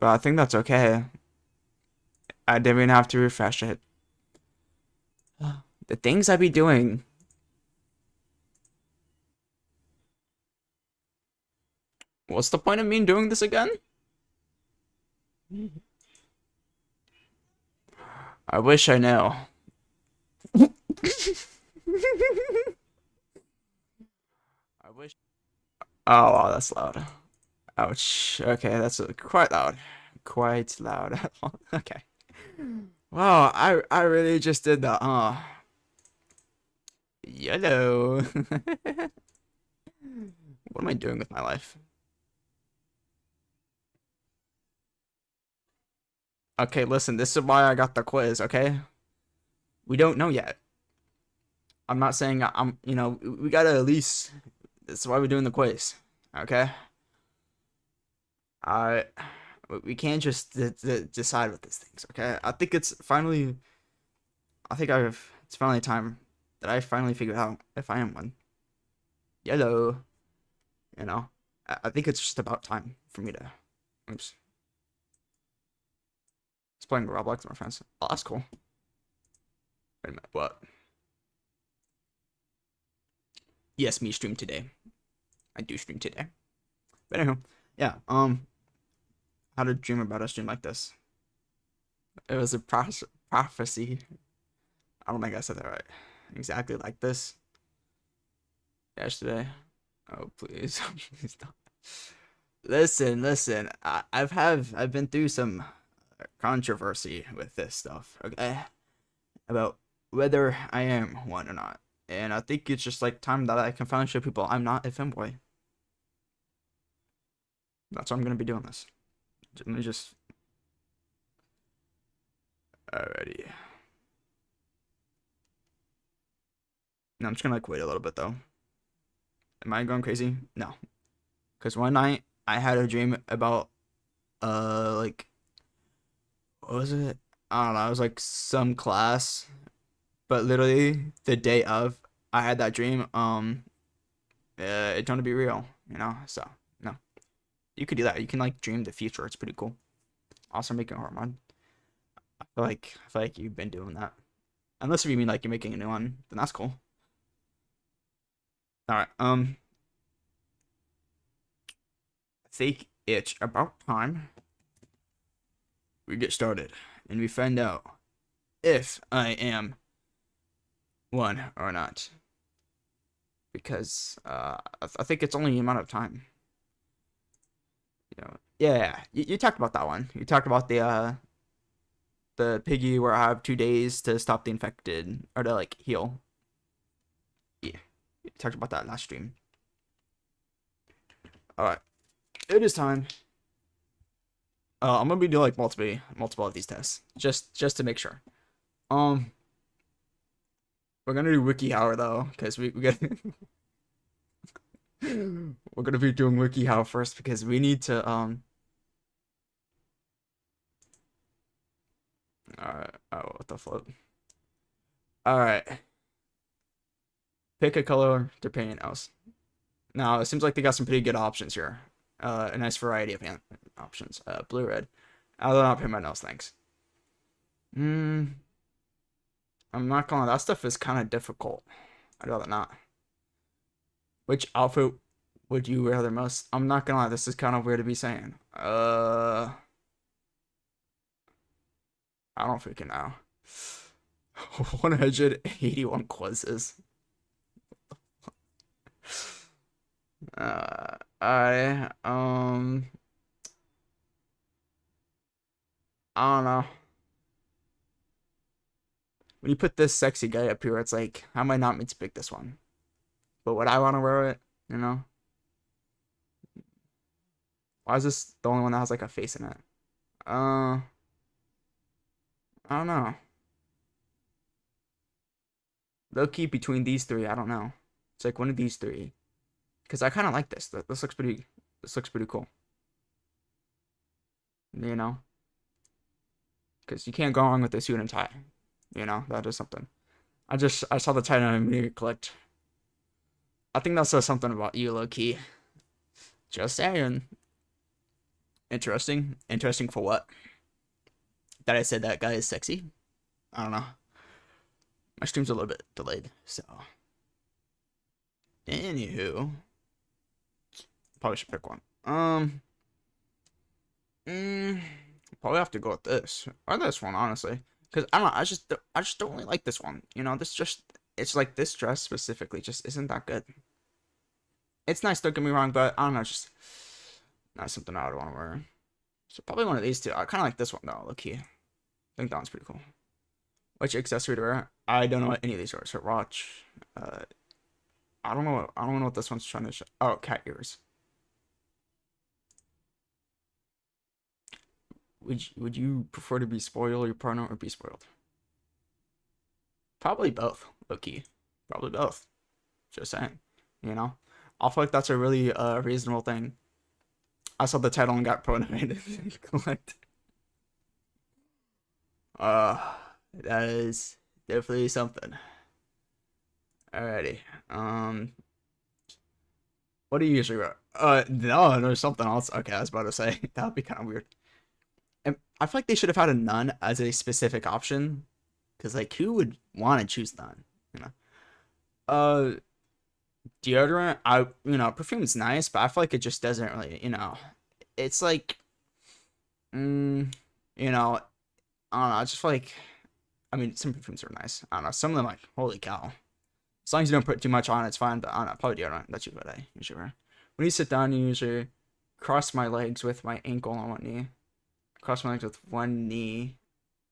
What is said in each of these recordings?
But I think that's okay. I didn't even have to refresh it. The things I be doing. What's the point of me doing this again? I wish I knew. I wish. Oh, wow, that's loud. Ouch. Okay, that's quite loud. Quite loud. Okay. Wow, I really just did that, huh? Yellow. What am I doing with my life? Okay, listen, this is why I got the quiz, okay? We don't know yet. I'm not saying I'm, we gotta at least, that's why we're doing the quiz, okay? I, we can't just decide with these things, okay? I think it's finally, it's finally time that I finally figured out if I am one. Yellow, you know? I think it's just about time for me to, oops. It's playing Roblox with my friends. Oh, that's cool. Wait a minute, what? Yes, me stream today. I do stream today. But anyway, yeah, how to dream about a stream like this. It was a prophecy. I don't think I said that right. Exactly like this. Yesterday. Oh, please. Please don't. Listen. I've been through some controversy with this stuff, okay? About whether I am one or not. And I think it's just like time that I can finally show people I'm not a femboy. That's why I'm gonna be doing this. Let me just. Alrighty. Now I'm just gonna like wait a little bit though. Am I going crazy? No. Because one night I had a dream about like what was it? I don't know, it was like some class. But literally the day of I had that dream, it turned to be real, So no. You could do that. You can like dream the future. It's pretty cool. Also making a horror mod. I feel like you've been doing that. Unless if you mean like you're making a new one, then that's cool. Alright, I think it's about time we get started and we find out if I am one or not. Because I think it's only a amount of time. Yeah, you talked about that one. You talked about the piggy where I have 2 days to stop the infected or to like heal. Yeah, you talked about that last stream. All right, it is time. I'm gonna be doing like multiple of these tests just to make sure. We're gonna do WikiHow though, because we got we're gonna be doing WikiHow first because we need to Alright, oh, what the float? Alright. Pick a color to paint else. Now, it seems like they got some pretty good options here. A nice variety of options. Blue, red. I'll not paint my nails, thanks. I'm not gonna lie, that stuff is kind of difficult. I'd rather not. Which outfit would you rather most? I'm not gonna lie, this is kind of weird to be saying. I don't freaking know. 181 quizzes. I don't know. When you put this sexy guy up here, it's like, how am I not meant to pick this one? But would I want to wear it? Why is this the only one that has like a face in it? I don't know. Low key between these three, I don't know. It's like one of these three. Because I kind of like this. This looks pretty. This looks pretty cool. Because you can't go wrong with a suit and tie. That is something. I saw the tie and I immediately clicked. I think that says something about you, low key. Just saying. Interesting. Interesting for what? That I said that guy is sexy? I don't know. My stream's a little bit delayed, so. Anywho. Probably should pick one. Probably have to go with this. Or this one, honestly. Because I don't know, I just don't really like this one. You know, it's like this dress specifically just isn't that good. It's nice, don't get me wrong, but I don't know, just not something I would want to wear. So probably one of these two. I kind of like this one though, low key. I think that one's pretty cool. Which accessory to wear? I don't know what any of these are. So watch. I don't know. I don't know what this one's trying to show. Oh, cat ears. Would you prefer to be spoiled your partner or be spoiled? Probably both, low key. Probably both. Just saying. You know? I feel like that's a really reasonable thing. I saw the title and got motivated. Collect. That is definitely something. Alrighty. What do you usually wear? No, there's something else. Okay, I was about to say that would be kind of weird. And I feel like they should have had a none as a specific option, because like who would want to choose none? You know. Deodorant. Perfume is nice, but I feel like it just doesn't really. It's like, you know, I don't know. I just feel like, I mean, some perfumes are nice. I don't know. Some of them, like, holy cow. As long as you don't put too much on, it's fine. But I don't know. Probably deodorant. That's usually what I usually wear. When you sit down, you usually cross my legs with my ankle on one knee. Cross my legs with one knee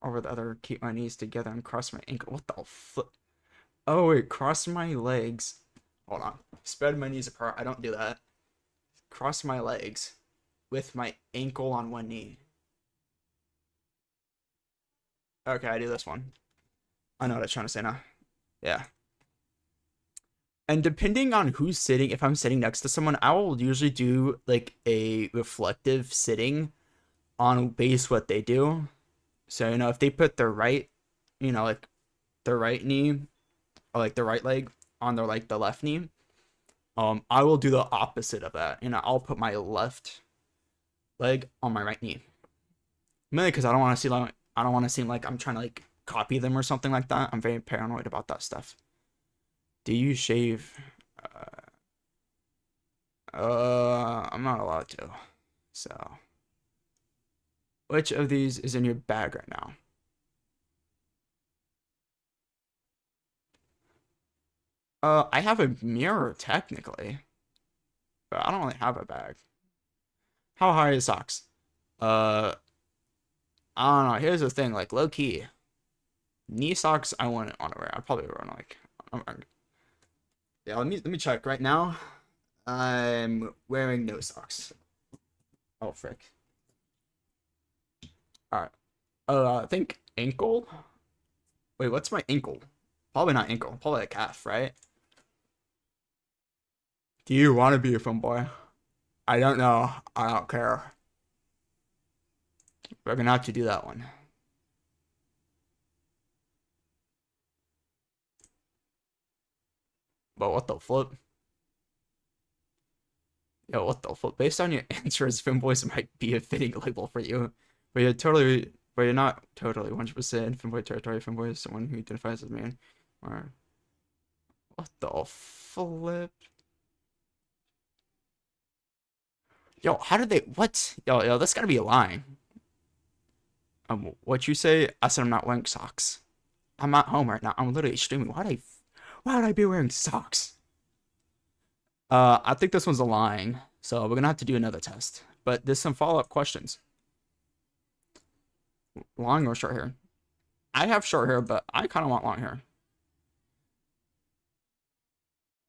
over the other. Keep my knees together and cross my ankle. What the fuck? Oh, wait. Cross my legs. Hold on. Spread my knees apart. I don't do that. Cross my legs with my ankle on one knee. Okay, I do this one. I know what I'm trying to say now. Yeah. And depending on who's sitting, if I'm sitting next to someone, I will usually do like a reflective sitting on base what they do. So, if they put their right, like their right knee or like their right leg on their like the left knee, I will do the opposite of that. I'll put my left leg on my right knee. Mainly because I don't want to seem like I'm trying to like copy them or something like that. I'm very paranoid about that stuff. Do you shave? I'm not allowed to. So, which of these is in your bag right now? I have a mirror technically, but I don't really have a bag. How high is socks? Uh, I don't know. Here's the thing, like low key, knee socks I wouldn't want to wear. I'd probably wear like, yeah. Let me check right now. I'm wearing no socks. Oh frick. All right. I think ankle. Wait, what's my ankle? Probably not ankle. Probably a calf, right? Do you want to be a femboy? I don't know. I don't care. We're gonna have to do that one. But what the flip? Yo, what the flip? Based on your answers, femboys might be a fitting label for you. But you're not totally 100% femboy territory. Femboy is someone who identifies as a man. Or what the flip? Yo, how did they? What? Yo, that's gotta be a lie. What you say? I said I'm not wearing socks. I'm at home right now. I'm literally streaming. Why would I be wearing socks? I think this one's a lying. So we're gonna have to do another test. But there's some follow-up questions. Long or short hair? I have short hair, but I kind of want long hair.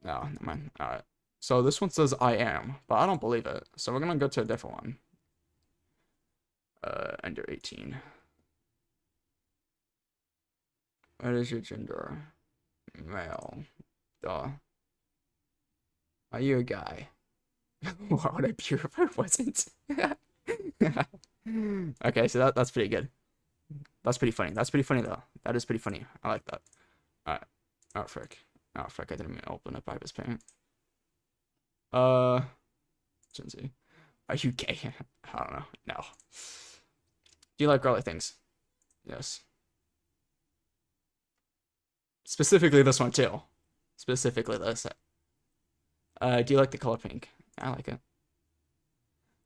No, never mind. All right. So this one says I am, but I don't believe it. So we're gonna go to a different one. Under 18. What is your gender? Male. Duh. Are you a guy? Why would I be if I wasn't? Okay, so that's pretty good. That's pretty funny. That's pretty funny though. That is pretty funny. I like that. Alright. Oh frick. Oh frick, I didn't mean to open up Ibis Paint. Gen Z. Are you gay? I don't know. No. Do you like girly things? Yes. Specifically this one too. Specifically this. Do you like the color pink? I like it.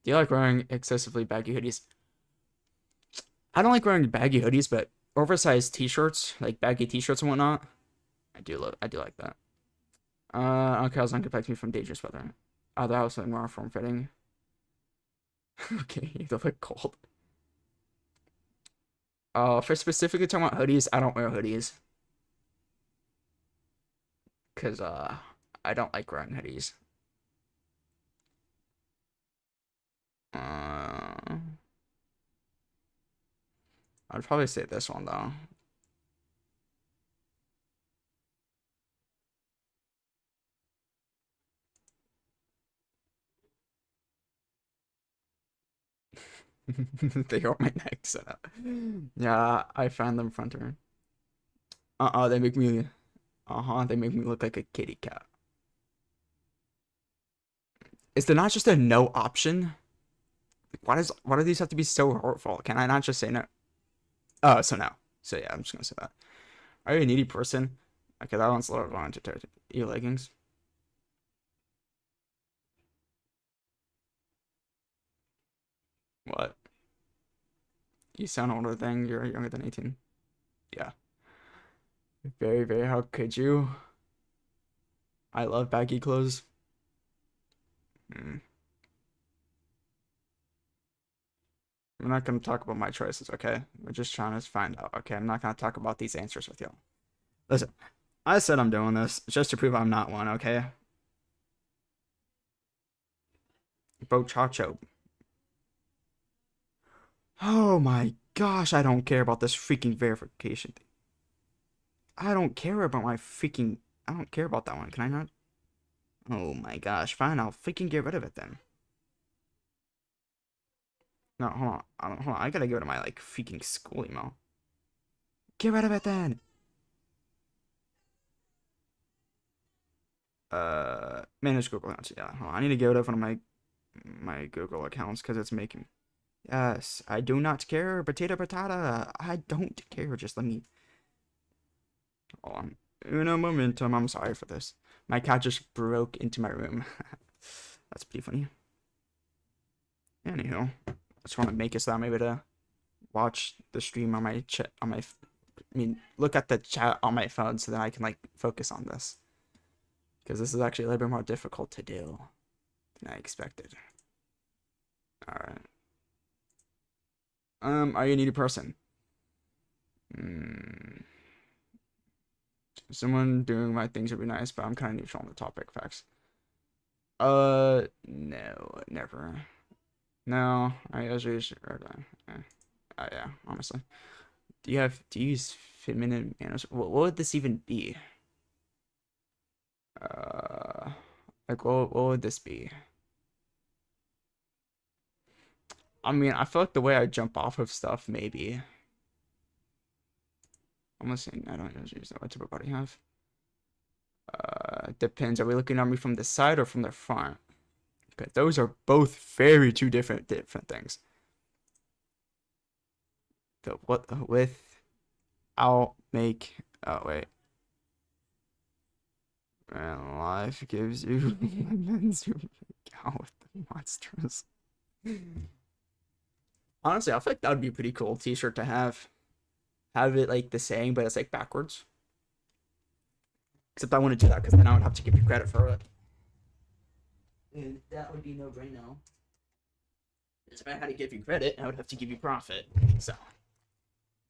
Do you like wearing excessively baggy hoodies? I don't like wearing baggy hoodies, but oversized t-shirts, like baggy t-shirts and whatnot, I do like that. Okay, I was not protect me from dangerous weather. That was something more form fitting. Okay, you look cold. For specifically talking about hoodies, I don't wear hoodies. Cause I don't like wearing hoodies. I'd probably say this one though. They hurt my neck set up. Yeah, I found them fronter. They make me they make me look like a kitty cat. Is there not just a no option? Why do these have to be so hurtful? Can I not just say no? Oh, so no. So yeah, I'm just gonna say that. Are you a needy person? Okay, that one's a little wrong to your leggings. What? You sound older than you're younger than 18. Yeah. Very, very, how could you? I love baggy clothes. Hmm. We're not gonna talk about my choices, okay? We're just trying to find out, okay? I'm not gonna talk about these answers with y'all. Listen, I said I'm doing this just to prove I'm not one, okay? Bro Chacho. Oh my gosh, I don't care about this freaking verification thing. I don't care about my freaking... I don't care about that one. Can I not? Oh my gosh, fine, I'll freaking get rid of it then. No, hold on. Hold on, I gotta get rid of my, like, freaking school email. Get rid of it then! Manage Google accounts. Yeah, hold on. I need to get rid of one of my Google accounts because it's making... Yes, I do not care. Potato patata. I don't care. Just let me... Hold on. Uno momentum. I'm sorry for this. My cat just broke into my room. That's pretty funny. Anywho, I just want to make it so I'm able to watch the stream on my chat look at the chat on my phone so that I can like focus on this. Because this is actually a little bit more difficult to do than I expected. Alright. Are you a needy person? Someone doing my things would be nice, but I'm kind of neutral on the topic. Facts. No, never. No, I usually yeah, honestly. Do you use feminine manners? What would this even be? Like what would this be? I mean, I feel like the way I jump off of stuff, maybe. I'm saying I don't usually use that. What type of body have? Depends. Are we looking at me from the side or from the front? Okay, those are both very two different things. The what the width, I'll make. Oh wait. And life gives you lemons you make out with the monsters. Honestly, I feel like that would be a pretty cool t-shirt to have. Have it like the saying, but it's like backwards. Except I wouldn't do that because then I would have to give you credit for it. And that would be no brainer. If I had to give you credit, I would have to give you profit. So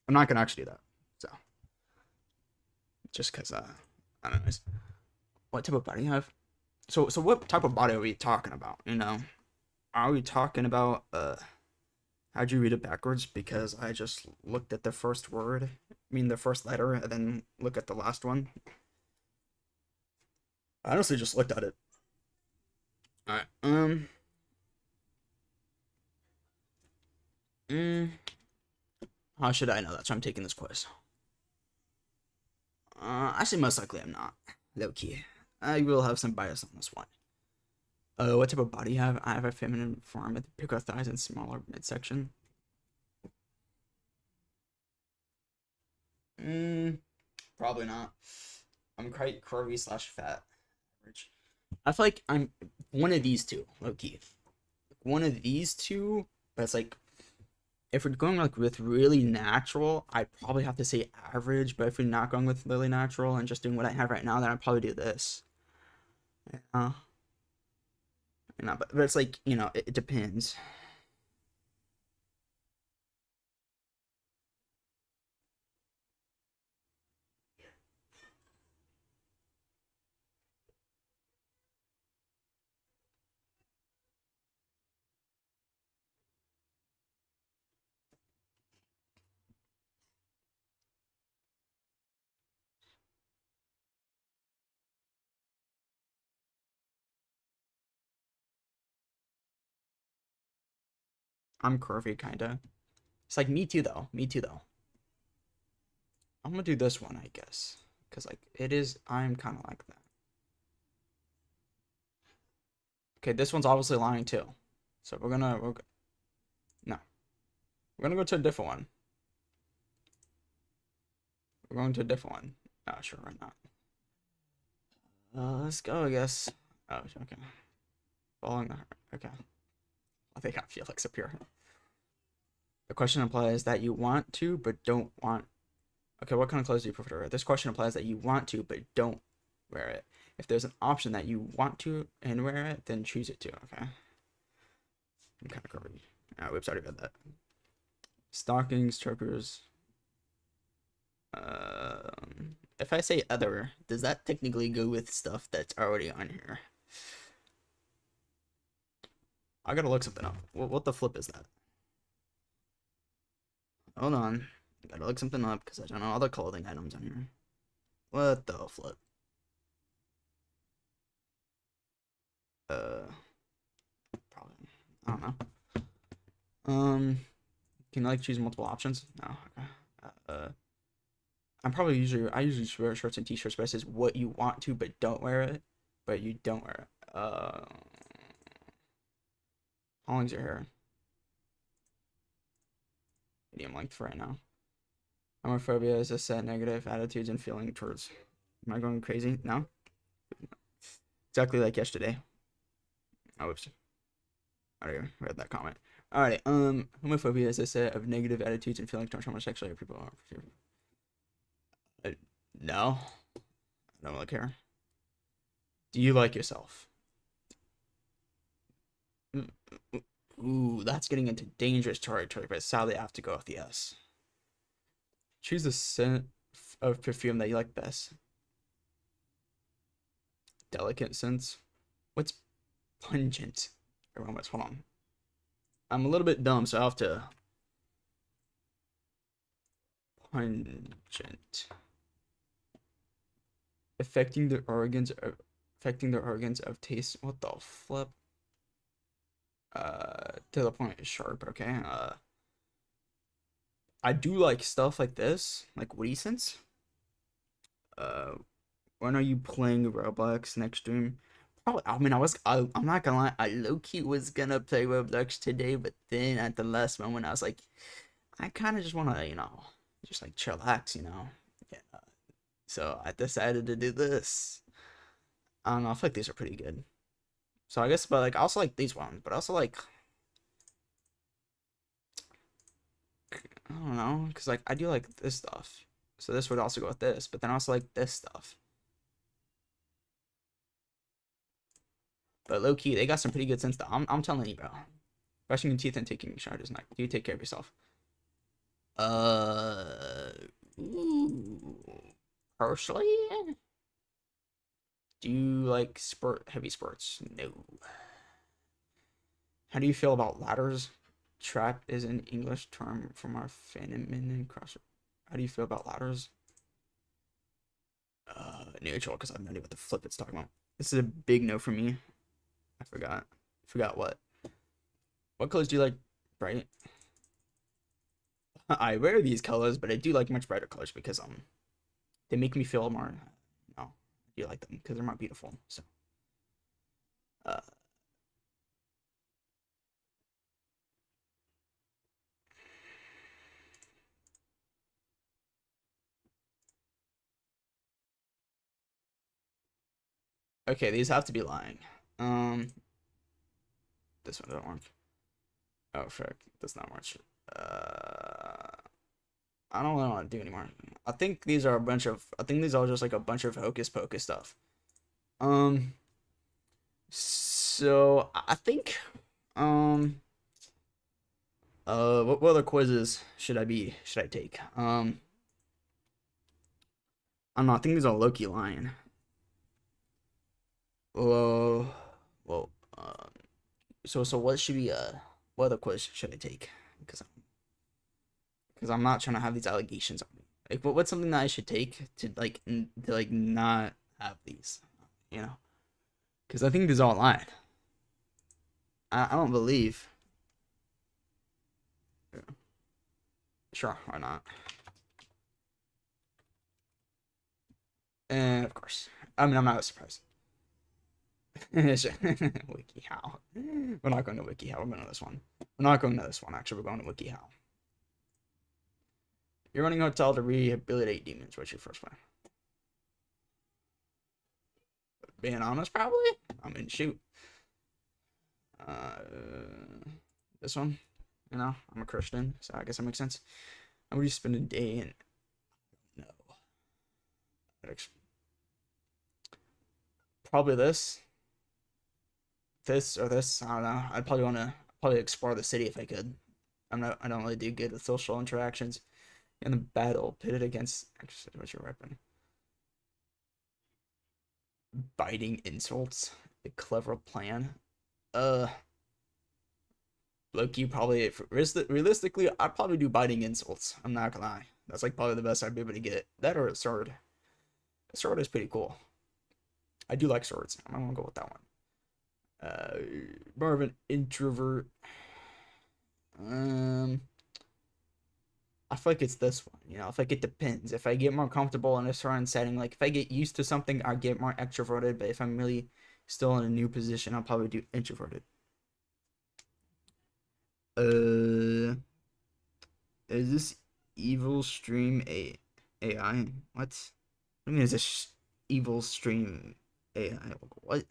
I'm not gonna actually do that. So just because I don't know. What type of body you have? So what type of body are we talking about? You know, are we talking about how'd you read it backwards? Because I just looked at the first word, I mean the first letter, and then look at the last one. I honestly just looked at it. Alright, how should I know that? So I'm taking this quiz. Actually, most likely I'm not. Low key. I will have some bias on this one. What type of body you have? I have a feminine form with bigger thighs and smaller midsection. Mm, probably not. I'm quite curvy slash fat. Average. I feel like I'm one of these two, low key. One of these two, but it's like if we're going like with really natural, I'd probably have to say average. But if we're not going with really natural and just doing what I have right now, then I'd probably do this. Uh, but it's like it depends. I'm curvy, kinda. It's like me too, though. Me too, though. I'm gonna do this one, I guess, because like it is. I'm kind of like that. Okay, this one's obviously lying too. So no, we're gonna go to a different one. We're going to a different one. Oh, sure, why not? Let's go, I guess. Oh, okay. Following the heart. Okay. I think I feel like up here. The question implies that you want to, but don't want. Okay, what kind of clothes do you prefer to wear? This question implies that you want to, but don't wear it. If there's an option that you want to and wear it, then choose it too. Okay. I'm kind of covered. Oh, we've already read that. Stockings, chokers. If I say other, does that technically go with stuff that's already on here? I gotta look something up. What the flip is that? Hold on. I gotta look something up because I don't know all the clothing items on here. What the flip? Probably. I don't know. Can I like choose multiple options? No. Okay. I usually wear shorts and t-shirts, but it says what you want to, but don't wear it. But you don't wear it. How long's your hair? Medium length for right now. Homophobia is a set negative attitudes and feeling towards. Am I going crazy? No. Exactly like yesterday. Oh, whoops. I already read that comment. Alright, homophobia is a set of negative attitudes and feelings towards homosexual people. No, I don't really care. Do you like yourself? Ooh, that's getting into dangerous territory, but sadly I have to go with the S. Choose the scent of perfume that you like best. Delicate scents. What's pungent? Aromas. Hold on. I'm a little bit dumb, so I have to. Pungent. Affecting the organs of taste. What the flip? To the point is sharp. Okay. I do like stuff like this, like woody scents. Uh, when are you playing Roblox next stream? Probably. I mean, I'm not gonna lie. I low key was gonna play Roblox today, but then at the last moment, I was like, I kind of just wanna, just like chillax, Yeah. So I decided to do this. I don't know. I feel like these are pretty good. So I guess, but like, I also like these ones, but also like, I don't know, because like I do like this stuff. So this would also go with this, but then I also like this stuff. But low key, they got some pretty good sense though. I'm telling you, bro. Brushing your teeth and taking showers night. Do you take care of yourself? Uh, Personally, do you like heavy sports? No. How do you feel about ladders? Trap is an English term from our feminine crosser. How do you feel about ladders? Neutral, because I have no idea what the flip it's talking about. This is a big no for me. I forgot. Forgot what. What colors do you like? Bright. I wear these colors, but I do like much brighter colors because they make me feel more. I do like them because they're more beautiful. So, uh, Okay, these have to be lying. Um, this one doesn't work. Oh, frick. That's not much. I don't really want to do anymore. I think these are a bunch of. I think these are just like a bunch of hocus pocus stuff. Um. So I think. Um. What other quizzes should I take? I don't know. I think these are Loki lying. Oh. Well. So what should we what other quiz should I take? Because I'm not trying to have these allegations on me. Like, what's something that I should take to like not have these, you know? Because I think these are all lying. I don't believe. Yeah. Sure, why not? And of course, I mean, I'm not surprised. WikiHow. We're not going to WikiHow. We're going to this one. We're not going to this one. Actually, we're going to WikiHow. You're running a hotel to rehabilitate demons. What's your first plan? Being honest, probably. I mean, shoot. Uh, this one. You know, I'm a Christian, so I guess that makes sense. How would you spend a day in? No. Probably this. This or this. I don't know. I'd probably want to explore the city if I could. I don't really do good with social interactions. In the battle, pitted against. Actually, what's your weapon? Biting insults. A clever plan. Uh, Loki probably realistically, I'd probably do biting insults. I'm not gonna lie. That's like probably the best I'd be able to get. That or a sword. A sword is pretty cool. I do like swords. I'm gonna go with that one. Uh, More of an introvert. Um, I feel like it's this one. You know, I feel like it depends. If I get more comfortable in a certain setting, like if I get used to something, I get more extroverted. But if I'm really still in a new position, I'll probably do introverted. Uh, is this evil stream AI? What? I mean, is this evil stream AI? What?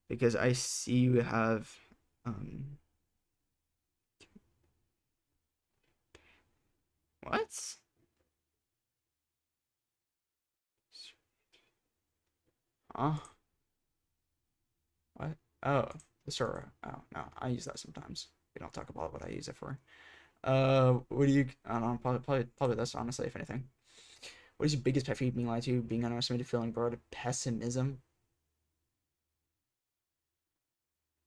Because I see you have um what? Huh? What? Oh, the server. Oh no, I use that sometimes. We don't talk about what I use it for. What do you? I don't know. Probably this. Honestly, if anything, what is your biggest pet peeve? Being lied to, being underestimated, feeling bored, pessimism.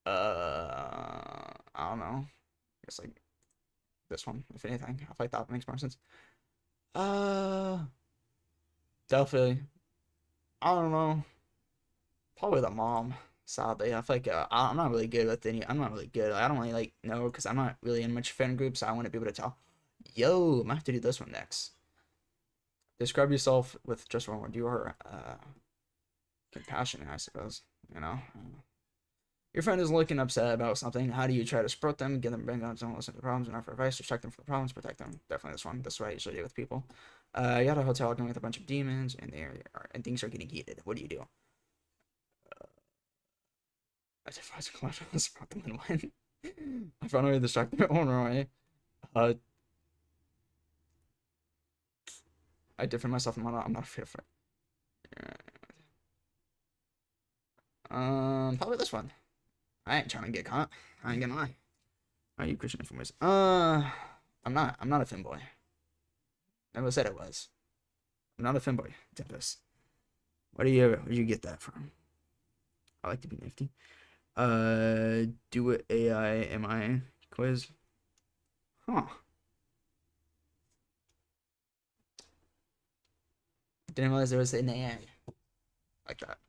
I don't know. I guess like this one, if anything. I feel like that makes more sense. Uh, Definitely. I don't know. Probably the mom. Sadly, I feel like I'm not really good with any. I'm not really good. I don't really like know because I'm not really in much fan groups. So I want to be able to tell. Yo, I might have to do this one next. Describe yourself with just one word. You are compassionate, I suppose. You know, your friend is looking upset about something. How do you try to support them, give them background, don't listen to the problems, and offer advice, distract them from the problems, protect them? Definitely this one. This is what I usually do with people. You had a hotel arguing with a bunch of demons, and and things are getting heated. What do you do? I advise a collection to support them and win. I found a way to distract them on my way. Uh, I differ myself. I'm not afraid of it. Probably this one. I ain't trying to get caught. I ain't gonna lie. Are you Christian informers? I'm not. I'm not a femboy. Never said it was. I'm not a femboy. Tempest. Where do you get that from? I like to be nifty. Do it AI am I quiz. Huh. Didn't realize there was an AI like that.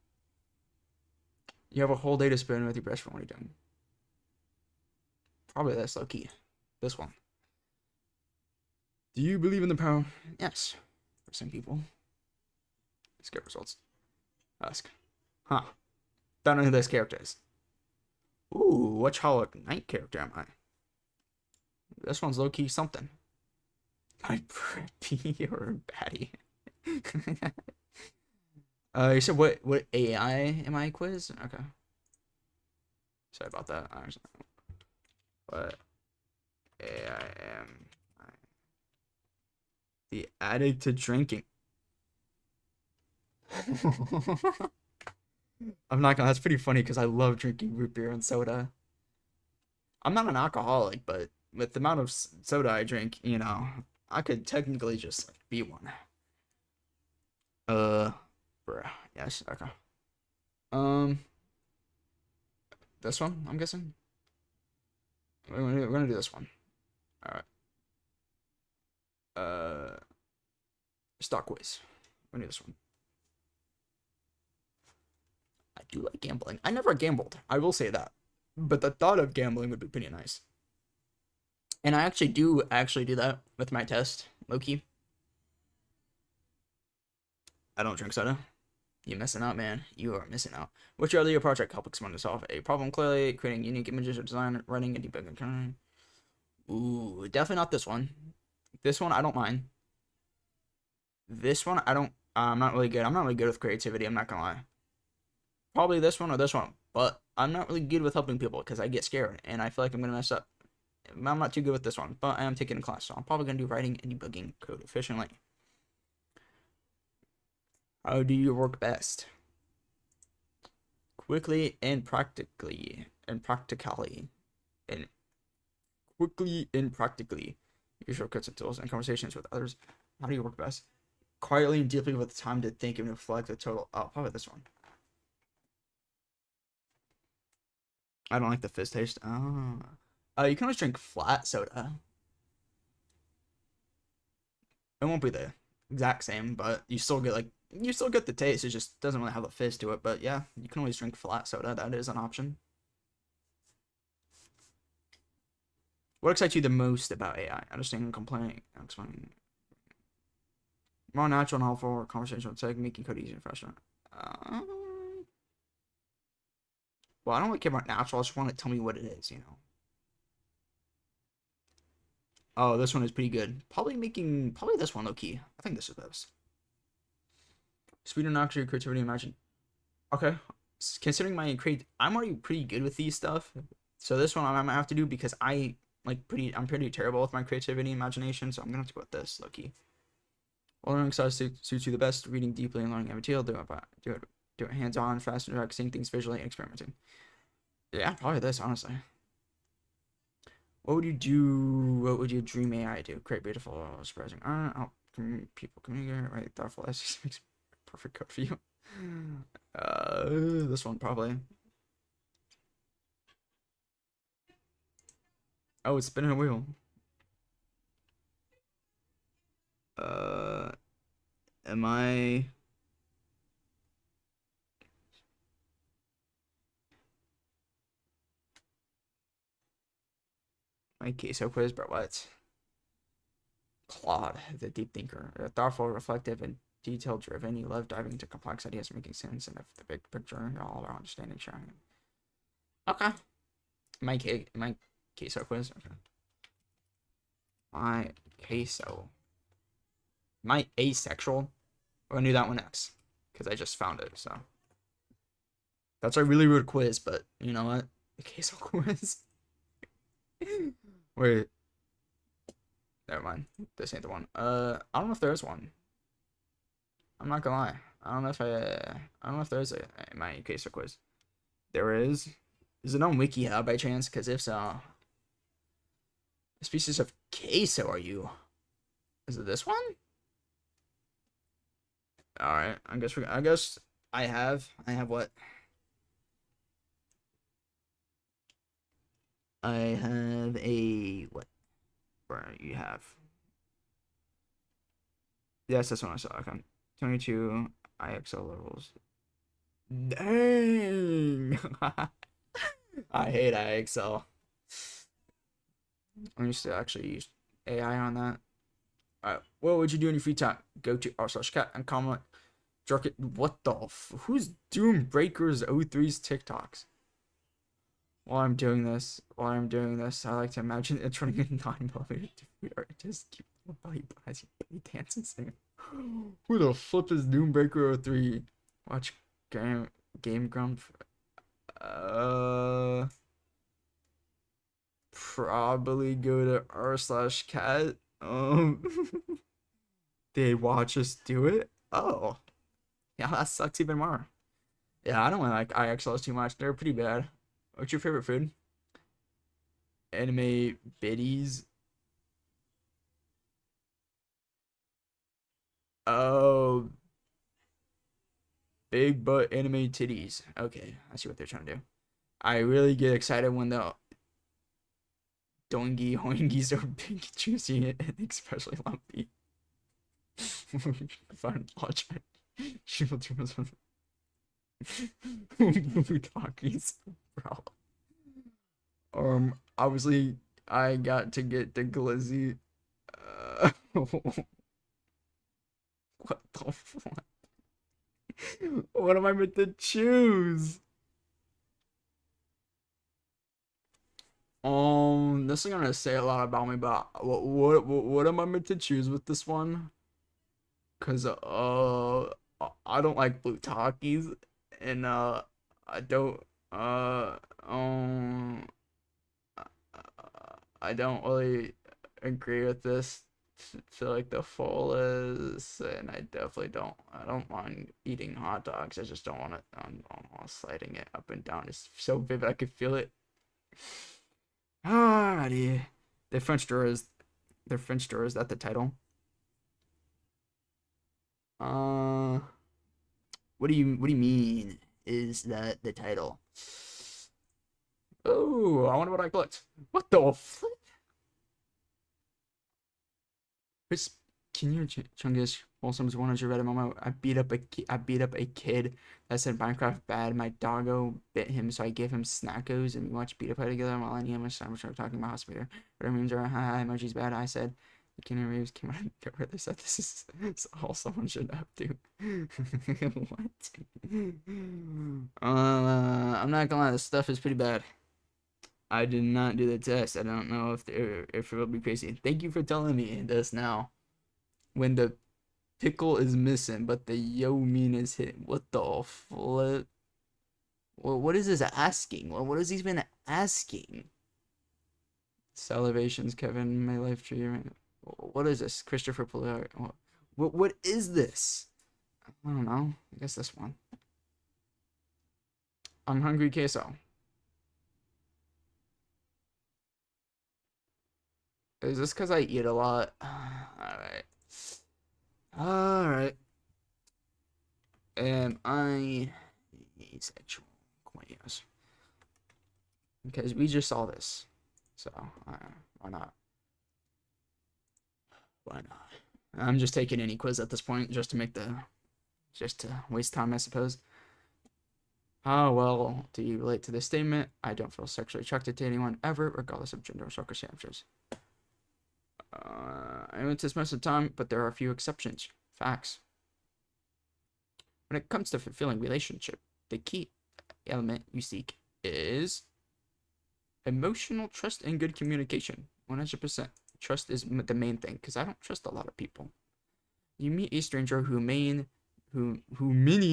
You have a whole day to spend with your best friend. What are you doing? Probably this low key. This one. Do you believe in the power? Yes. For some people. Let's get results. Ask. Huh. Don't know who this character is. Ooh, which Hollow Knight character am I? This one's low key something. My preppy or baddie. You said what AI am I quiz? Okay. Sorry about that. I understand. What AI am I? The addict to drinking. I'm not gonna. That's pretty funny because I love drinking root beer and soda. I'm not an alcoholic, but with the amount of soda I drink, I could technically just like, be one. Uh, bruh. Yes. Okay. Um, this one. I'm guessing. We're gonna do this one. All right. Uh, stock quiz. We're gonna do this one. I do like gambling. I never gambled. I will say that, but the thought of gambling would be pretty nice. And I actually do that with my test, low key. I don't drink soda. You're missing out, man. You are missing out. Which other your project help someone to solve a problem clearly, creating unique images or design, writing, and debugging. Ooh, definitely not this one. This one I don't mind. This one I don't. I'm not really good. I'm not really good with creativity. I'm not gonna lie. Probably this one or this one, but I'm not really good with helping people because I get scared and I feel like I'm gonna mess up. I'm not too good with this one, but I am taking a class, so I'm probably gonna do writing and debugging code efficiently. How do you work best? Quickly and practically. And practically. And quickly and practically. Use shortcuts and tools and conversations with others. How do you work best? Quietly and deeply with time to think and reflect the total. Oh, probably this one. I don't like the fizz taste. Oh. You can always drink flat soda. It won't be the exact same, but you still get the taste. It just doesn't really have a fizz to it. But yeah, you can always drink flat soda. That is an option. What excites you the most about AI? Understanding, complaining, explaining. More natural and helpful conversational tech, making code easier and faster. Well, I don't really care about natural. I just want to tell me what it is, Oh, this one is pretty good. Probably this one low key. I think this is best. Speed and actually creativity, imagine. Okay, considering my I'm already pretty good with these stuff. So this one I might have to do because I'm pretty terrible with my creativity and imagination. So I'm gonna have to go with this low key. Well, learning styles suits you the best. Reading deeply and learning every material. Do it hands-on, fast and direct, seeing things visually, and experimenting. Yeah, probably this, honestly. What would you do? What would your dream AI do? Create beautiful, surprising art, help people communicate, write thoughtful essays, makes perfect code for you. This one probably. Oh, it's spinning a wheel. Am I? My queso quiz, bro. What? Claude, the deep thinker, thoughtful, reflective, and detail driven. You love diving into complex ideas, making sense, and the big picture, all about understanding, sharing. Okay. My queso quiz. Okay. My queso. My asexual. We're gonna do that one next because I just found it. So that's a really weird quiz, but you know what? The queso quiz. Wait. Never mind. This ain't the one. I don't know if there's one. I'm not gonna lie. I don't know if there's a my queso quiz. There is. Is it on WikiHow by chance? Because if so, what species of queso are you? Is it this one? All right. I guess I have what? I have a what? Where you have? Yes, that's what I saw. Okay. 22 IXL levels. Dang. I hate IXL. I used to actually use AI on that. Alright, what would you do in your free time? Go to r/cat and comment. Jerk it. What the who's Doom Breakers 03's TikToks? While I'm doing this, I like to imagine it turning in 9mm to just keep the body as he dances. Who the flip is Doombreaker 03? Watch Game Grump. Uh, Probably go to r/cat. They watch us do it. Oh, yeah, that sucks even more. Yeah, I don't like IXLs too much. They're pretty bad. What's your favorite food? Anime biddies. Oh, big butt anime titties. Okay, I see what they're trying to do. I really get excited when the doingy hoingies are big, juicy, and especially lumpy. Fun watch. Talkies, bro. Obviously, I got to get the glizzy. What the fuck? What am I meant to choose? This is gonna say a lot about me, but what am I meant to choose with this one? Cause I don't like blue talkies, and I don't um I don't really agree with this to like the fullest, and I don't mind eating hot dogs. I just don't want it. I'm sliding it up and down. It's so vivid. I could feel it. Alrighty, the French door is the French door. Is that the title? Uh, what do you mean? Is that the title? Oh, I wonder what I clicked. What the flip? Chris, can you Chungus Wholesome's 100 Reddit moment? I beat up a kid that said Minecraft bad. My doggo bit him, so I gave him snackos and we watched beat up play together while I knew how much time we were talking about hospital. But memes are hi emojis bad. I said the Kenny Reeves came out of where they said this is all someone should have to. What? I'm not gonna lie, this stuff is pretty bad. I did not do the test. I don't know if it will be crazy. Thank you for telling me this now. When the pickle is missing, but the yo mean is hit. What the flip? Well, what is this asking? Well, what is he even asking? Salivations, Kevin, my life tree. What is this? Christopher Polar. What is this? I don't know. I guess this one. I'm hungry queso. Is this because I eat a lot? Alright. Alright. Am I asexual? Yes. Because we just saw this. So, why not? Why not? I'm just taking any quiz at this point just to waste time, I suppose. How well do you relate to this statement? I don't feel sexually attracted to anyone ever, regardless of gender or circumstances. I went this most of the time, but there are a few exceptions. Facts. When it comes to fulfilling relationship, the key element you seek is emotional trust and good communication. 100%. Trust is the main thing, because I don't trust a lot of people. You meet a stranger who many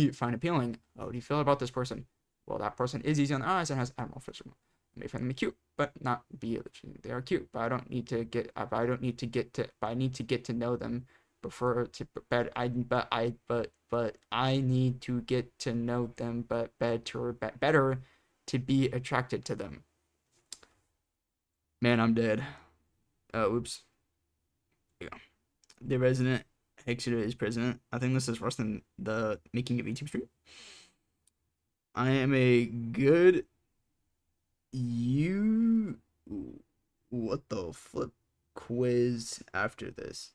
find appealing. How do you feel about this person? Well, that person is easy on the eyes and has admirable physical. I may find them cute, but not be. They are cute, but I need to get to know them before to. But I need to get to know them, but better to be attracted to them. Man, I'm dead. Oops. Yeah. The resident Exeter is president. I think this is worse than the making of YouTube stream. I am a good what the flip quiz after this.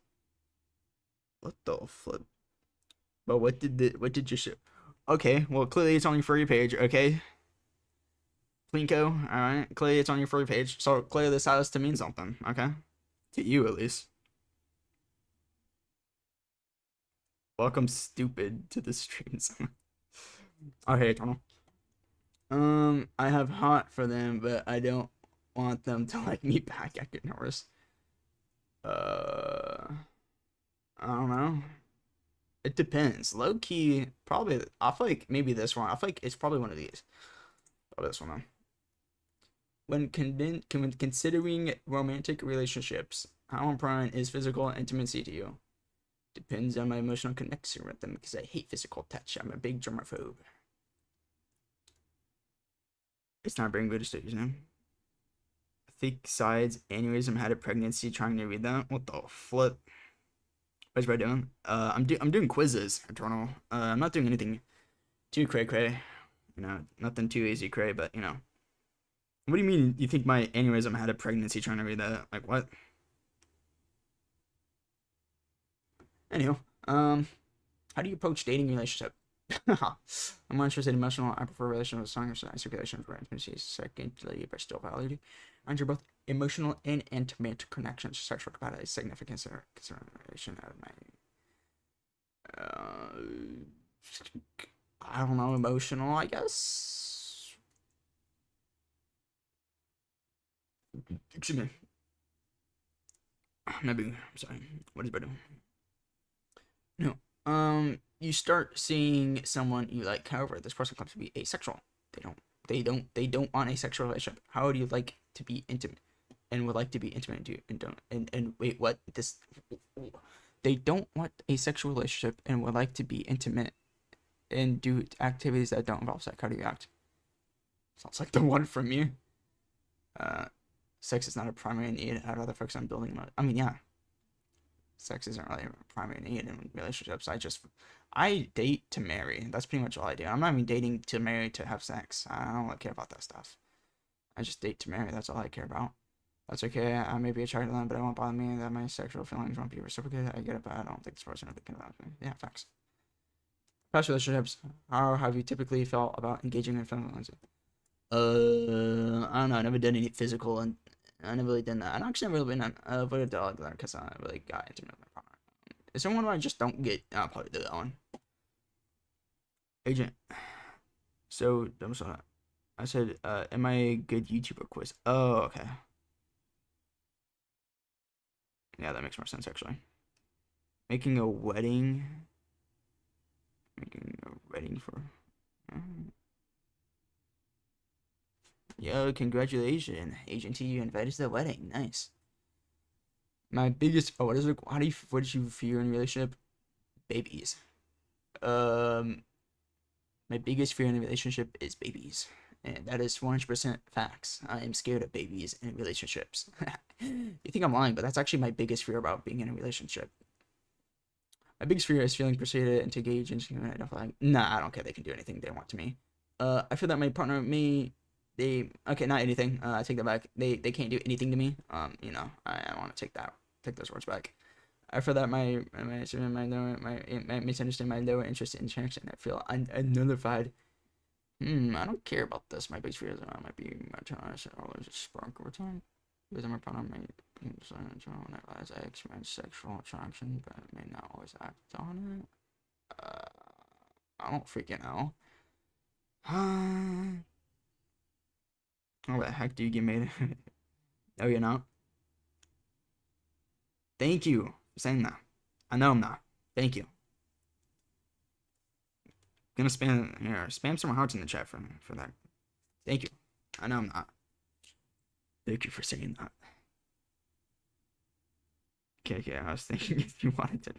What the flip? But what did you show? Okay, well clearly it's on your furry page, okay? Plinko, alright. Clearly it's on your furry page. So clearly this has to mean something, okay? To you at least. Welcome stupid to the streams. Okay, Eternal. I have hot for them, but I don't want them to like me back. I get nervous. I don't know. It depends. Low key, probably. I feel like maybe this one. I feel like it's probably one of these. Probably this one though. When considering romantic relationships, how important is physical intimacy to you? Depends on my emotional connection with them because I hate physical touch. I'm a big germaphobe. It's not very good to studies now. Fake sides, aneurysm, had a pregnancy, trying to read that. What the flip? What's I doing? I'm doing quizzes. Eternal. I'm not doing anything too cray cray. You know, nothing too easy cray, but you know. What do you mean? You think my aneurysm had a pregnancy? Trying to read that? Like what? Anywho, how do you approach dating relationship? I'm more interested in emotional. I prefer relational with stronger circulation for intimacy. Secondly, but still valid. Aren't you both emotional and intimate connections? Sexual compatibility, significance, or consideration out of my. I don't know, emotional, I guess. Excuse me. Maybe. I'm sorry. What is better? No. You start seeing someone you like. However, this person claims to be asexual. They don't want a sexual relationship. How do you like to be intimate and would like to be intimate and don't and wait, what? This they don't want a sexual relationship and would like to be intimate and do activities that don't involve sex. How do you act? Sounds like the one from you. Sex is not a primary need. I'd rather focus on building. I mean, yeah. Sex isn't really a primary need in relationships. I date to marry. That's pretty much all I do. I'm not even dating to marry to have sex. I don't really care about that stuff. I just date to marry. That's all I care about. That's okay. I may be attracted to them, but it won't bother me that my sexual feelings won't be reciprocated. I get it, but I don't think this person is thinking about me. Yeah, facts. Past relationships. How have you typically felt about engaging in feelings? I don't know. I never did any physical, and I never really did that. I actually never really been avoided dog there because I really got intimate with my partner. Is there one where I just don't get? I'll probably do that one. Agent. So, I said, am I a good YouTuber quiz? Oh, okay. Yeah, that makes more sense actually. Making a wedding. Making a wedding for. Yo, congratulations, Agent T, you invited to the wedding. Nice. My biggest what is it? What did you fear in a relationship? Babies. My biggest fear in a relationship is babies. And that is 100% facts. I am scared of babies in relationships. You think I'm lying, but that's actually my biggest fear about being in a relationship. My biggest fear is feeling persuaded and to engage in something I don't feel like. Nah, I don't care. They can do anything they want to me. I feel that my partner okay, not anything. I take that back. They can't do anything to me. You know, I want to take those words back. I feel that my misunderstanding my lower interest in connection. I feel nullified. I don't care about this. My biggest fears I might be my chance or just spark over time. Because my partner may be silent when I realize I experience sexual attraction, but I may not always act on it. I don't freaking know. How the heck do you get made? No, you're not. Thank you for saying that. I know I'm not. Thank you. Gonna spam some hearts in the chat for that. Thank you. I know I'm not. Thank you for saying that. Okay, I was thinking if you wanted to.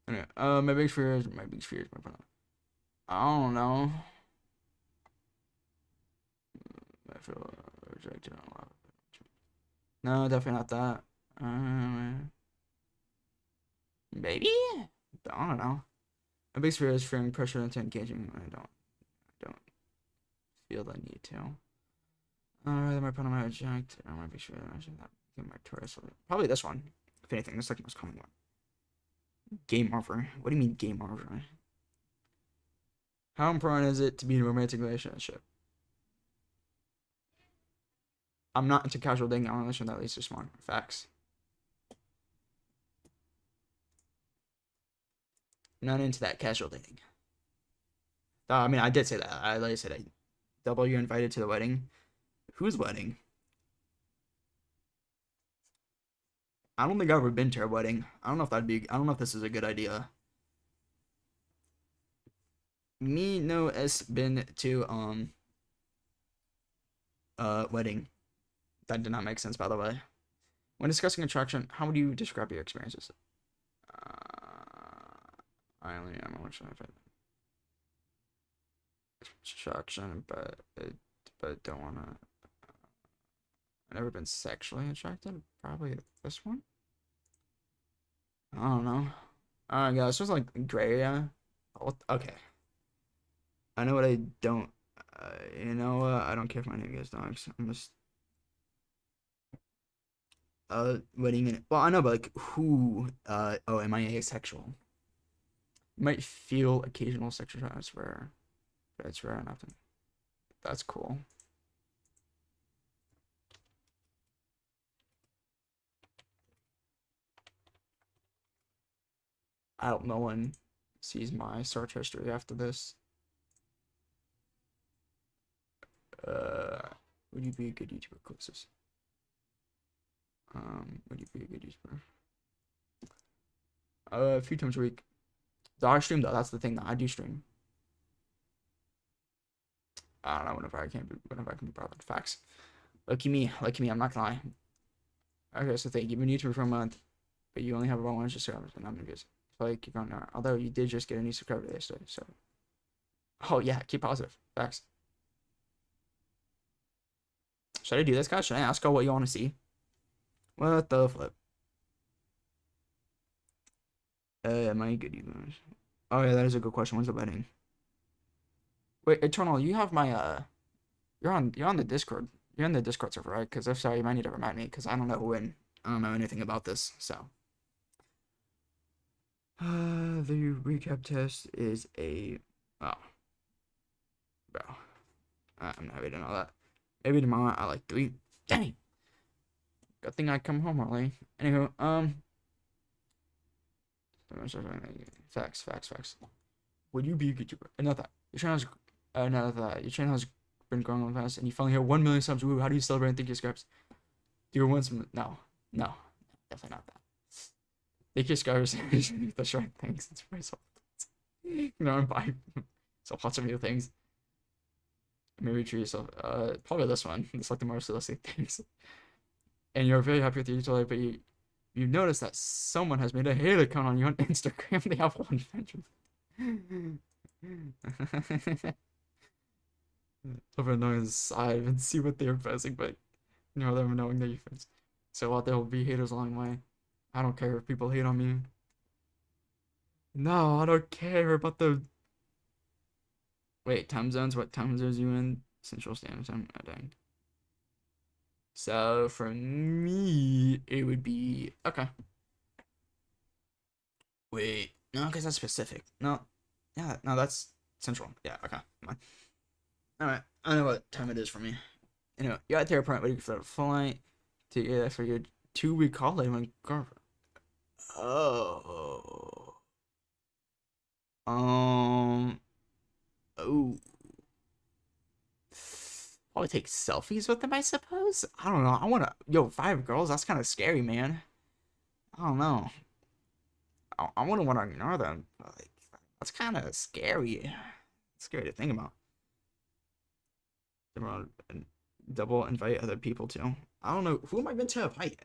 Anyway, my biggest fear is my partner. I don't know. I feel rejected a lot. No, definitely not that. Maybe? I don't know. My biggest fear is fearing pressure into engaging when I don't feel the need to. Rather my partner might reject, or my biggest fear that became my tourist. Probably this one. If anything, this is like the most common one. Game over. What do you mean game over? How important is it to be in a romantic relationship? I'm not into casual dating. I want a relationship that leads to smart facts. I'm not into that casual dating. I mean, I did say that. Like I said, double you're invited to the wedding. Whose wedding? I don't think I've ever been to a wedding. I don't know if that'd be. I don't know if this is a good idea. Me no has been to wedding. That did not make sense, by the way. When discussing attraction, how would you describe your experiences? I only am attraction, but don't wanna. I've never been sexually attracted. Probably this one. I don't know. Alright, guys, it's just like gray area. Okay. I know what I don't. You know what? I don't care if my name gets dogs. I'm just wedding in. Well, I know, but like who? Oh, am I asexual? Might feel occasional sexual drive. It's rare, but it's rare enough. That's cool. I hope no one sees my search history after this. Would you be a good YouTuber? Closest. Would you be a good YouTuber? A few times a week. Do I stream though? That's the thing that I do stream. I don't know whenever I can be bothered. Facts. Lucky me, I'm not gonna lie. Okay, so you've been YouTuber for a month, but you only have about 100 subscribers, and I'm gonna like you're going there. Although you did just get a new subscriber yesterday, so. Oh yeah, keep positive. Facts. Should I do this, guys? Should I ask her what you want to see? What the flip? Am I good, you guys? Oh yeah, that is a good question. When's the wedding? Wait, Eternal, you have my you're on the Discord. You're on the Discord server, right? Because if so, you might need to remind me, because I don't know when. I don't know anything about this, so. The recap test is a. Oh. Bro. I'm happy to know that. Maybe tomorrow I like 3. Dang. Good thing I come home early. Anywho, facts. Would you be a good YouTuber? Another that. Your channel has been growing on fast, and you finally hit 1 million subs. Woo! How do you celebrate and think your scripts? Do your ones? No, definitely not that. Think your scars the right things. It's very soft. You know, I'm buying so lots of new things. Maybe treat yourself. Probably this one. It's like the more realistic things. And you're very happy with your utility, but you notice that someone has made a hate account on you on Instagram. They have 1 friend. Over knowing the side and see what they're posting, but you know them knowing that you're friends. So what, there will be haters along the way. I don't care if people hate on me. No, I don't care about the. Wait, time zones? What time zones are you in? Central Standard Time? Oh, dang. So for me, it would be okay. Wait, no, because that's Pacific. No, yeah, no, that's Central. Yeah, okay, fine. All right, I know what time it is for me. Anyway, you're at the airport waiting for the flight for your 2-week holiday when girlfriend. Oh. Oh. Probably take selfies with them, I suppose. I don't know. I wanna. Yo, 5 girls. That's kind of scary, man. I don't know. I wouldn't want to ignore them. But like, that's kind of scary. It's scary to think about. Double invite other people too. I don't know. Who am I meant to invite?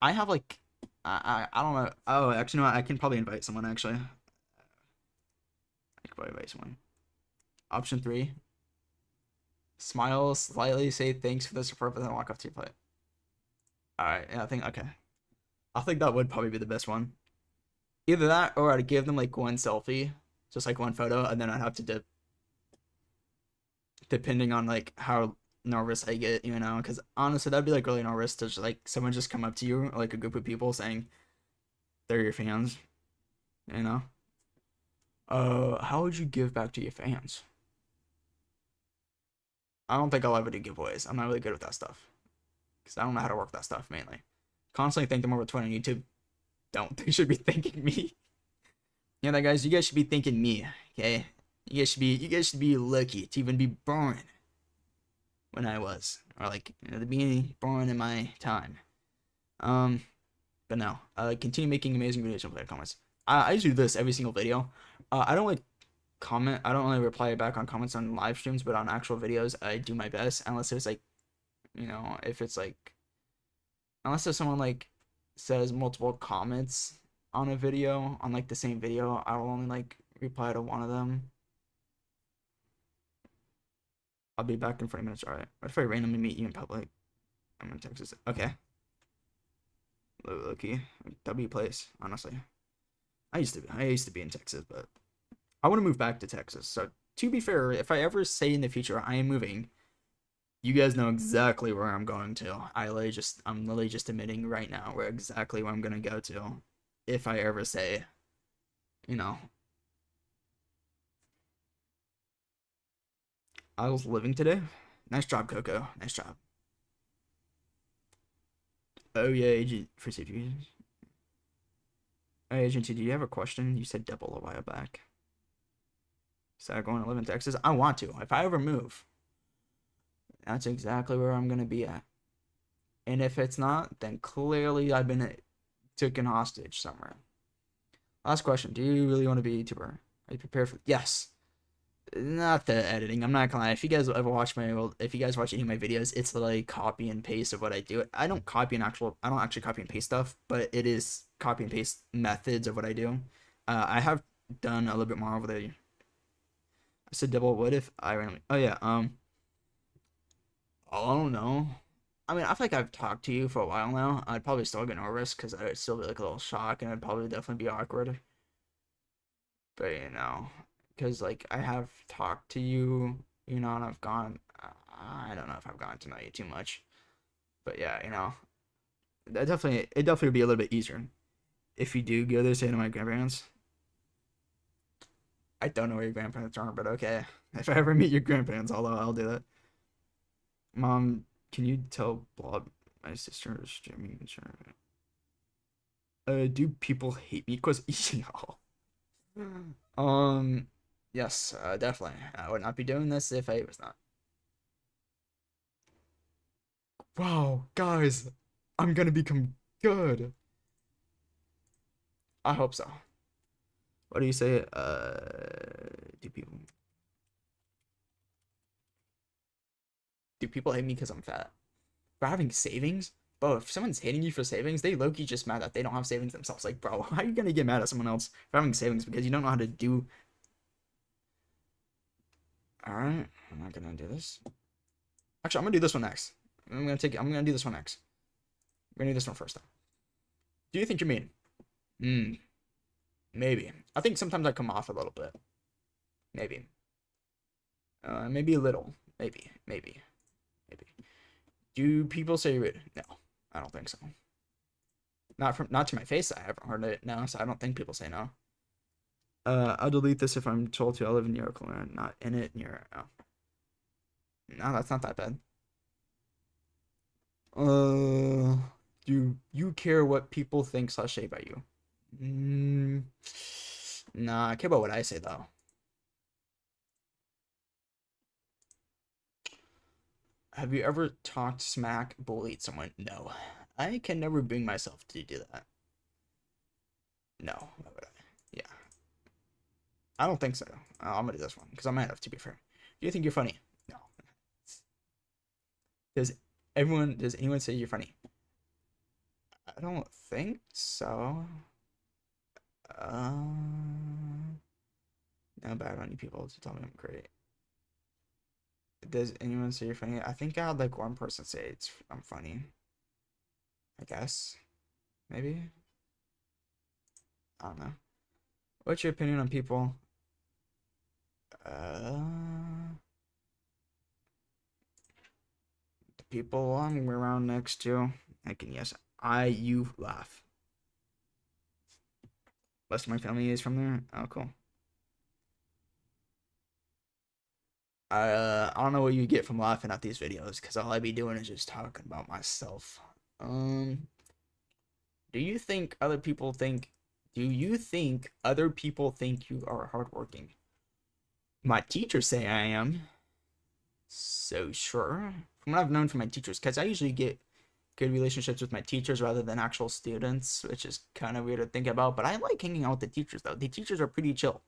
I have like. I don't know. Oh, actually, no. I can probably invite someone. Actually, I can probably invite someone. Option 3. Smile slightly, say thanks for the support, but then walk off to your plate. Alright, yeah, I think, okay. I think that would probably be the best one. Either that, or I'd give them, like, 1 selfie. Just, like, 1 photo, and then I'd have to dip. Depending on, like, how nervous I get, you know? Because, honestly, that'd be, like, really nervous to, just, like, someone just come up to you, or, like, a group of people saying they're your fans. You know? How would you give back to your fans? I don't think I'll ever do giveaways. I'm not really good with that stuff. Because I don't know how to work that stuff, mainly. Constantly thank them over Twitter and YouTube. Don't. They should be thanking me. Yeah, that guys, you guys should be thanking me, okay? You guys should be lucky to even be born when I was. Or like, you know, to be born in my time. But no, continue making amazing videos and play comments. I used to do this every single video. I don't like comment. I don't really reply back on comments on live streams, but on actual videos, I do my best. Unless it's like, if it's like, unless there's someone like says multiple comments on a video on like the same video, I will only like reply to one of them. I'll be back in 40 minutes. All right. What if I randomly meet you in public? I'm in Texas. Okay. Low key. W place, honestly. I used to be in Texas, but I want to move back to Texas. So to be fair, if I ever say in the future I am moving, you guys know exactly where I'm going to. I'm literally just admitting right now where exactly where I'm gonna go to, if I ever say, I was living today. Nice job, Coco. Nice job. Oh yeah, agent for safety reasons. Hey, Agent, do you have a question? You said double a while back. So I'm going to live in Texas? I want to. If I ever move, that's exactly where I'm going to be at. And if it's not, then clearly I've been taken hostage somewhere. Last question. Do you really want to be a YouTuber? Are you prepared for... Yes. Not the editing. I'm not gonna lie. If you guys ever watch if you guys watch any of my videos, it's literally copy and paste of what I do. I don't actually copy and paste stuff, but it is copy and paste methods of what I do. I have done a little bit more over there. I said double. What if I randomly? Oh yeah. I don't know. I mean, I feel like I've talked to you for a while now. I'd probably still get nervous because I'd still be like a little shocked, and I'd probably definitely be awkward. But because like I have talked to you, and I've gone. I don't know if I've gotten to know you too much, but yeah, it definitely would be a little bit easier if you do go there, say to my grandparents. I don't know where your grandparents are, but okay. If I ever meet your grandparents, I'll do that. Mom, can you tell Blob my sister is streaming? Do people hate me? Cause yes, definitely. I would not be doing this if I was not. Wow, guys, I'm gonna become good. I hope so. What do you say? Do people hate me because I'm fat? For having savings? Bro, if someone's hating you for savings, they low-key just mad that they don't have savings themselves. Like, bro, how are you gonna get mad at someone else for having savings because you don't know how to do... Alright, I'm not gonna do this. Actually, I'm gonna do this one next. I'm gonna do this one next. I'm gonna do this one first, though. Do you think you're mean? Maybe. I think sometimes I come off a little bit. Maybe. Maybe a little. Maybe. Do people say you're rude? No, I don't think so. Not to my face. I haven't heard it. No, so I don't think people say no. I'll delete this if I'm told to. I live in New York, not in it. Near. Oh. No, that's not that bad. Do you care what people think / say about you? Nah, I care about what I say though. Have you ever talked smack, bullied someone? No. I can never bring myself to do that. No, why would I? Yeah. I don't think so. I'm gonna do this one because I might have, to be fair. Do you think you're funny? No. Does anyone say you're funny? I don't think so. No bad on you people to tell me I'm great. Does anyone say you're funny? I think I had like one person say I'm funny. I guess. Maybe. I don't know. What's your opinion on people? The people I'm around next to. I can yes. You laugh. Most of my family is from there. Oh, cool. I don't know what you get from laughing at these videos because all I be doing is just talking about myself. Do you think other people think you are hardworking? My teachers say I am. So sure. From what I've known from my teachers, because I usually get good relationships with my teachers rather than actual students, which is kind of weird to think about. But I like hanging out with the teachers though. The teachers are pretty chill,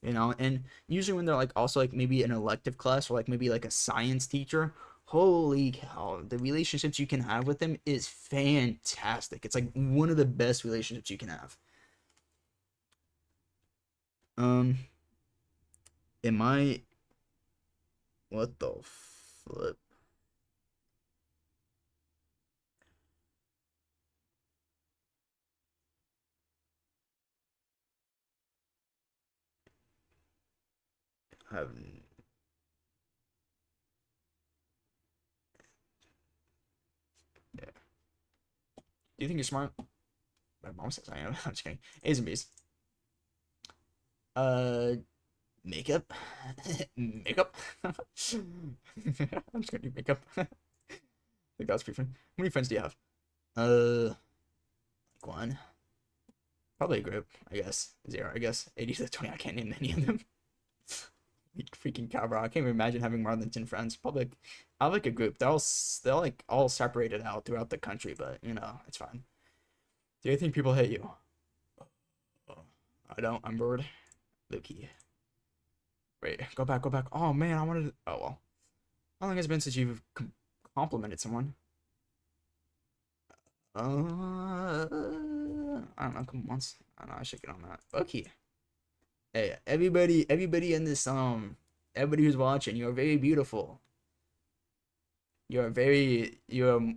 you know. And usually when they're like also like maybe an elective class or like maybe like a science teacher, holy cow, the relationships you can have with them is fantastic. It's like one of the best relationships you can have. Um, am I what the flip? Have yeah. Do you think you're smart? My mom says I am. I'm just kidding. A's and B's. Uh, makeup. Makeup. I'm just gonna do makeup. I think that's pretty fun. How many friends do you have? Like one. Probably a group, I guess. Zero, I guess. 80 to 20. I can't name any of them. Freaking cow, bro. I can't even imagine having more than 10 friends. Probably, I have like a group. They're like all separated out throughout the country, but you know, it's fine. Do you think people hate you? Oh, I don't. I'm bored. Loki. Wait, go back, go back. Oh man, I wanted to. Oh well. How long has it been since you've complimented someone? I don't know, a couple months. I don't know. I should get on that. Okay. Hey, everybody in this everybody who's watching, you're very beautiful. You're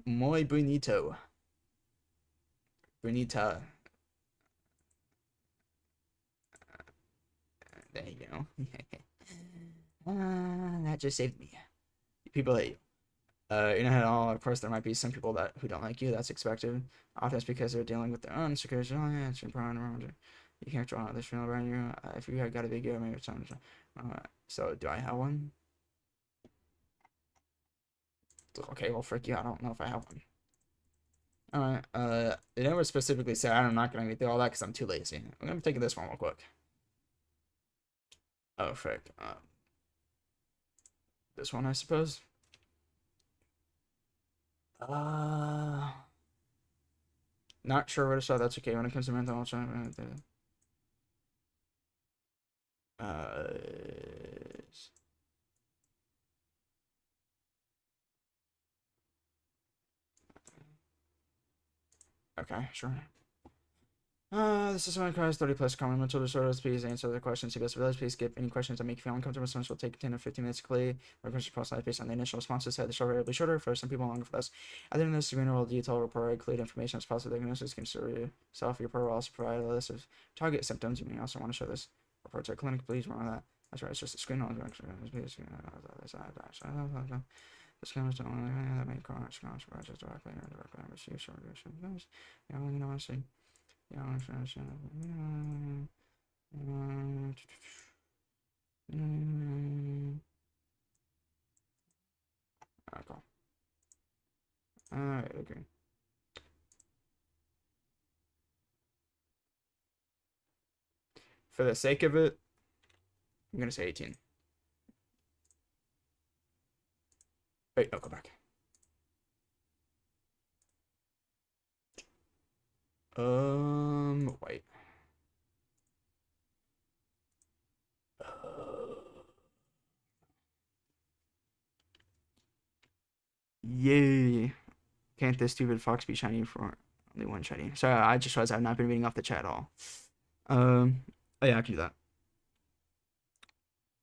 muy bonito. Bonita. There you go. That just saved me. People hate you. You know how, of course, there might be some people that who don't like you. That's expected. Often it's because they're dealing with their own insecurities. Oh, yeah, it's your problem around you. You can't draw this feeling around you. If you got a big ego, maybe it's time to. So, do I have one? Okay, well, frick you. I don't know if I have one. Alright, it never specifically said I'm not gonna get through all that because I'm too lazy. I'm gonna be taking this one real quick. Oh, frick. This one, I suppose. Uh, Not sure where to start. That's okay. When it comes to mental health, uh, okay, sure. This is someone who has 30 plus common mental disorders. Please answer the questions to best abilities. Please skip any questions that make you feel uncomfortable. Some will take 10 to 15 minutes to clear. Our questions process based on the initial responses. The show variably shorter for some people, longer for us. At the end of this, screen will detail report include information as possible diagnosis. Consider yourself. Your report will also provide a list of target symptoms. You may also want to show this report to a clinic. Please remember that. That's right. It's just a screen. The scammers don't that may cause consequences directly or indirectly. Receive short symptoms. You only know what I see. Yeah, cool. Alright, okay. For the sake of it, I'm gonna say 18. Wait, no, go back. Wait. Yay. Can't this stupid fox be shiny for only one shiny? Sorry, I just realized I've not been reading off the chat at all. Oh yeah, I can do that.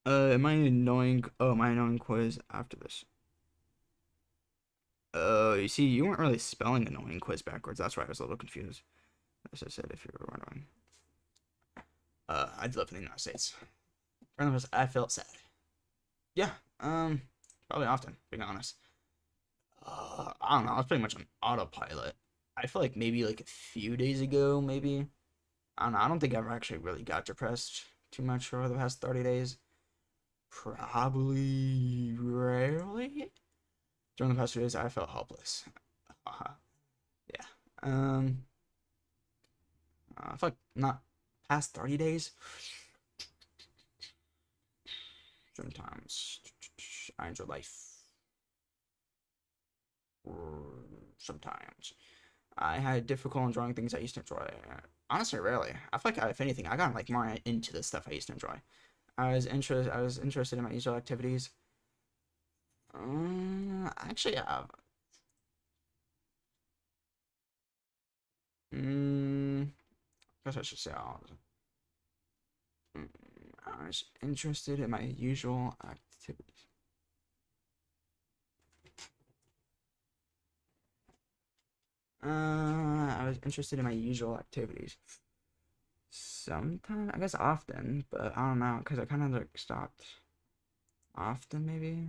Am I annoying? Oh, my annoying quiz after this. You see, you weren't really spelling annoying quiz backwards. That's why I was a little confused. As I said, if you were wondering. I'd live in the United States. I felt sad. Yeah, probably often, being honest. I don't know. I was pretty much on autopilot. I feel like maybe like a few days ago, maybe. I don't know. I don't think I ever actually really got depressed too much over the past 30 days. Probably rarely. During the past few days, I felt helpless. Yeah. I feel like not past 30 days. Sometimes I enjoy life. sometimes. I had difficult enjoying things I used to enjoy. Honestly, rarely. I feel like if anything, I got like more into the stuff I used to enjoy. I was interested in my usual activities. Actually, mm, guess I should say mm, I was interested in my usual activities. I was interested in my usual activities. Sometimes, I guess often, but I don't know, because I kind of like stopped. Often, maybe?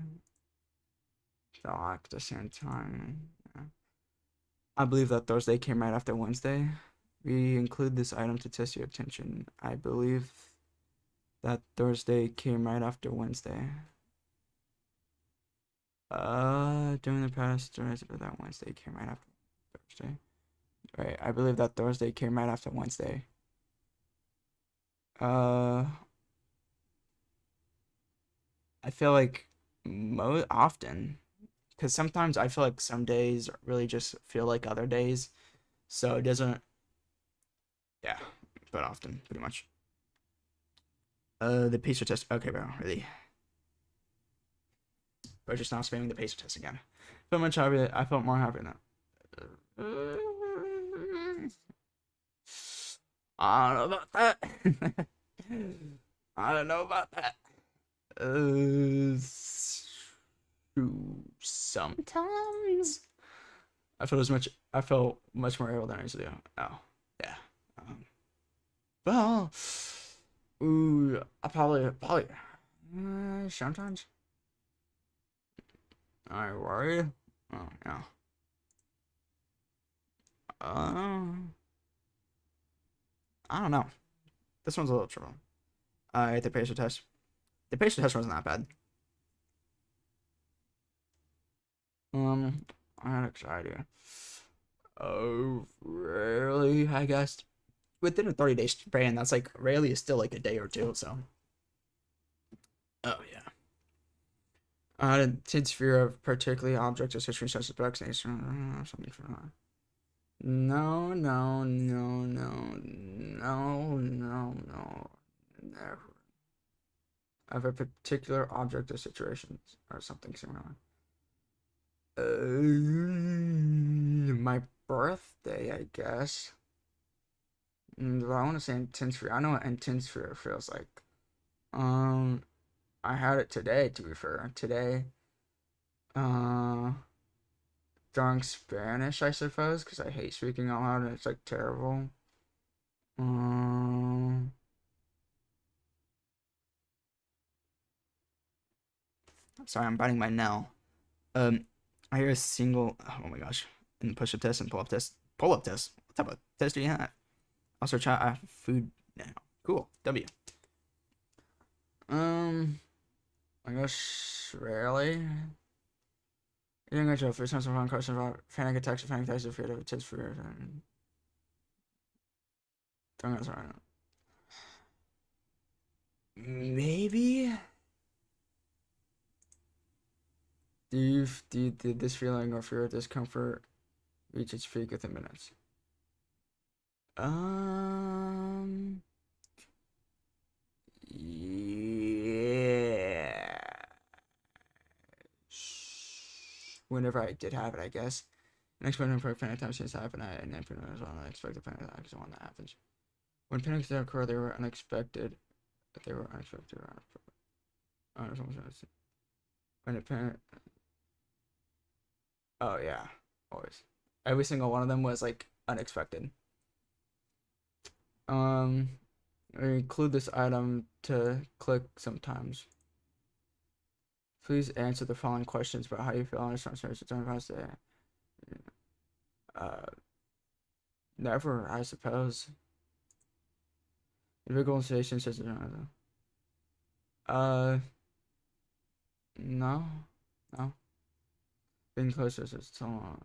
Still at the same time. Yeah. I believe that Thursday came right after Wednesday. We include this item to test your attention. I believe that Thursday came right after Wednesday. During the past, that Wednesday came right after Thursday. Right, I believe that Thursday came right after Wednesday. Uh, I feel like often, because sometimes I feel like some days really just feel like other days, so it doesn't. Yeah, but often, pretty much. The pacer test. Okay, bro, really. But just now spamming the pacer test again. Felt much happy. I felt more happy now. I don't know about that. I don't know about that. Uh, Sometimes I felt much more able than I usually do. Oh, yeah. Um, well, I probably, sometimes I worry. Oh, yeah. Um, I don't know. This one's a little trouble. The pacer test. The pacer test wasn't that bad. Um, I had anxiety. Oh, really? I guess within a 30-day span, that's like rarely is still like a day or two. So, oh yeah. Intense fear of particularly objects or situations such as vaccination. Something for that. No, no, no, no, no, no, no. Never. Of a particular object or situation or something similar. My birthday, I guess. I want to say intense fear. I know what intense fear feels like. Um, I had it today, to be fair. Today, uh, during Spanish, I suppose, because I hate speaking out loud and it's like terrible. Um, Sorry, I'm biting my nail. Um, I hear a single. Oh my gosh! In the push-up test and pull-up test. Pull-up test. What type of test do you have? Also, try food now. Cool. W. Um, I guess rarely. You didn't get your first time some question about panic attacks or panic attacks if you're test for and don't answer right now. Maybe. Did this feeling of fear or discomfort reach its peak within minutes? Um. Yeah. Whenever I did have it, I guess. Unexpected panic time since happened, I never as well. Unexpected panic attack is the one that happens. When panics occur, they were unexpected. They were unexpected. When it panic. Oh yeah, always. Every single one of them was like unexpected. Um, I include this item to click sometimes. Please answer the following questions about how you feel on a certain Uh, never, I suppose. Visualization says uh, no, no. Being closer is so long.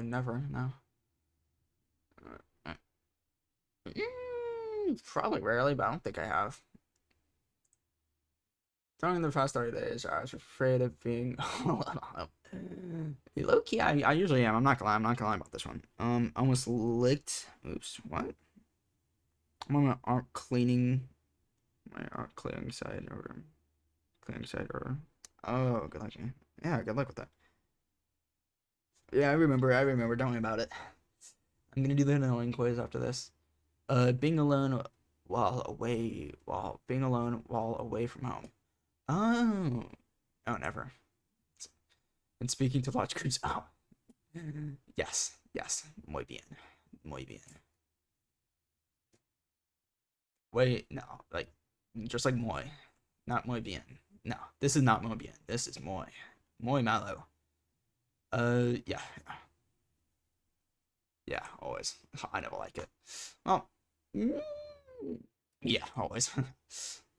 Never, no. Probably rarely, but I don't think I have. During the past 30 days, I was afraid of being low key. I usually am. I'm not gonna lie. I'm not gonna lie about this one. Almost licked. Oops. What? I'm on my art cleaning. My art clearing side or clearing side or. Oh, good luck, man. Yeah, good luck with that. Yeah, I remember. I remember. Don't worry about it. I'm gonna do the annoying quiz after this. Being alone while being alone while away from home. Oh, oh, never. And speaking to large groups. Oh, yes, yes. Muy bien, muy bien. Wait, no, like just like muy, not muy bien. No, this is not muy bien. This is muy malo. Yeah, yeah, always. I never like it. Well, mm, yeah, always.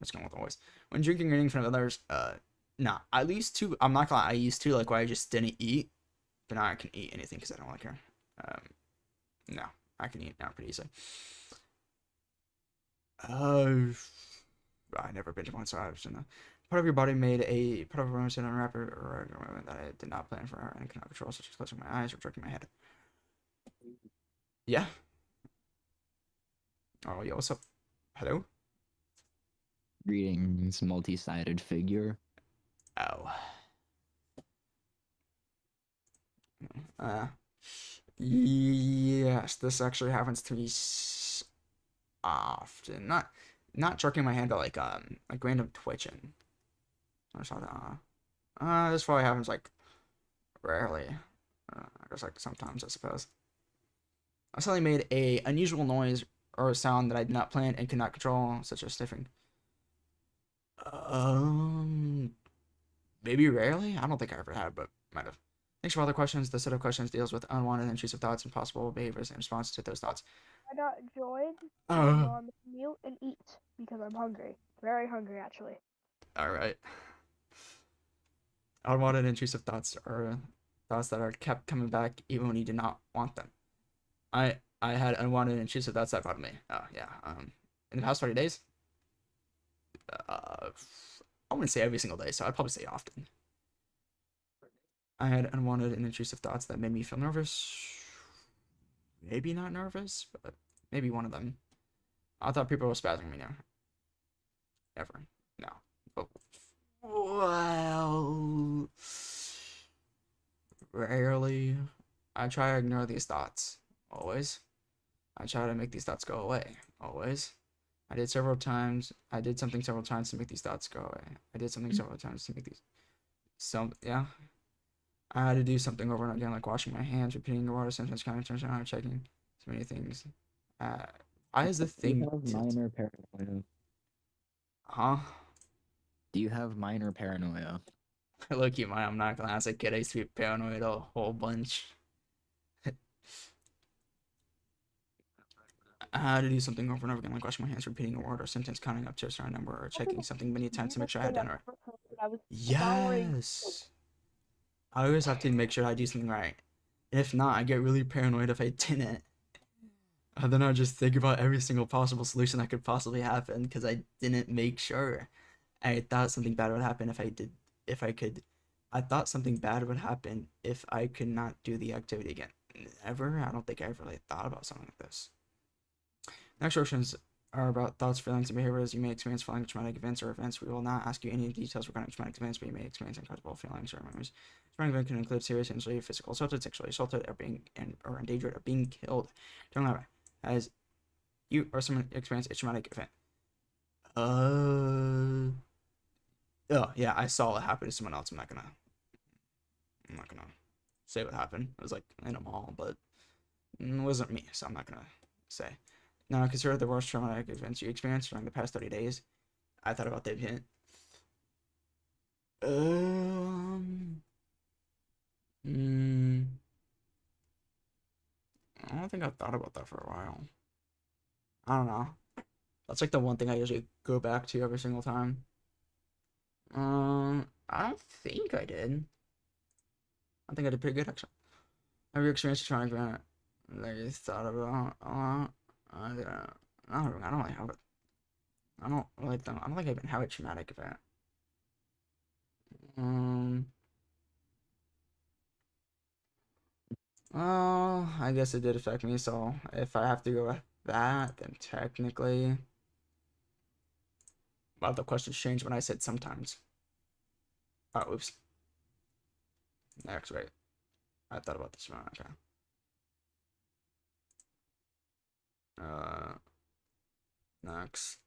Let's go with always. When drinking or eating in front of others, nah. I used to. I'm not gonna lie. I used to like where I just didn't eat, but now I can eat anything because I don't like her. Um, no, I can eat now pretty easily. I never binge one, so I was in a part of your body made a part of a romance in a rapper or a moment that I did not plan for and cannot control, such as closing my eyes or jerking my head. Yeah. Oh, yo, what's up? Hello? Greetings, multi-sided figure. Oh. Uh, yes, this actually happens to me often. Not jerking my hand, but like random twitching. Or something. This probably happens like rarely. I guess like sometimes, I suppose. I suddenly made a unusual noise or a sound that I did not plan and could not control, such as sniffing. Um, Maybe rarely. I don't think I ever have, but might have. Thanks for all the questions. The set of questions deals with unwanted and intrusive thoughts and possible behaviors in response to those thoughts. I got joined, even Uh, though I'm mute and eat because I'm hungry. Very hungry, actually. all right. Unwanted and intrusive thoughts are thoughts that are kept coming back even when you do not want them. I had unwanted and intrusive thoughts that bothered me. Oh yeah. In the past 30 days, I wouldn't say every single day, so I'd probably say often. I had unwanted and intrusive thoughts that made me feel nervous. Maybe not nervous, but maybe one of them. I thought people were spazzing me now. Ever. No. But, well, rarely. I try to ignore these thoughts. Always. I try to make these thoughts go away. Always. I did several times. I did something several times to make these thoughts go away. I did something several times to make these. Yeah. I had to do something over and again, like washing my hands, repeating the water, sometimes counting, turns around, checking so many things. Why is the Do you thing have minor paranoia? Huh? Do you have minor paranoia? Look, you might. I'm not gonna. As a kid, I used to be paranoid a whole bunch. I had to do something over and over again, like washing my hands, repeating a word or sentence, counting up to a certain number, or checking something many times to make sure I had done it. I was devouring. Yes. I always have to make sure I do something right. And if not, I get really paranoid if I didn't. And then I just think about every single possible solution that could possibly happen because I didn't make sure. I thought something bad would happen if I could. I thought something bad would happen if I could not do the activity again. Ever? I don't think I ever really thought about something like this. Next questions are about thoughts, feelings, and behaviors you may experience following traumatic events or events. We will not ask you any details regarding traumatic events, but you may experience uncomfortable feelings or memories. Traumatic event can include serious injury, physical assaulted, sexually assaulted, or being or endangered, or being killed. Don't lie. As you or someone experience a traumatic event. Oh yeah, I saw it happen to someone else. I'm not gonna say what happened. It was like in a mall, but it wasn't me, so I'm not gonna say. Now, consider the worst traumatic events you experienced during the past 30 days. I thought about the event. Um, mm, I don't think I've thought about that for a while. I don't know. That's like the one thing I usually go back to every single time. I don't think I did. I think I did pretty good actually. Have you experienced a traumatic event that you thought about a lot? I don't really have it. I don't like them. I don't think I even have a traumatic event. Um. Oh, I guess it did affect me. So if I have to go with that, then technically, well, the questions changed when I said sometimes. Oh, oops. Next, right. I thought about this one. Okay. Uh, next.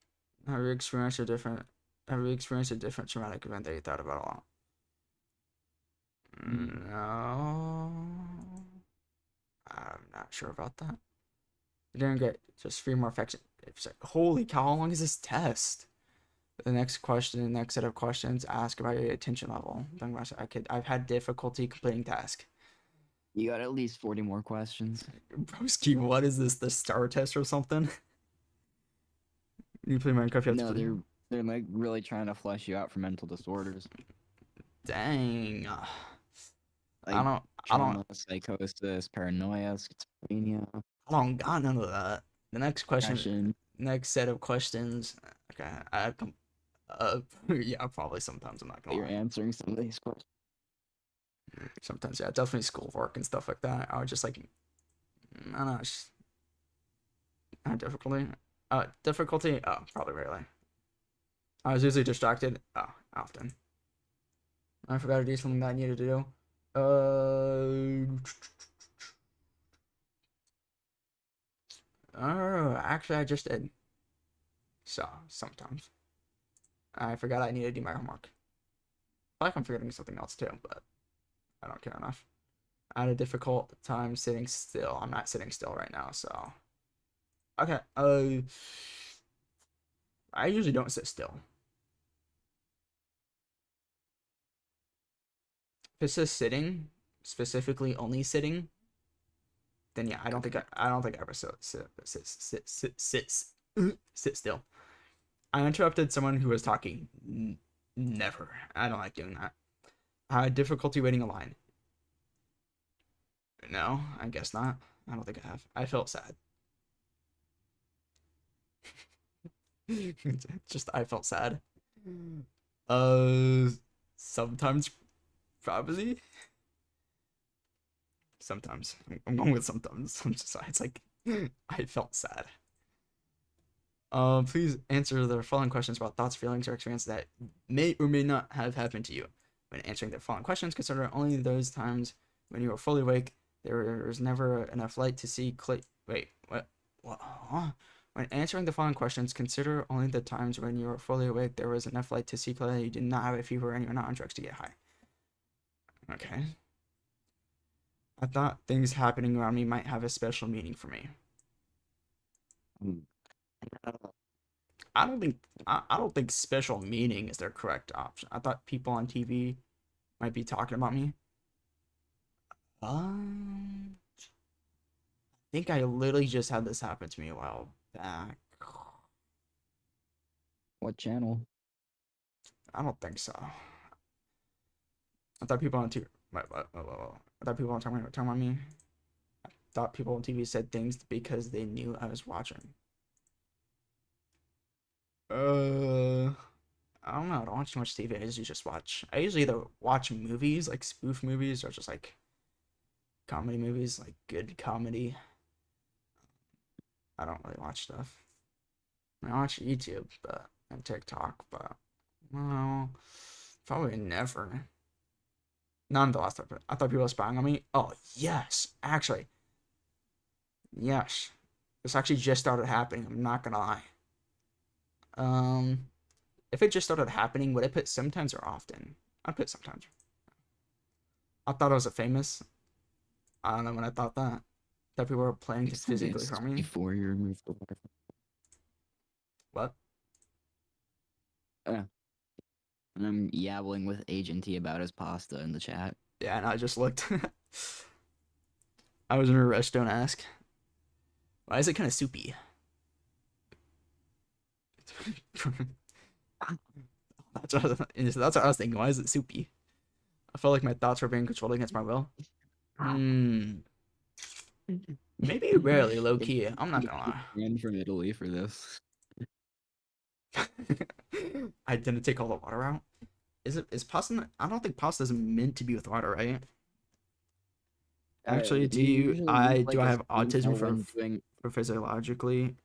Have you experienced a different? Have you experienced a different traumatic event that you thought about a lot? No. I'm not sure about that. You didn't get just 3 more facts. It's like, holy cow, how long is this test? The next question, the next set of questions ask about your attention level. I've had difficulty completing task. You got at least 40 more questions. Broski, what is this? The star test or something? You play Minecraft, you have to No, play. they're like really trying to flesh you out for mental disorders. Dang. Like I don't trauma, psychosis, paranoia, schizophrenia, I don't got none of that. The next question, depression. next set of questions. Okay, yeah, probably sometimes I'm not gonna You're lie. answering some of these questions. Sometimes, yeah, definitely schoolwork and stuff like that. I was just like, I don't know, just difficulty. Difficulty. Oh, probably rarely. I was usually distracted. Oh, often. I forgot to do something that I needed to do. Actually, I just did. So sometimes I forgot I needed to do my homework. I feel like I'm forgetting something else too, but I don't care enough. I had a difficult time sitting still. I'm not sitting still right now, so okay. I usually don't sit still. If it's just sitting, specifically only sitting, then yeah, I don't think I ever sit still. I interrupted someone who was talking. Never. I don't like doing that. I had difficulty waiting a line. No, I guess not. I don't think I have. I felt sad. Just I felt sad. Uh, sometimes probably. Sometimes I'm going with sometimes. It's like I felt sad. Please answer the following questions about thoughts, feelings, or experiences that may or may not have happened to you. When answering the following questions, consider only those times when you were fully awake. There is never enough light to see clear. Wait, what? What? Huh? When answering the following questions, consider only the times when you were fully awake. There was enough light to see clearly. You did not have a fever, and you were not on drugs to get high. Okay. I thought things happening around me might have a special meaning for me. Mm. I don't think special meaning is their correct option. I thought people on TV might be talking about me. I think I literally just had this happen to me a while back. What channel? I don't think so. I thought people on TV. I thought people on talking about me. I thought people on TV said things because they knew I was watching. I don't know. I don't watch too much TV. I usually just watch. I usually either watch movies, like spoof movies, or just like comedy movies, like good comedy. I don't really watch stuff. I watch YouTube, but and TikTok, but well, probably never. None the last time. I thought people were spying on me. Oh yes, actually, yes. This actually just started happening. I'm not gonna lie. Um, if it just started happening, would I put sometimes or often? I'd put sometimes. I thought I was a famous. I don't know when I thought that. That people were planning to physically harm me. Before you remove the water. What? And I'm yabbling with Agent T about his pasta in the chat. Yeah, and I just looked. I was in a rush. Don't ask. Why is it kind of soupy? That's what I was thinking. Why is it soupy? I felt like my thoughts were being controlled against my will. Maybe rarely, low key. I'm not gonna lie. Ran from Italy for this. I didn't take all the water out. is pasta? I don't think pasta is meant to be with water, right? Actually, You usually use do like I a have autism spoonful when doing. for physiologically?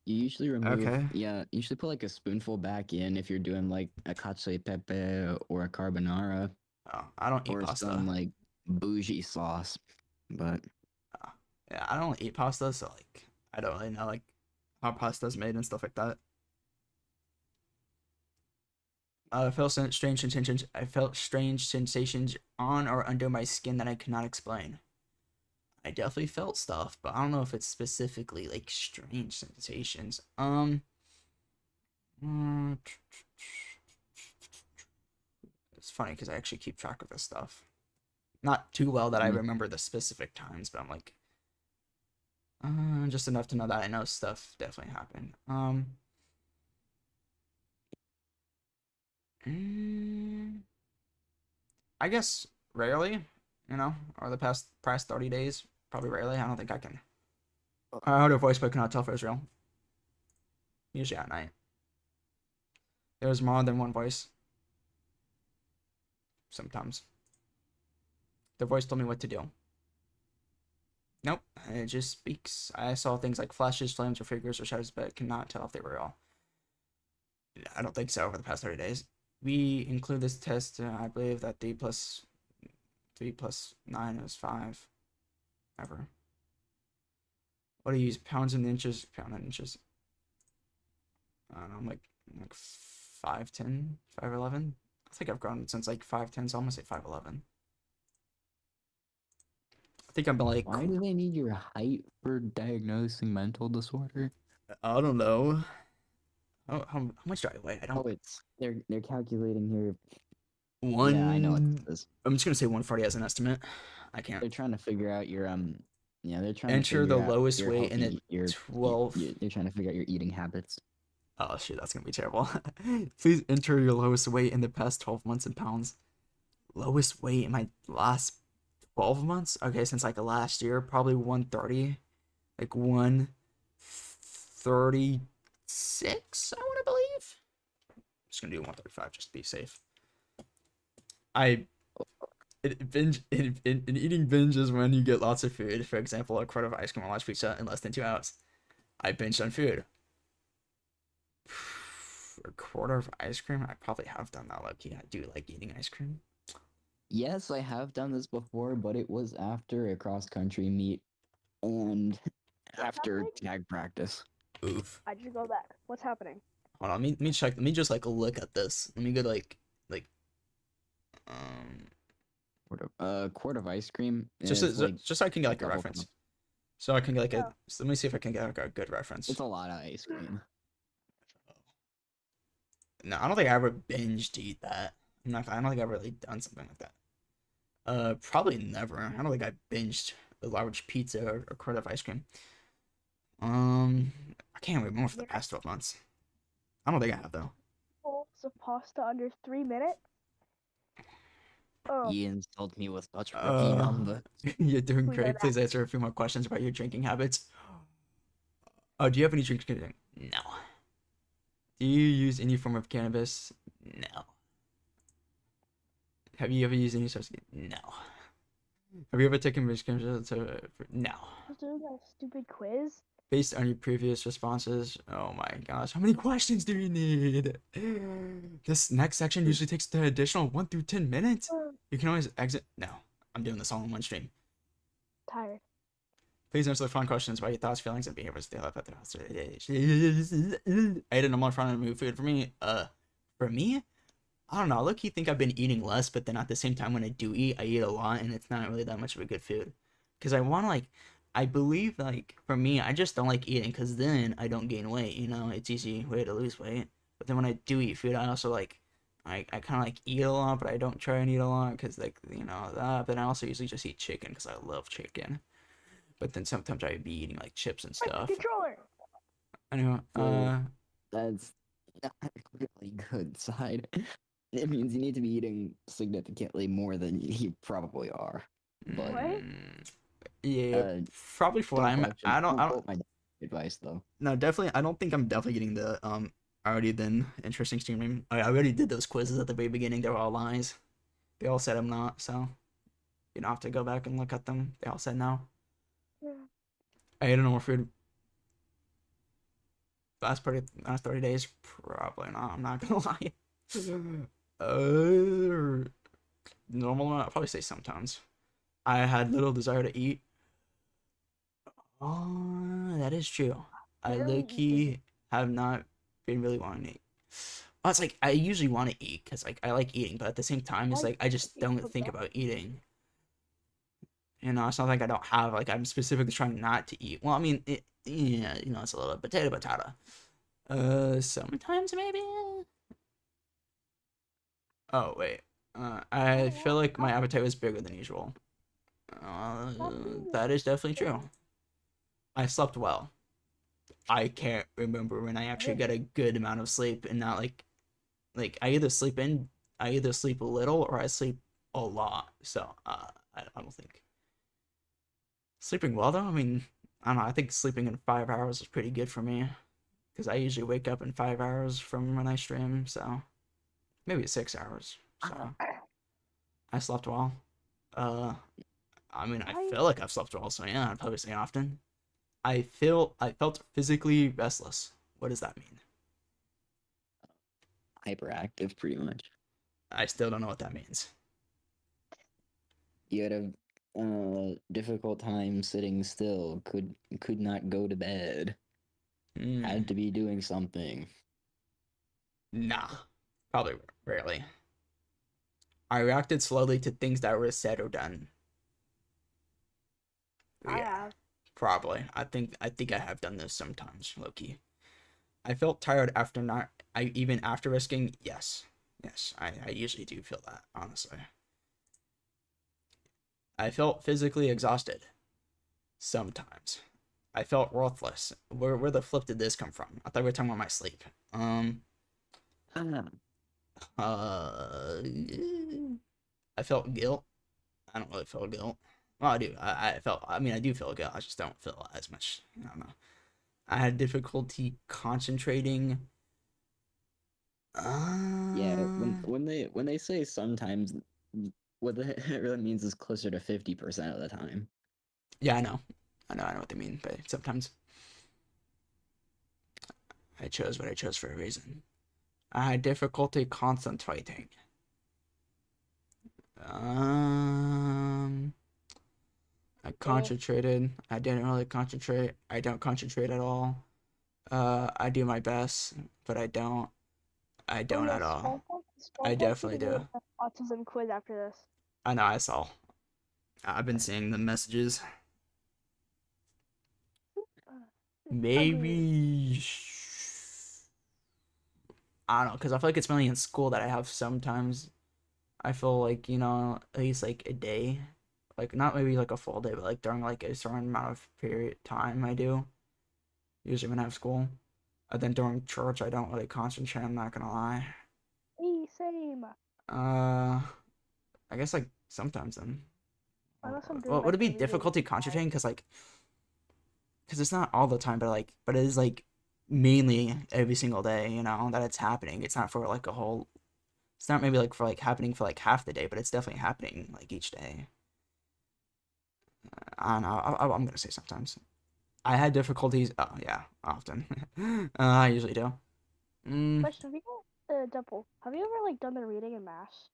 You usually remove, Okay. yeah, you usually put like a spoonful back in if you're doing like a cacio e pepe or a carbonara Oh, I don't eat or some pasta. like bougie sauce. But Uh, yeah, I don't eat pasta, so like I don't really know like how pasta's made and stuff like that. I felt strange sensations. I felt strange sensations on or under my skin that I could not explain. I definitely felt stuff, but I don't know if it's specifically like strange sensations. Mm, it's funny because I actually keep track of this stuff. Not too well that I mm, remember the specific times, but I'm like, just enough to know that I know stuff definitely happened. Mm, I guess rarely, or the past 30 days, probably rarely. I don't think I can. I heard a voice, but I cannot tell if it was real. Usually at night. There was more than one voice. Sometimes. The voice told me what to do. Nope, it just speaks. I saw things like flashes, flames, or figures, or shadows, but cannot tell if they were real. I don't think so over the past 30 days. We include this test. I believe that 3 plus 9 is 5. Ever. What do you use? Pounds and inches? Pound and inches. I don't know, like 5'10", 5'11". I think I've grown since like 5'10", so I'm gonna say 5'11". I think I'm like, why do they need your height for diagnosing mental disorder? I don't know. How much do I weigh? I Oh, don't. it's they're calculating here. Yeah, I know what One. this is. I'm just gonna say 140 as an estimate. I can't They're trying to figure out your yeah, they're trying to enter the figure out lowest your weight in the healthy your, 12. they're trying to figure out your eating habits. Oh shit, that's gonna be terrible. Please enter your lowest weight in the past 12 months in pounds. Lowest weight in my last 12 months? Okay, since like last year, probably 130. Like 136, I want to believe. I'm just gonna do 135 just to be safe. I eating binge is when you get lots of food. For example, a quart of ice cream or large pizza in less than 2 hours. I binged on food. A quarter of ice cream? I probably have done that, Loki. I do like eating ice cream. Yes, I have done this before, but it was after a cross country meet and What's after happening? tag practice. Oof. I just go back. What's happening? Hold on, let me check. Let me just like look at this. Let me go like um Quart of ice cream just is like just so I can get a like a couple reference. pounds. So I can get like a. Oh. So let me see if I can get like a good reference. It's a lot of ice cream. No, I don't think I ever binged to eat that. I don't think I've really done something like that. Probably never. I don't think I binged a large pizza or a quart of ice cream. I can't remember for the Yeah. past 12 months. I don't think I have though. Bowls of pasta under 3 minutes? Oh, You insult me with such rookie Uh, number. you're doing we know great. that. Please answer a few more questions about your drinking habits. Oh, do you have any drinking? No. Do you use any form of cannabis? No. Have you ever used any substance? No. Have you ever taken prescriptions? No. I was doing a stupid quiz. Based on your previous responses, oh my gosh, how many questions do you need? This next section usually takes the additional 1 through 10 minutes. You can always exit. No, I'm doing this all in one stream. Tired. Please answer the following questions about your thoughts, feelings, and behaviors. I ate a normal front and move food for me. For me, I don't know. I low-key think I've been eating less, but then at the same time, when I do eat, I eat a lot, and it's not really that much of a good food. Because I want to, like, I believe, like, for me, I just don't like eating, because then I don't gain weight, It's easy way to lose weight. But then when I do eat food, I also, like, I kind of, like, eat a lot, but I don't try and eat a lot, because, like, that. But I also usually just eat chicken, because I love chicken. But then sometimes I'd be eating, like, chips and stuff. Controller! Anyway, So that's not really good side. It means you need to be eating significantly more than you probably are. But What? yeah, probably for what don't I'm. question. I don't. Don't quote my advice though. No, definitely. I don't think I'm definitely getting the already been interesting streaming. I already did those quizzes at the very beginning. They were all lies. They all said I'm not, so you don't have to go back and look at them. They all said no. Yeah. I ate more food last 30 days. Probably not. I'm not gonna lie. Normal amount. I'll probably say sometimes. I had little desire to eat. Oh, that is true. I low Barely eating. key have not been really wanting to eat. Well, it's like I usually want to eat because like I like eating, but at the same time, it's like I just don't think about eating. You know, it's not like I don't have like I'm specifically trying not to eat. Well, I mean, yeah, you know, it's a little potato. Sometimes maybe. Oh wait. I feel like my appetite was bigger than usual. That is definitely true. I slept well. I can't remember when I actually get a good amount of sleep and not like I either sleep a little or I sleep a lot. So I don't think sleeping well though. I mean, I don't know. I think sleeping in 5 hours is pretty good for me because I usually wake up in 5 hours from when I stream. So maybe 6 hours. So I slept well. Uh, I mean, I feel like I've slept well. So yeah, I'd probably say often. I felt physically restless. What does that mean? Hyperactive, pretty much. I still don't know what that means. You had a difficult time sitting still. Could not go to bed. Had to be doing something. Nah, probably rarely. I reacted slowly to things that were said or done. I Yeah, have. probably. I think I have done this sometimes, Loki. I felt tired after not. I even after risking. Yes, I usually do feel that honestly. I felt physically exhausted. Sometimes. I felt worthless. Where the flip did this come from? I thought we were talking about my sleep. Ah, Uh, I felt guilt. I don't really feel guilt. Well, I do. I felt. I mean, I do feel guilt. I just don't feel as much. I don't know. I had difficulty concentrating. yeah. Uh, When they say sometimes, what that really means is closer to 50% of the time. yeah, I know. I know what they mean, but sometimes I chose what I chose for a reason. I had difficulty concentrating. Um, I concentrated. I didn't really concentrate. I don't concentrate at all. I do my best, but I don't. I Oh don't yes, at all. Strong I wants you definitely to do do. an autism quiz after this. I know. I saw. I've been seeing the messages. Agreed. Maybe I don't know, because I feel like it's mainly in school that I have sometimes. I feel like at least like a day, like not maybe like a full day, but like during like a certain amount of period time I do. Usually when I have school, and then during church I don't really concentrate. I'm not gonna lie. Same. Uh, I guess like sometimes then. Unless I'm doing Well, my would it be comedian. difficulty concentrating? Because it's not all the time, but it is like mainly every single day. That it's happening. It's not for like a whole. It's not maybe like for like happening for like half the day, but it's definitely happening like each day. I don't know. I'm gonna say sometimes. I had difficulties. Oh yeah, often. I usually do. Question: have you double? Have you ever like done the reading in mass?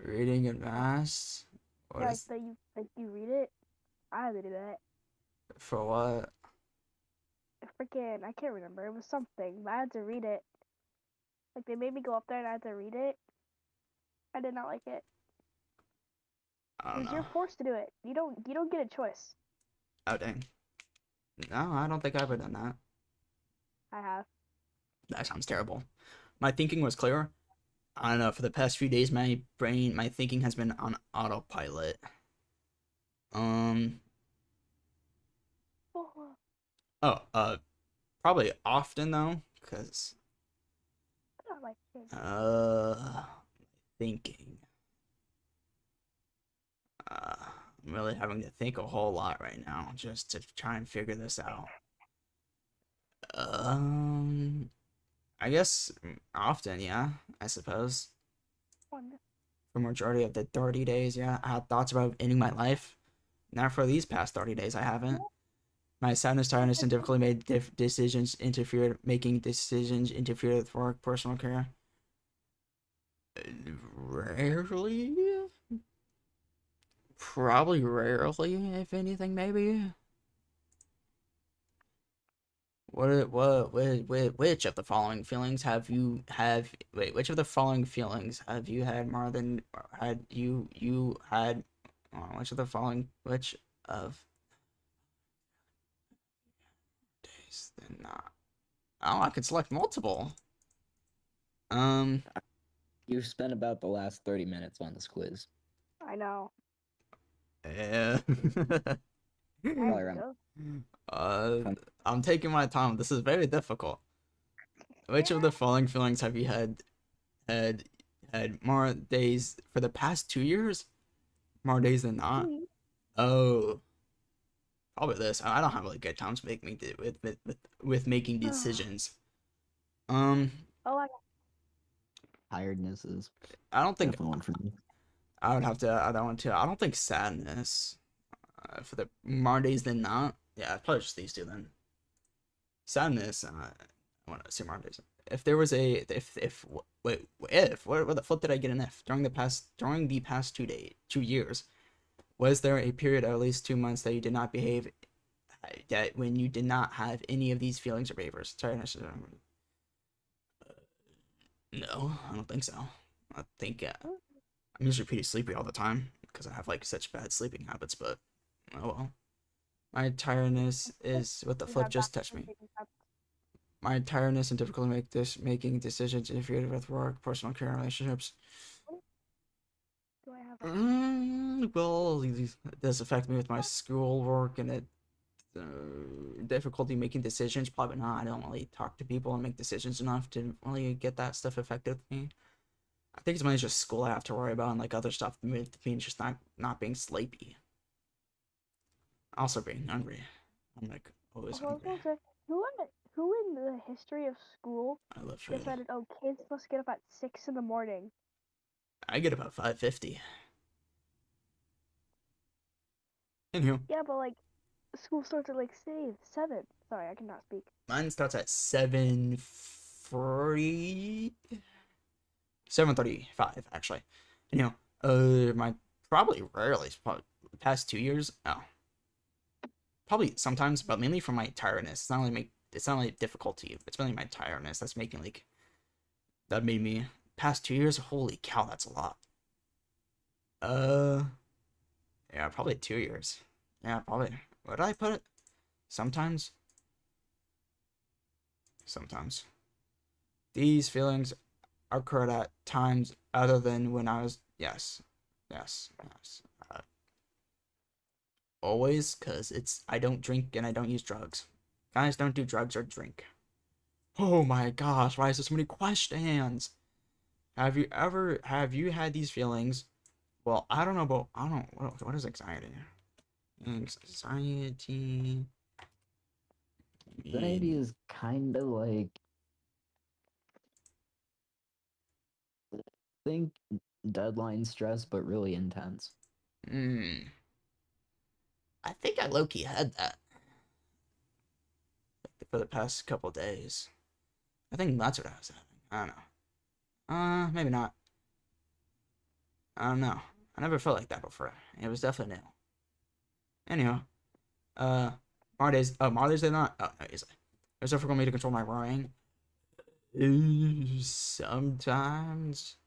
Reading in mass. What Yeah, like is you read it. I had to do that. for what? Freaking, I can't remember. It was something, but I had to read it. Like they made me go up there and I had to read it. I did not like it. I don't Because know. you're forced to do it. You don't get a choice. Oh dang. No, I don't think I've ever done that. I have. That sounds terrible. My thinking was clear. I don't know. For the past few days, my thinking has been on autopilot. Um. Oh, Oh. Probably often though, cause I don't like it. uh, thinking. Uh, I'm really having to think a whole lot right now just to try and figure this out. Um. I guess often, yeah, I suppose. One. For majority of the 30 days, yeah, I had thoughts about ending my life. Not for these past 30 days, I haven't. My sadness, tiredness, and difficulty made making decisions interfere with work, personal care. Rarely. Probably rarely, if anything, maybe. Which of the following feelings which of the following feelings have you had more than had you had which of days than not? Oh, I could select multiple. Um, You've spent about the last 30 minutes on this quiz. I know. eh. Probably around. uh, I'm taking my time. This is very difficult. Which of the following feelings have you had had more days for the past 2 years? More days than not. Oh, probably this. I don't have really good times with making decisions. Um, Oh, Tiredness is I don't think definitely one for me. I would have to add that one too. I don't think sadness for the more days than not. Yeah, probably just these two then. Sadness. I want to say more days. If there was a if wait if where the flip did I get an if during the past 2 years? Was there a period of at least 2 months that you did not behave that when you did not have any of these feelings or behaviors? No, I don't think so. I think I'm usually pretty sleepy all the time because I have like such bad sleeping habits. But oh well. My tiredness is what the flip just touched me. My tiredness and difficulty making decisions interfere with work, personal care, relationships. do I have? Well, it does affect me with my schoolwork and it difficulty making decisions. Probably not. I don't really talk to people and make decisions enough to really get that stuff affected with me. I think it's mainly just school I have to worry about and like other stuff. Me just not being sleepy. Also being hungry. I'm like always Also, I was hungry. gonna say, who in the history of school I love food. decided, oh, kids must get up at 6 in the morning? I get about 5:50. Anywho, Yeah, but like, school starts at like say 7. Sorry, I cannot speak. mine starts at 7:40. 7:35 actually. Anyhow, my probably rarely probably the past 2 years. Oh, probably sometimes, but mainly from my tiredness. It's not only difficulty. It's mainly my tiredness that's making like that made me past 2 years. Holy cow, that's a lot. Uh, yeah, probably 2 years. Yeah, probably. Where did I put it? Sometimes. Sometimes. These feelings occurred at times other than when I was. Yes. Yes. Yes. Always, because I don't drink and I don't use drugs. Guys, don't do drugs or drink. Oh my gosh, why is there so many questions? Have you had these feelings? Well, I don't know about, I don't know, what is anxiety? Anxiety. Anxiety is kind of like, think deadline stress, but really intense. Hmm. I think I low-key had that for the past couple days. I think that's what I was having. I don't know. Maybe not. I don't know. I never felt like that before. It was definitely new. Anyhow, uh, Mardays. Oh, Mardays did not. Oh, no, easily. It's difficult for me to control my worrying. Sometimes.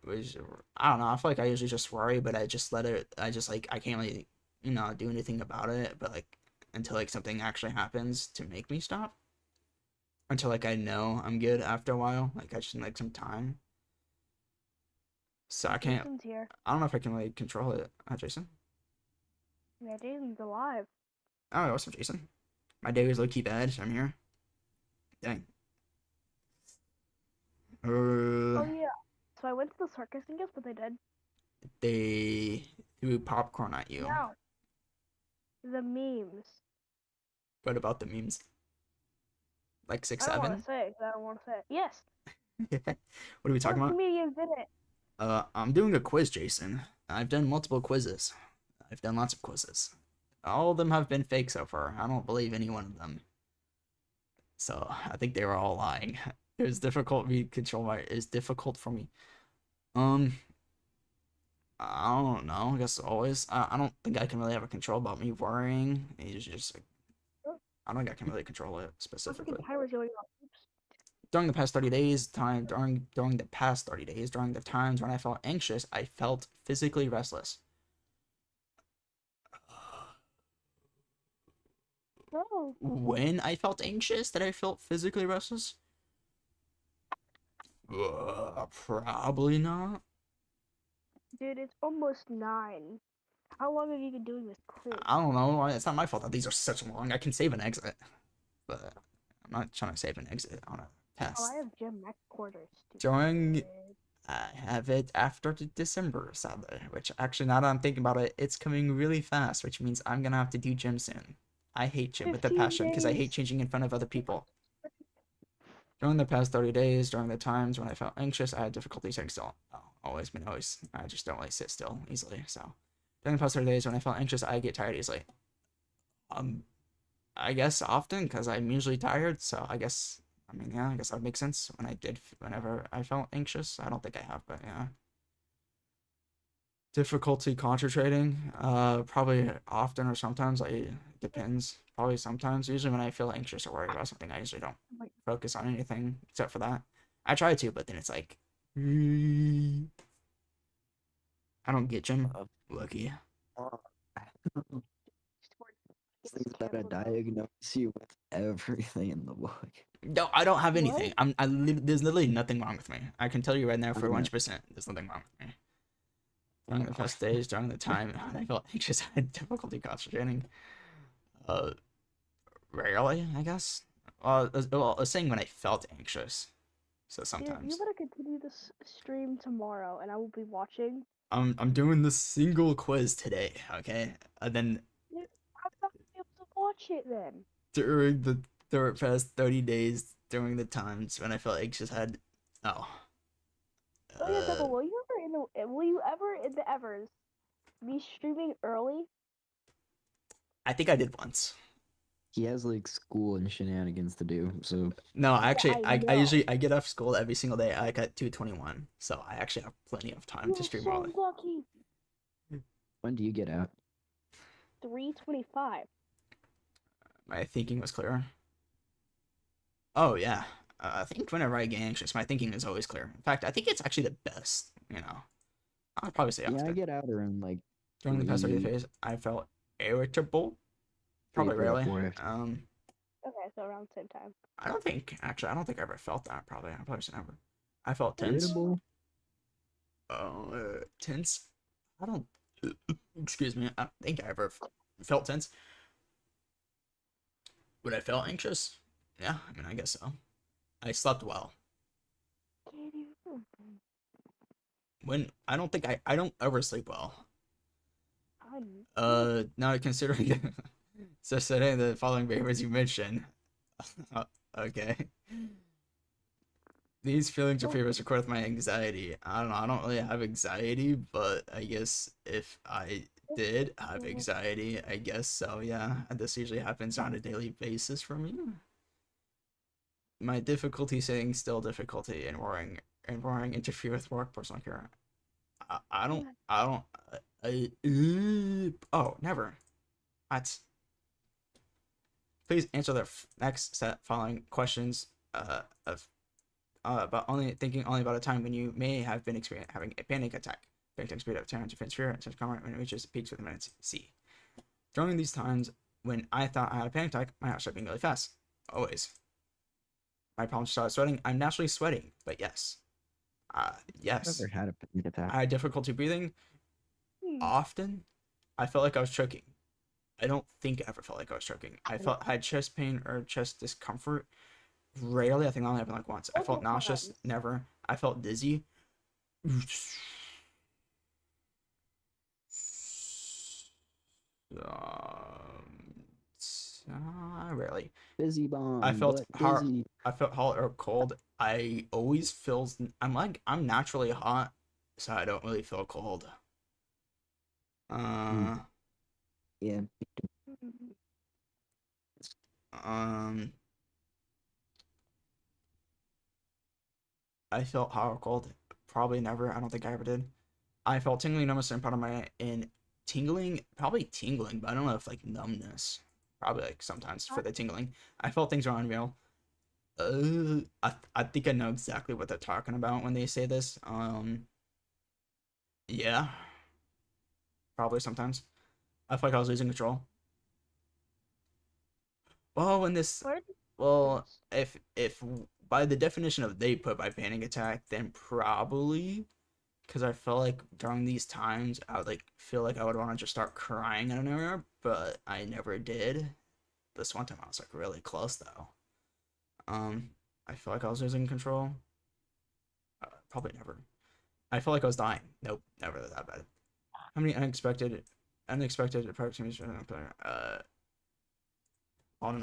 Which, I don't know. I feel like I usually just worry, but I just let it. I just like I can't really, do anything about it. But like until like something actually happens to make me stop. Until like I know I'm good after a while. Like I just need like some time. So I can't. Jason's here. I don't know if I can like control it. Jason. Yeah, Jason's alive. Oh, what's up, Jason? My day was low key bad. So I'm here. Dang. Oh yeah. So I went to the circus and guess what they did? They threw popcorn at you. No. The memes. What about the memes? Like six, I don't want seven. to say it 'cause I don't want to say it. Yes. What are we talking What about? comedians did it? I'm doing a quiz, Jason. I've done multiple quizzes. I've done lots of quizzes. All of them have been fake so far. I don't believe any one of them. So I think they were all lying. It was difficult me control my. It's difficult for me. Um, I don't know. I guess always. I don't think I can really have a control about me worrying. It's just I don't think I can really control it My freaking specifically. timer's going off. Oops. During the past 30 days, during the past 30 days, during the times when I felt anxious, I felt physically restless. No, When I felt anxious, that I felt physically restless? Probably not. dude, it's almost 9. How long have you been doing this quiz? I don't know. It's not my fault that these are such long. I can save an exit, but I'm not trying to save an exit on a Oh, test. I have gym next quarter. During Stupid. I have it after December, sadly. Which actually, now that I'm thinking about it, it's coming really fast, which means I'm gonna have to do gym soon. I hate gym with a 15 passion because I hate days. changing in front of other people. During the past 30 days, during the times when I felt anxious, I had difficulty sitting still. Oh, always. I just don't really sit still easily. So, during the past 30 days when I felt anxious, I get tired easily. Um, I guess often because I'm usually tired. So I mean, yeah, I guess that would make sense. Whenever I felt anxious, I don't think I have, but yeah. Difficulty concentrating, probably often or sometimes. Depends. Probably sometimes. Usually when I feel anxious or worried about something, I usually don't focus on anything except for that. I try to, but then it's like I don't get gym. Uh, Lucky. uh, It's things that canceled now. diagnose you with everything in the book. No, I don't have What? anything. There's literally nothing wrong with me. I can tell you right now I for know. 100%, there's nothing wrong with me. During the past days, during the time when I felt anxious, I had difficulty concentrating. Uh, Rarely, I guess. I was saying when I felt anxious. So Dude, you sometimes. better continue this stream tomorrow, and I will be watching. I'm doing this single quiz today, okay? And then Dude, I'm not gonna be able to watch it then. during the past 30 days, during the times when I felt anxious, I had oh. Oh yeah, Uh, Peppa, will you ever in the evers be streaming early? I think I did once. He has like school and shenanigans to do, so No, Yeah, actually, I I know. usually I get off school every single day like at 2:21, so I actually have plenty of time to You're stream so early. lucky. when do you get out? 3:25. My thinking was clear. Oh yeah, I think whenever I get anxious, my thinking is always clear. In fact, I think it's actually the best. I'd probably say Yeah, I often. get out around like During the past 30 three, days, I felt irritable. three Probably o'clock rarely. or Okay, so around the same time. I don't think actually. I don't think I ever felt that. Probably. I probably should never. I felt tense. irritable. Tense. I don't. Excuse me. I don't think I ever felt tense. Would I felt anxious? Yeah. I mean, I guess so. I slept well. When I don't think I don't ever sleep well. Now considering so setting the following behaviors you mentioned. Okay. These feelings or fears occur with my anxiety. I don't know. I don't really have anxiety, but I guess if I did have anxiety, I guess so. Yeah, this usually happens on a daily basis for me. My difficulty sitting still, difficulty in worrying interfere with work, personal care. I don't. Oh, never. That's. Please answer the next set following questions. Of About only about a time when you may have been having a panic attack. Panic speed of 10 to fear and such comment when it reaches peaks within minutes. C. During these times when I thought I had a panic attack, my heart started beating really fast. Always. My palms started sweating. I'm naturally sweating, but yes. I've Yes. never had a panic attack. I had difficulty breathing. Often, I felt like I was choking. I don't think I ever felt like I was choking. I had chest pain or chest discomfort. Rarely. I think that only happened like once. I felt nauseous. Never. I felt dizzy. rarely. Busy I bomb, felt but hot. busy. I felt hot or cold. I always feel. I'm naturally hot, so I don't really feel cold. Mm, Uh, yeah. Mhm. um, I felt hot or cold. Probably never. I don't think I ever did. I felt tingling numbness in part of my in tingling, probably tingling, but I don't know if like numbness. Probably like sometimes for I- the tingling. I felt things were unreal. I think I know exactly what they're talking about when they say this. Yeah, probably sometimes. I felt like I was losing control. Well, when this, Where did you do well, this? if by the definition of they put by panic attack, then probably because I felt like during these times I would like feel like I would want to just start crying out of nowhere, but I never did. This one time I was like really close though. Um, I feel like I was losing control. Probably never. I felt like I was dying. Nope, never that bad. How many unexpected opportunities? Hold on,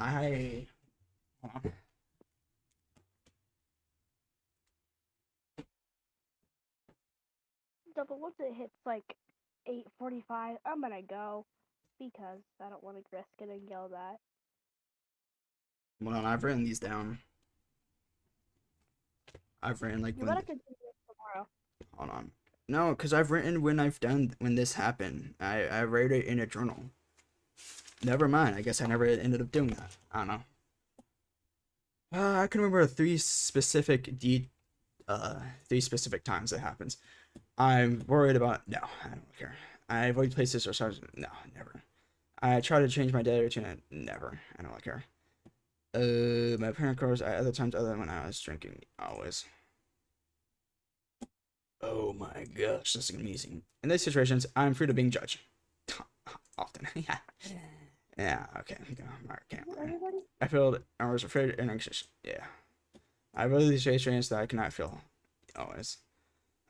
hold on. Double once it hits like 8:45, I'm gonna go because I don't want to risk getting yelled at. Hold on, I've written these down. I've written like You when. gotta continue this tomorrow. Hold on. No, because I've written when this happened. I wrote it in a journal. Never mind. I guess I never ended up doing that. I don't know. I can remember three specific times that happens. I'm worried about. No, I don't care. I avoid places or stars. No, never. I try to change my daily routine. Never. I don't care. My parent cars at other times other than when I was drinking. Always. Oh my gosh, this is amazing. In these situations, I'm free to being judged. Often. Yeah. Yeah, okay. Okay. Everybody? I was afraid and anxious. Yeah. I really these situations that I cannot feel. Always.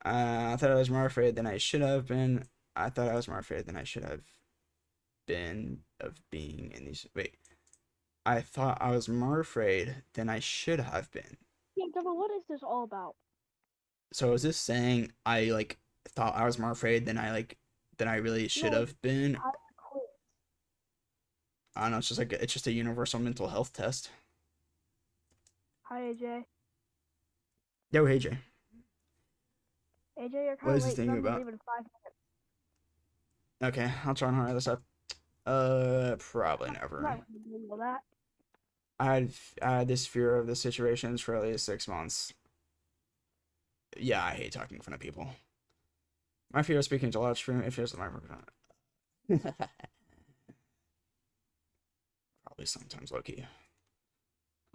I thought I was more afraid than I should have been. I thought I was more afraid than I should have been of being in these. Wait. I thought I was more afraid than I should have been. Yeah, Double, what is this all about? So is this saying I like thought I was more afraid than I really should No, have been? I quit. I don't know. It's just a universal mental health test. Hi, AJ. Yo, hey Jay, AJ, you're what kind of is this late. thing Sun's about? leaving in 5 minutes. Okay, I'll try and hurry this up. Probably I'm never. not going to do that. I had this fear of the situations for at least 6 months. Yeah, I hate talking in front of people. My fear of speaking to a large room. It feels like my probably sometimes low key.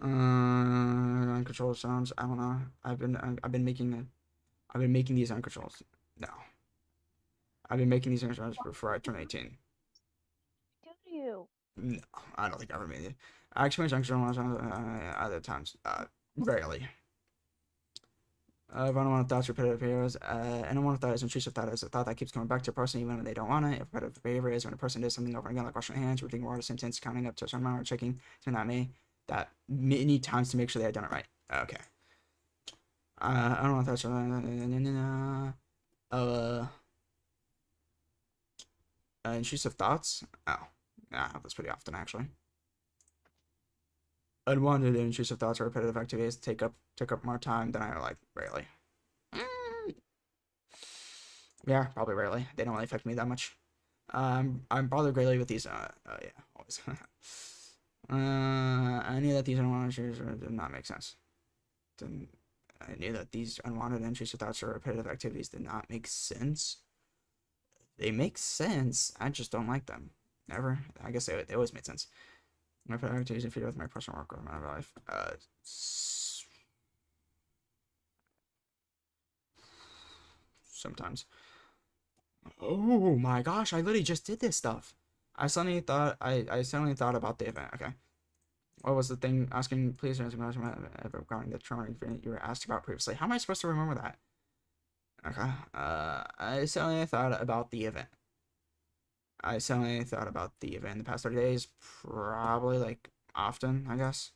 Uncontrolled sounds. I don't know. I've been making these uncontrolled. No, I've been making these uncontrolled before I turn 18. Do you? No, I don't think I ever made it. I experienced uncontrolled other times. Rarely. Unwanted thoughts, repetitive behaviors. An unwanted thought is intrusive thought is a thought that keeps coming back to a person even when they don't want it. A repetitive behavior is when a person does something over and again, like washing their hands, repeating a word, a sentence, counting up to a certain amount, or checking something that many times to make sure they had done it right. Okay. I don't want thoughts. Uh, intrusive thoughts. Oh, yeah, I have this pretty often actually. Unwanted and intrusive thoughts or repetitive activities take up more time than I like. Rarely. Yeah, probably rarely. They don't really affect me that much. I'm bothered greatly with these. Yeah, always. I knew that these unwanted entries did not make sense. Didn't, I knew that these unwanted entries or thoughts or repetitive activities did not make sense. They make sense. I just don't like them. Never. I guess they always made sense. My activities interfere with my personal work or my life. Sometimes. Oh my gosh! I literally just did this stuff. I suddenly thought about the event. Okay. What was the thing asking please answer my question regarding the traumatic event you were asked about previously? How am I supposed to remember that? Okay. I suddenly thought about the event. I suddenly thought about the event in the past 30 days. Probably like often, I guess.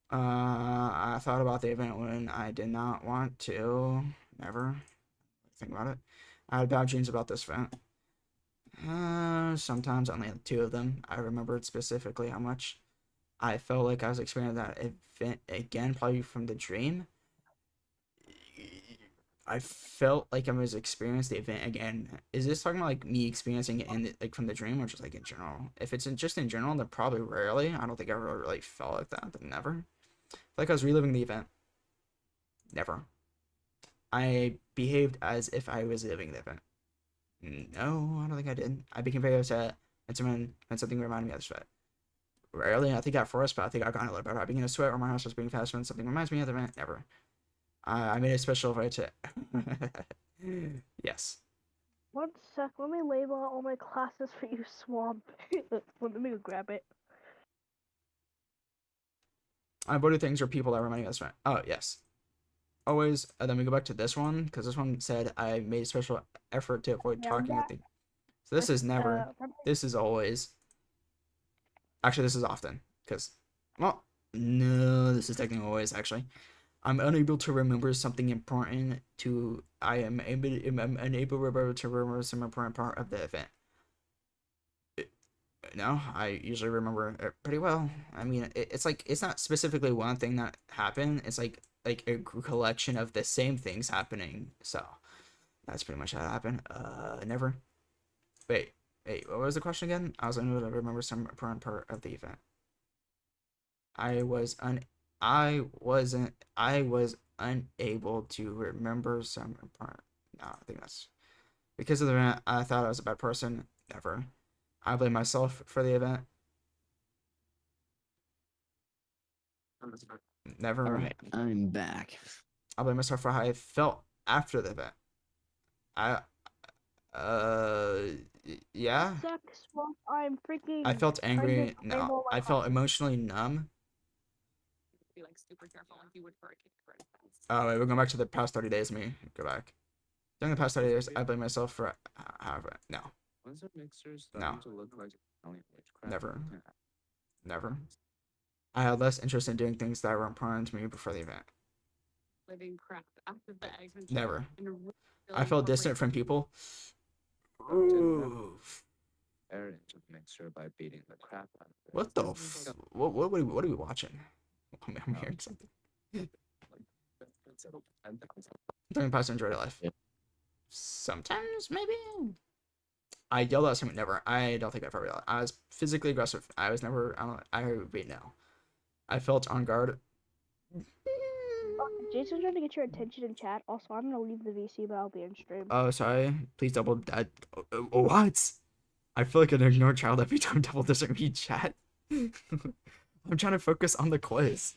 I thought about the event when I did not want to. Never think about it. I had bad dreams about this event. Sometimes only 2 of them. I remembered specifically how much I felt like I was experiencing that event again, probably from the dream. I felt like I was experiencing the event again. Is this talking about like me experiencing it in like from the dream, or just like in general? If it's just in general, then probably rarely. I don't think I ever really felt like that, but never. I feel like I was reliving the event. Never. I behaved as if I was living the event. No, I don't think I did. I became very upset when something reminded me of the sweat. Rarely. I think at first, but I think I've gotten a little better. I began to sweat or my house was being fast when something reminds me of the event. Never. I made a special effort to. Yes. 1 sec, let me label out all my classes for you, Swamp. Let me go grab it. I avoided things or people that remind me of this event. Oh, yes. Always. And then we go back to this one, because this one said I made a special effort to avoid Yeah, talking with the. So this is never. This is always. Actually, this is often, because. Well, no, this is technically always, actually. I'm unable to remember something important to. I am unable to remember some important part of the event. No, I usually remember it pretty well. I mean, it's like it's not specifically one thing that happened. It's like a collection of the same things happening. So that's pretty much how it happened. Never. Wait, what was the question again? I was unable to remember some important part of the event. I was unable to remember some part. No, I think that's because of the event. I thought I was a bad person. Never. I blame myself for the event. Never. Alright, I'm back. I blame myself for how I felt after the event. Yeah. Swamp, I'm freaking. I felt angry. No, I felt emotionally numb. Be like super careful like you would for a kid. Oh, wait, we're going back to the past 30 days. Let me go back. During the past 30 days, I blame myself for however. No. No. Never. Never. I had less interest in doing things that were important to me before the event. Living crap out of bags. Never. I felt distant from people. Ooh. Mixture by beating the crap out of it. What the what are we watching? I'm hearing something. During past enjoyed life. Yeah. Sometimes maybe. I yelled at someone. Never. I don't think I've ever yelled. I was physically aggressive. I was never. I wait no. I felt on guard. Jason's trying to get your attention in chat. Also, I'm gonna leave the VC, but I'll be in stream. Oh, sorry. Please double that. What? I feel like an ignored child every time double doesn't read chat. I'm trying to focus on the quiz.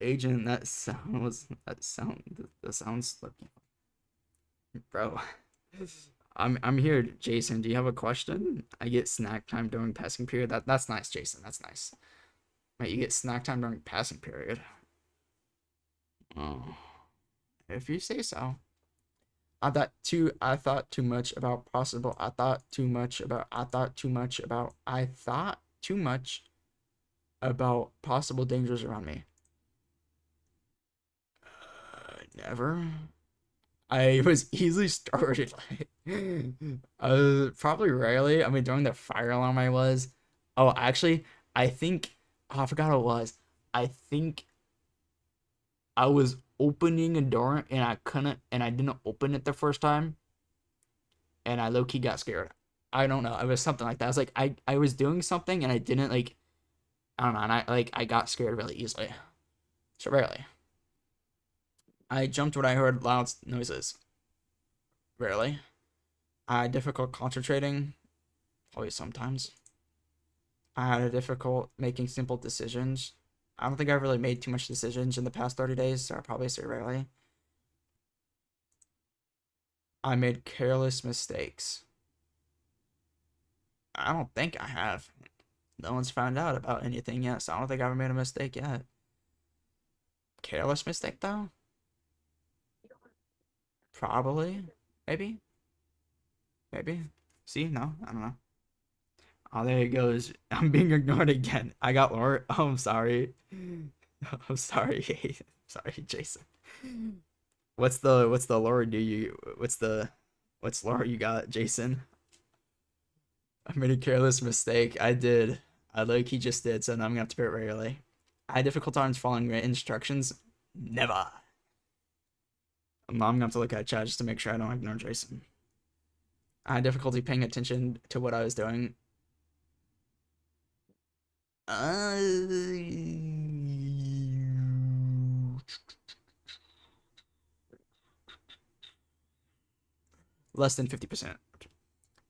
Agent, that sounds bro. I'm here, Jason. Do you have a question? I get snack time during passing period. That's nice, Jason. That's nice. Wait, you get snack time during passing period. Oh, if you say so. I thought too much about possible dangers around me. Never. I was easily started. Probably rarely. I mean, during the fire alarm I was. Oh, actually, I think. Oh, I forgot what it was. I think I was opening a door and I didn't open it the first time. And I low-key got scared. I don't know. It was something like that. I was like, I was doing something and I didn't like. I don't know. And I got scared really easily. So rarely. I jumped when I heard loud noises. Rarely. I had difficult concentrating. Always sometimes. I had a difficult making simple decisions. I don't think I've really made too much decisions in the past 30 days, so I'd probably say rarely. I made careless mistakes. I don't think I have. No one's found out about anything yet, so I don't think I've made a mistake yet. Careless mistake, though? Probably. Maybe. See? No, I don't know. Oh, there he goes. I'm being ignored again. I got Laura. Oh, I'm sorry. I'm sorry. Sorry, Jason. What's the lore do you what's lore you got, Jason? I made a careless mistake. I did. I like he just did, so now I'm gonna have to put it regularly. I had difficult times following instructions. Never. I'm gonna have to look at chat just to make sure I don't ignore Jason. I had difficulty paying attention to what I was doing. Less than 50%.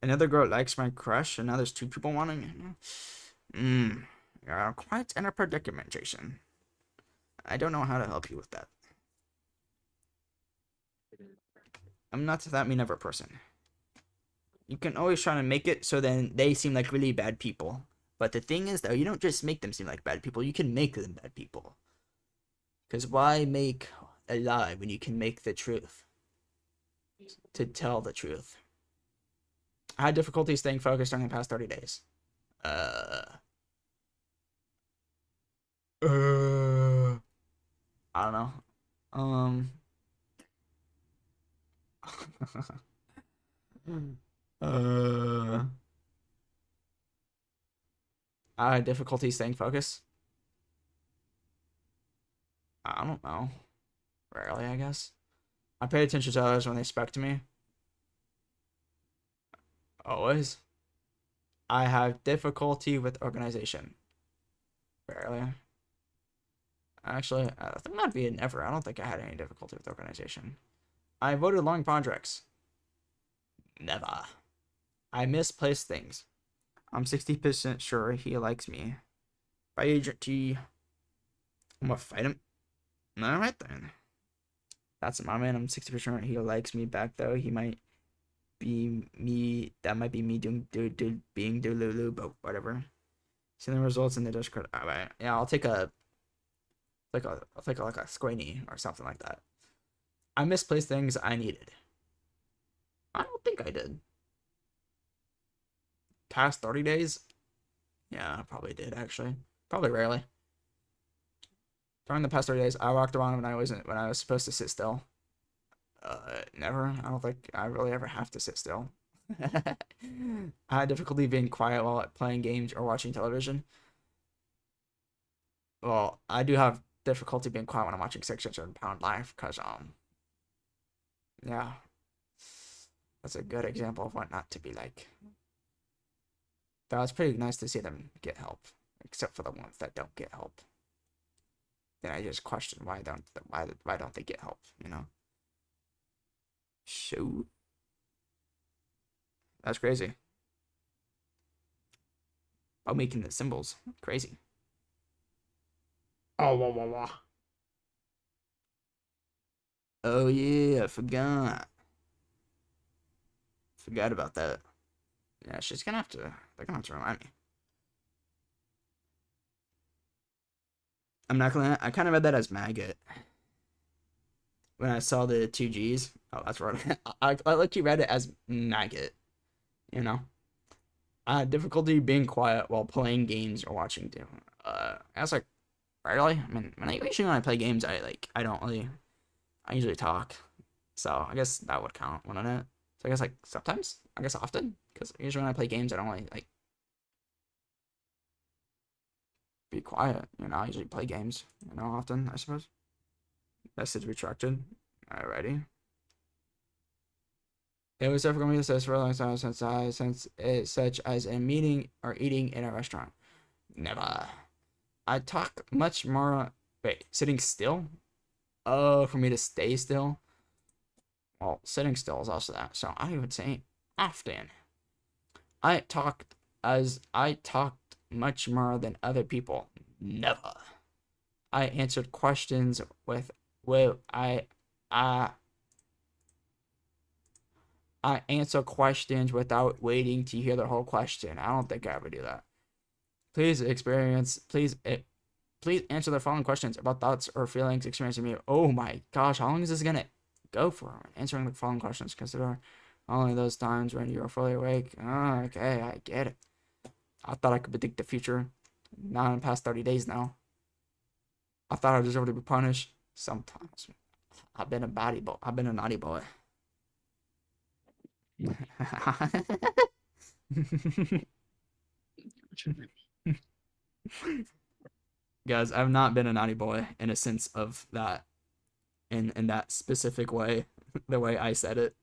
Another girl likes my crush, and now there's 2 people wanting it. You're quite in a predicament, Jason. I don't know how to help you with that. I'm not that mean of a person. You can always try to make it so then they seem like really bad people. But the thing is, though, you don't just make them seem like bad people. You can make them bad people. Because why make a lie when you can make the truth? To tell the truth. I had difficulty staying focused during the past 30 days. I don't know. I had difficulty staying focused. I don't know. Rarely, I guess. I pay attention to others when they speak to me. Always. I have difficulty with organization. Rarely. Actually, I think that'd be a never. I don't think I had any difficulty with organization. I voted long projects. Never. I misplaced things. I'm 60% sure he likes me. By Agent T. I'm gonna fight him. Alright then. That's my man. I'm 60% sure he likes me back though. He might be me. That might be me doing being Lulu, but whatever. See the results in the Discord. Alright. Yeah, I'll take a like a squinty or something like that. I misplaced things I needed. I don't think I did. Past 30 days? Yeah, I probably did actually. Probably rarely. During the past 30 days, I walked around when I was supposed to sit still. Never. I don't think I really ever have to sit still. I had difficulty being quiet while playing games or watching television. Well, I do have difficulty being quiet when I'm watching 600-pound life, because yeah, that's a good example of what not to be like. Though it's pretty nice to see them get help, except for the ones that don't get help. Then I just question why don't they get help, you know? Shoot. That's crazy. I'm making the symbols. Crazy. Oh, wah, wah, wah. Oh yeah, I forgot. Forgot about that. Yeah, they're gonna have to remind me. I'm not gonna, I kind of read that as maggot. When I saw the 2 G's. Oh, that's right. I like you read it as maggot. You know? I had difficulty being quiet while playing games or watching TV. I was like, rarely. I mean, usually when I play games, I usually talk. So I guess that would count, wouldn't it? So I guess like sometimes, I guess often, because usually when I play games, I don't really like be quiet. You know, I usually play games. You know, often I suppose. Message retracted. Alrighty. It was difficult for me to say for a long time since it's such as a meeting or eating in a restaurant. Never. I talk much more. Wait, sitting still? Oh, for me to stay still? Well, sitting still is also that. So I would say often. I talked much more than other people. Never. I answered questions I answer questions without waiting to hear the whole question. I don't think I ever do that. Please answer the following questions about thoughts or feelings experiencing me. Oh my gosh, how long is this gonna go for? Answering the following questions. Consider only those times when you are fully awake. Oh, okay, I get it. I thought I could predict the future. Not in the past 30 days now. I thought I deserved to be punished. Sometimes. I've been a baddie boy. I've been a naughty boy. Guys, I've not been a naughty boy in a sense of that, in that specific way, the way I said it.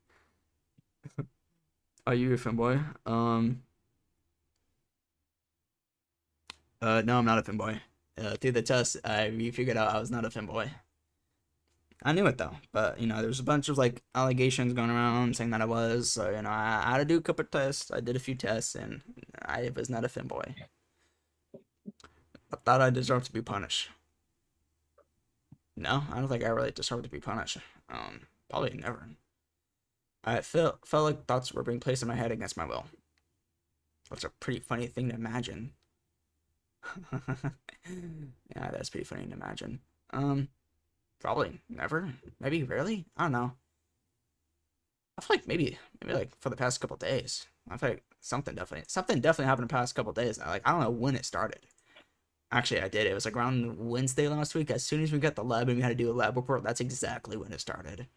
Are you a femboy? No, I'm not a femboy. Through the test, we figured out I was not a femboy. I knew it though, but you know, there's a bunch of like allegations going around saying that I was. So you know, I had to do a couple of tests. I did a few tests, and I was not a femboy. I thought I deserved to be punished. No, I don't think I really deserved to be punished. Probably never. I felt like thoughts were being placed in my head against my will. That's a pretty funny thing to imagine. Yeah, that's pretty funny to imagine. Probably never. Maybe rarely. I don't know. I feel like maybe like for the past couple days. I feel like something definitely happened the past couple days. I don't know when it started. Actually, I did. It was like around Wednesday last week. As soon as we got the lab and we had to do a lab report, that's exactly when it started.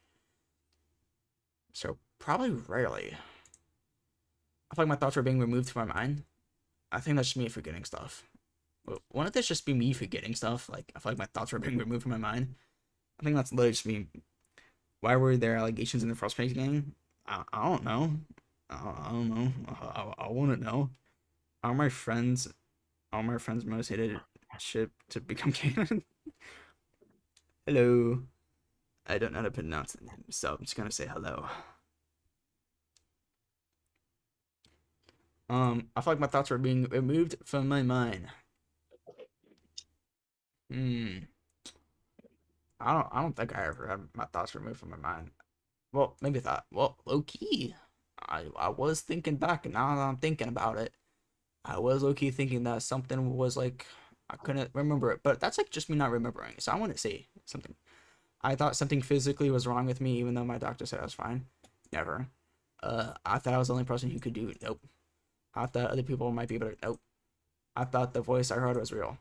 So probably rarely. I feel like my thoughts were being removed from my mind. I think that's just me forgetting stuff. Wouldn't this just be me forgetting stuff? Like, I feel like my thoughts were being removed from my mind. I think that's literally just me. Why were there allegations in the first place, gang? I don't know. I don't know. I want to know. Are my friends most hated ship to become canon? Hello. I don't know how to pronounce the name, so I'm just gonna say hello. I feel like my thoughts were being removed from my mind. I don't think I ever had my thoughts removed from my mind. Well, maybe thought. Well, low key. I was thinking back, and now that I'm thinking about it, I was low key thinking that something was like I couldn't remember it, but that's like just me not remembering. So I want to say something. I thought something physically was wrong with me, even though my doctor said I was fine. Never. I thought I was the only person who could do it. Nope. I thought other people might be able to. Nope. I thought the voice I heard was real.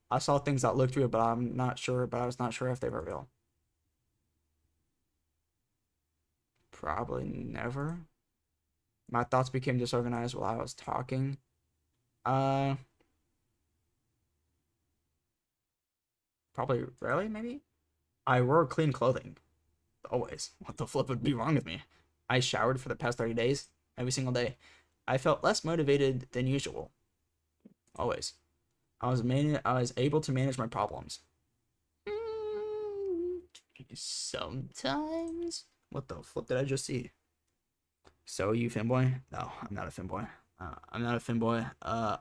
I saw things that looked real, but I'm not sure. But I was not sure if they were real. Probably never. My thoughts became disorganized while I was talking. Probably rarely, maybe. I wore clean clothing. Always. What the flip would be wrong with me? I showered for the past 30 days, every single day. I felt less motivated than usual. Always. I was able to manage my problems. Sometimes. What the flip did I just see? So you femboy? No, I'm not a femboy. I'm not a femboy.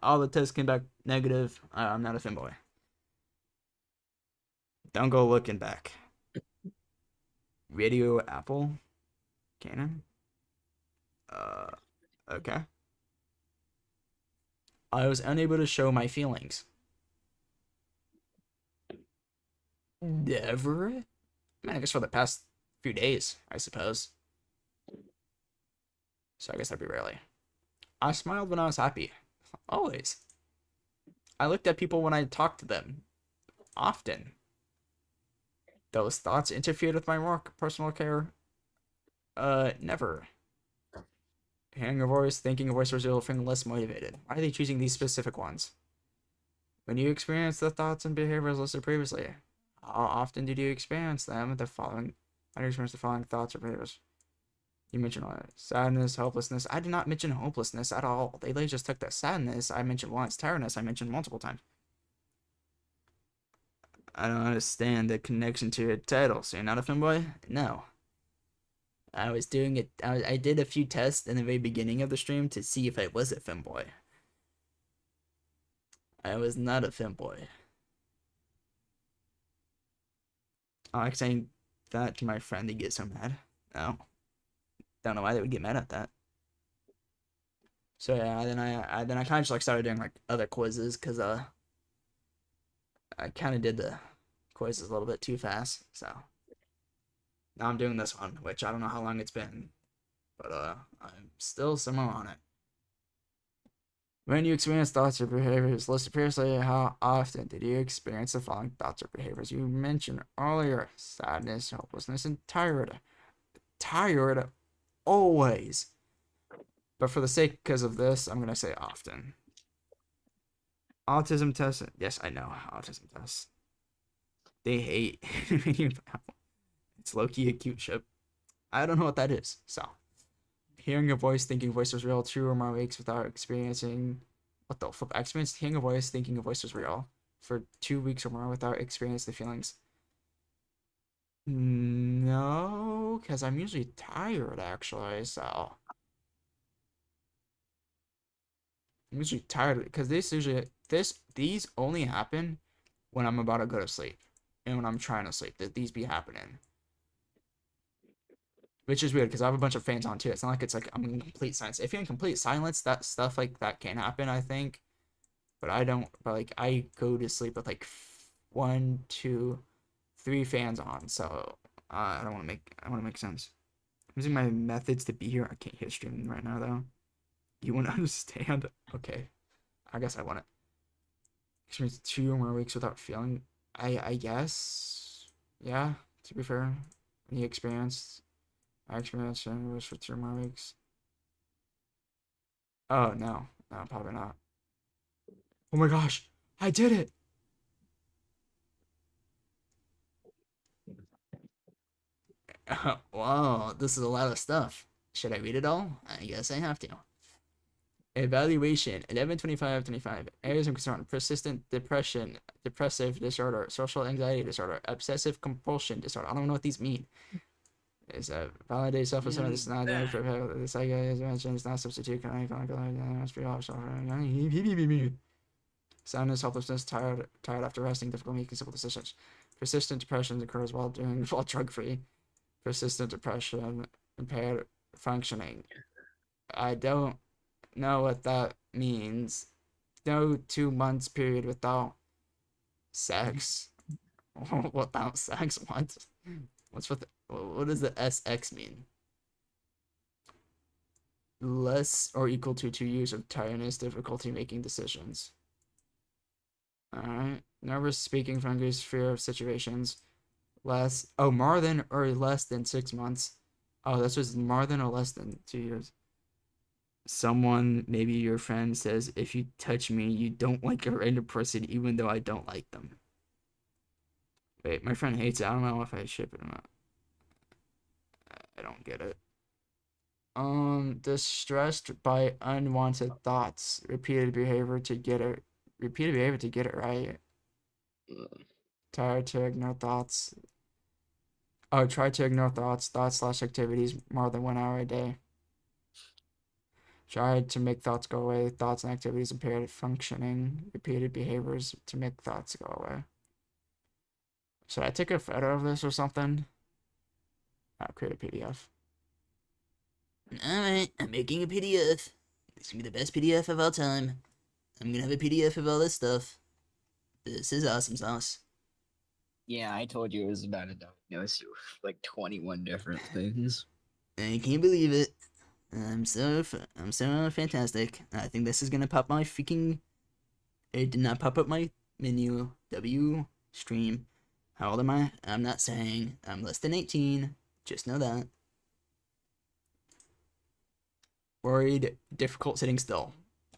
All the tests came back negative. I'm not a femboy. Don't go looking back. Radio Apple Canon. Okay. I was unable to show my feelings. Never? I mean, I guess for the past few days, I suppose. So I guess that'd be rarely. I smiled when I was happy. Always. I looked at people when I talked to them. Often. Those thoughts interfered with my work, personal care. Never. Hearing a voice, thinking a voice was real, feeling less motivated. Why are they choosing these specific ones? When you experience the thoughts and behaviors listed previously, how often did you experience them? How do you experience the following thoughts or behaviors? You mentioned sadness, hopelessness. I did not mention hopelessness at all. They literally just took that sadness. I mentioned once. Tiredness, I mentioned multiple times. I don't understand the connection to your title. So you're not a femboy? No. I was doing it. I did a few tests in the very beginning of the stream to see if I was a femboy. I was not a femboy. I like saying that to my friend. They get so mad. No. Don't know why they would get mad at that. So yeah, then I kind of just like started doing like other quizzes because I kind of did the quizzes a little bit too fast. So Now I'm doing this one, which I don't know how long it's been, but I'm still somewhere on it. When you experience thoughts or behaviors, list previously how often did you experience the following thoughts or behaviors you mentioned earlier: sadness, hopelessness, and tired. Tired, always. But for the sake of this, I'm gonna say often. Autism test. Yes, I know autism tests. They hate. It's low-key a cute ship. I don't know what that is. So, hearing a voice, thinking a voice was real, 2 or more weeks without experiencing. What the flip? I experienced hearing a voice, thinking a voice was real for 2 weeks or more without experiencing the feelings. No, because I'm usually tired actually. So I'm usually tired because these only happen when I'm about to go to sleep and when I'm trying to sleep. That these be happening. Which is weird because I have a bunch of fans on too. It's not like it's like I'm in complete silence. If you're in complete silence, that stuff like that can happen, I think. But I don't. But like I go to sleep with like 1, 2, 3 fans on. So I don't want to make. I want to make sense. I'm using my methods to be here. I can't hear streaming right now though. You want to understand? Okay. I guess I want it. Experience 2 or more weeks without feeling. I guess. Yeah. To be fair, I experienced English for 2 or more weeks. Oh no, probably not. Oh my gosh, I did it! Wow, this is a lot of stuff. Should I read it all? I guess I have to. Evaluation 11/25/25. Areas of concern: persistent depression, depressive disorder, social anxiety disorder, obsessive compulsion disorder. I don't know what these mean. Is a validate self-assessment. This is not going for the psych as mentioned. It's not substitute. Sadness, helplessness, tired after resting, difficult making simple decisions. Persistent depression occurs while drug-free. Persistent depression, impaired functioning. I don't know what that means. No 2 months period without sex. Without sex? What? What does the SX mean? Less or equal to 2 years of tiredness, difficulty making decisions. Alright. Nervous speaking, fungus, fear of situations. More than or less than 6 months. Oh, that's just more than or less than 2 years. Someone, maybe your friend, says, if you touch me, you don't like a random person, even though I don't like them. Wait, my friend hates it. I don't know if I ship it or not. I don't get it. Distressed by unwanted thoughts. Repeated behavior to get it right. Tired to ignore thoughts. Oh, try to ignore thoughts/activities more than 1 hour a day. Try to make thoughts go away. Thoughts and activities impaired functioning. Repeated behaviors to make thoughts go away. Should I take a photo of this or something? I'll create a PDF. Alright, I'm making a PDF. This is gonna be the best PDF of all time. I'm gonna have a PDF of all this stuff. This is awesome sauce. Yeah, I told you it was about to diagnose you with like 21 different things. I can't believe it. I'm so fantastic. I think this is gonna pop my freaking. It did not pop up my menu. W stream. How old am I? I'm not saying. I'm less than 18. Just know that. Worried, difficult sitting still.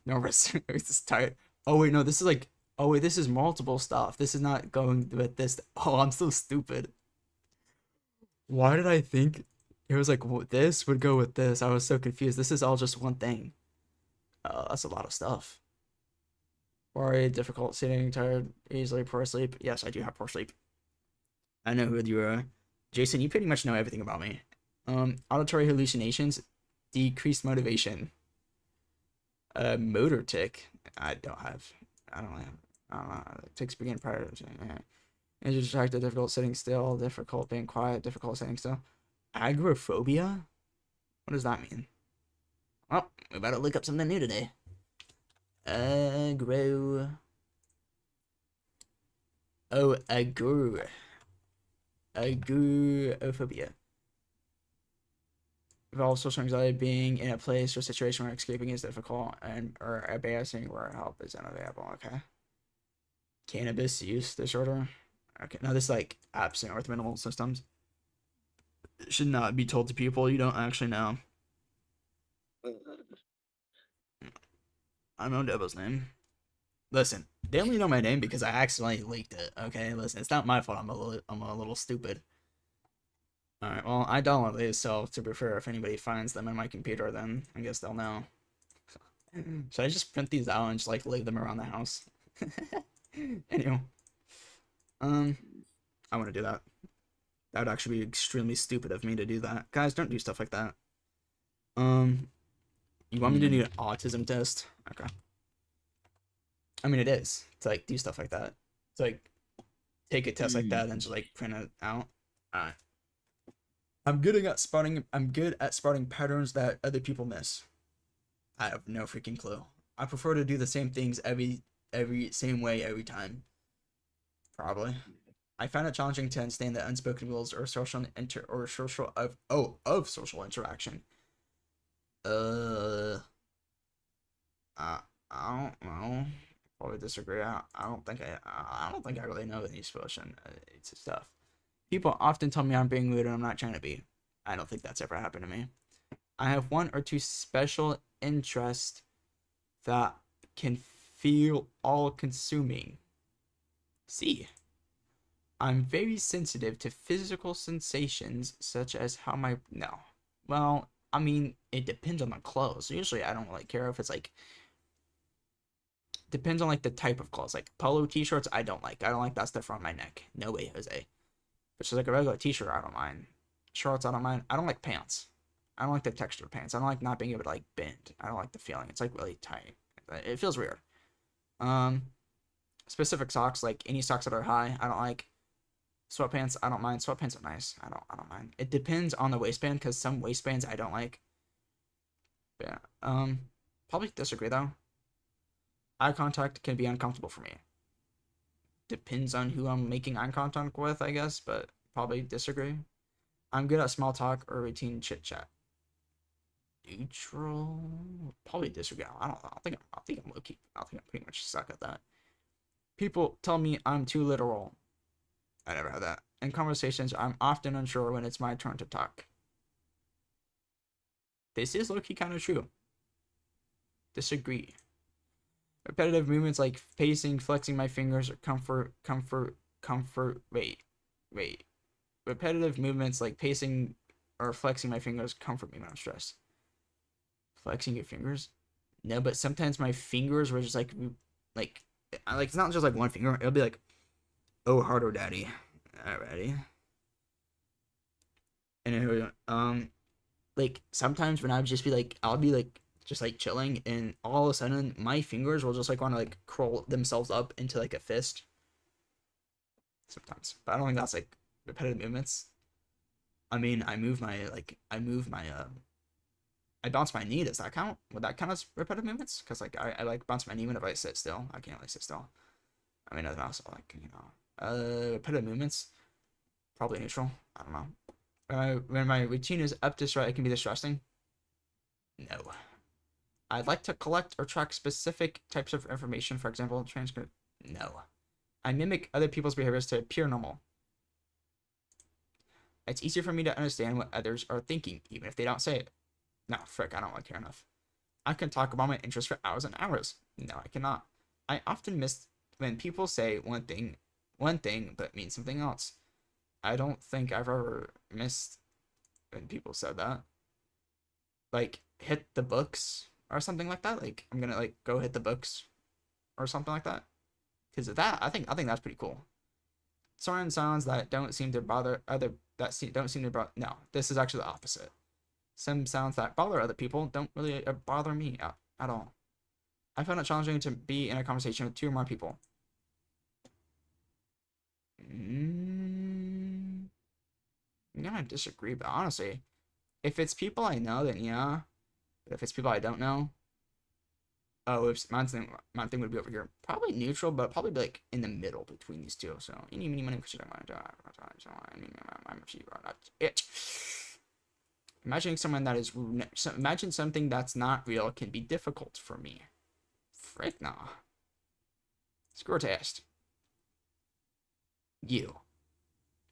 Nervous. Just tired. Oh wait, no, this is like. Oh wait, this is multiple stuff. This is not going with this. Oh, I'm so stupid. Why did I think it was like this would go with this? I was so confused. This is all just one thing. That's a lot of stuff. Worried, difficult sitting, tired, easily poor sleep. Yes, I do have poor sleep. I know who you are. Jason, you pretty much know everything about me. Auditory hallucinations, decreased motivation. Motor tic. I don't have. Tics begin prior to. Distracted, difficult sitting still, difficult being quiet, difficult sitting still. Agoraphobia? What does that mean? Well, we better look up something new today. Agoraphobia. involves social anxiety, being in a place or situation where escaping is difficult and or embarrassing, where help is unavailable. Okay. Cannabis use disorder. Okay, now this is like absent or with minimal systems. It should not be told to people you don't actually know. I know Deborah's name. Listen, they only know my name because I accidentally leaked it. Okay, listen, it's not my fault. I'm a little stupid. All right, well, I downloaded these, so to be fair, if anybody finds them in my computer, then I guess they'll know. Should I just print these out and just like leave them around the house? Anyway, I want to do that. That would actually be extremely stupid of me to do that. Guys, don't do stuff like that. You want me to do an autism test? Okay. I mean, it is to like do stuff like that. To like take a test like that and just like print it out. Alright. I'm good at spotting patterns that other people miss. I have no freaking clue. I prefer to do the same things every same way every time. Probably. I find it challenging to understand the unspoken rules or social social interaction. I don't know. Probably disagree. I don't think I really know any social it's stuff. People often tell me I'm being rude and I'm not trying to be. I don't think that's ever happened to me. I have one or two special interests that can feel all-consuming. See, I'm very sensitive to physical sensations such as how my no. Well, I mean, it depends on the clothes. Usually, I don't really care if it's like depends on like the type of clothes. Like polo t-shirts, I don't like. I don't like that stuff on my neck. No way, Jose. But just like a regular t-shirt, I don't mind. Shorts, I don't mind. I don't like pants. I don't like the texture of pants. I don't like not being able to like bend. I don't like the feeling. It's like really tight. It feels weird. Specific socks, like any socks that are high, I don't like. Sweatpants, I don't mind. Sweatpants are nice. I don't mind. It depends on the waistband because some waistbands I don't like. But yeah. Probably disagree though. Eye contact can be uncomfortable for me. Depends on who I'm making eye contact with, I guess, but probably disagree. I'm good at small talk or routine chit chat. Neutral, probably disagree. I think I'm low key. I think I'm pretty much stuck at that. People tell me I'm too literal. I never had that. In conversations, I'm often unsure when it's my turn to talk. This is low-key kind of true. Disagree. Repetitive movements like pacing, flexing my fingers, or wait. Repetitive movements like pacing or flexing my fingers comfort me when I'm stressed. Flexing your fingers? No, but sometimes my fingers were just like it's not just like one finger. It'll be like, oh, harder, daddy. Alrighty. And like sometimes when I would just be like, I'll be like just like chilling, and all of a sudden my fingers will just like want to like curl themselves up into like a fist. Sometimes, but I don't think that's like repetitive movements. I mean, I bounce my knee. Does that count? Would that count as repetitive movements? Because like I like bounce my knee whenever I sit still. I can't really sit still. I mean, nothing else. Like, you know, repetitive movements. Probably neutral. I don't know. When my routine is up to stress, it can be distressing. No. I'd like to collect or track specific types of information. For example, transcript. No. I mimic other people's behaviors to appear normal. It's easier for me to understand what others are thinking, even if they don't say it. No, frick, I don't care enough. I can talk about my interests for hours and hours. No, I cannot. I often miss when people say one thing, but mean something else. I don't think I've ever missed when people said that. Like, hit the books or something like that. Like, I'm gonna like go hit the books or something like that. Because of that, I think that's pretty cool. Certain sounds that don't seem to bother no, this is actually the opposite. Some sounds that bother other people don't really bother me at all. I found it challenging to be in a conversation with two or more people. I'm gonna disagree, but honestly, if it's people I know, then yeah. But if it's people I don't know, oh, if my thing would be over here. Probably neutral, but probably be like in the middle between these two. So, any mini money, it. Imagining someone that is imagine something that's not real can be difficult for me. Frick nah. Score test. You.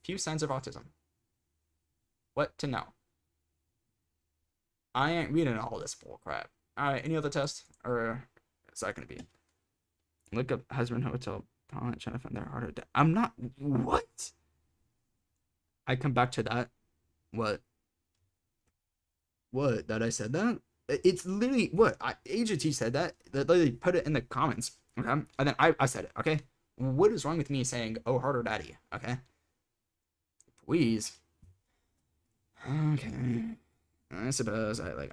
Few signs of autism. What to know? I ain't reading all this bull crap. Alright, any other test? Or is that gonna be? Look up husband hotel pilot trying to find their heart attack. I'm not. What? I come back to that. What? What? That I said that? It's literally what? Agency said that. They literally put it in the comments. Okay? And then I said it. Okay? What is wrong with me saying, oh, harder daddy? Okay? Please. Okay. I suppose I like.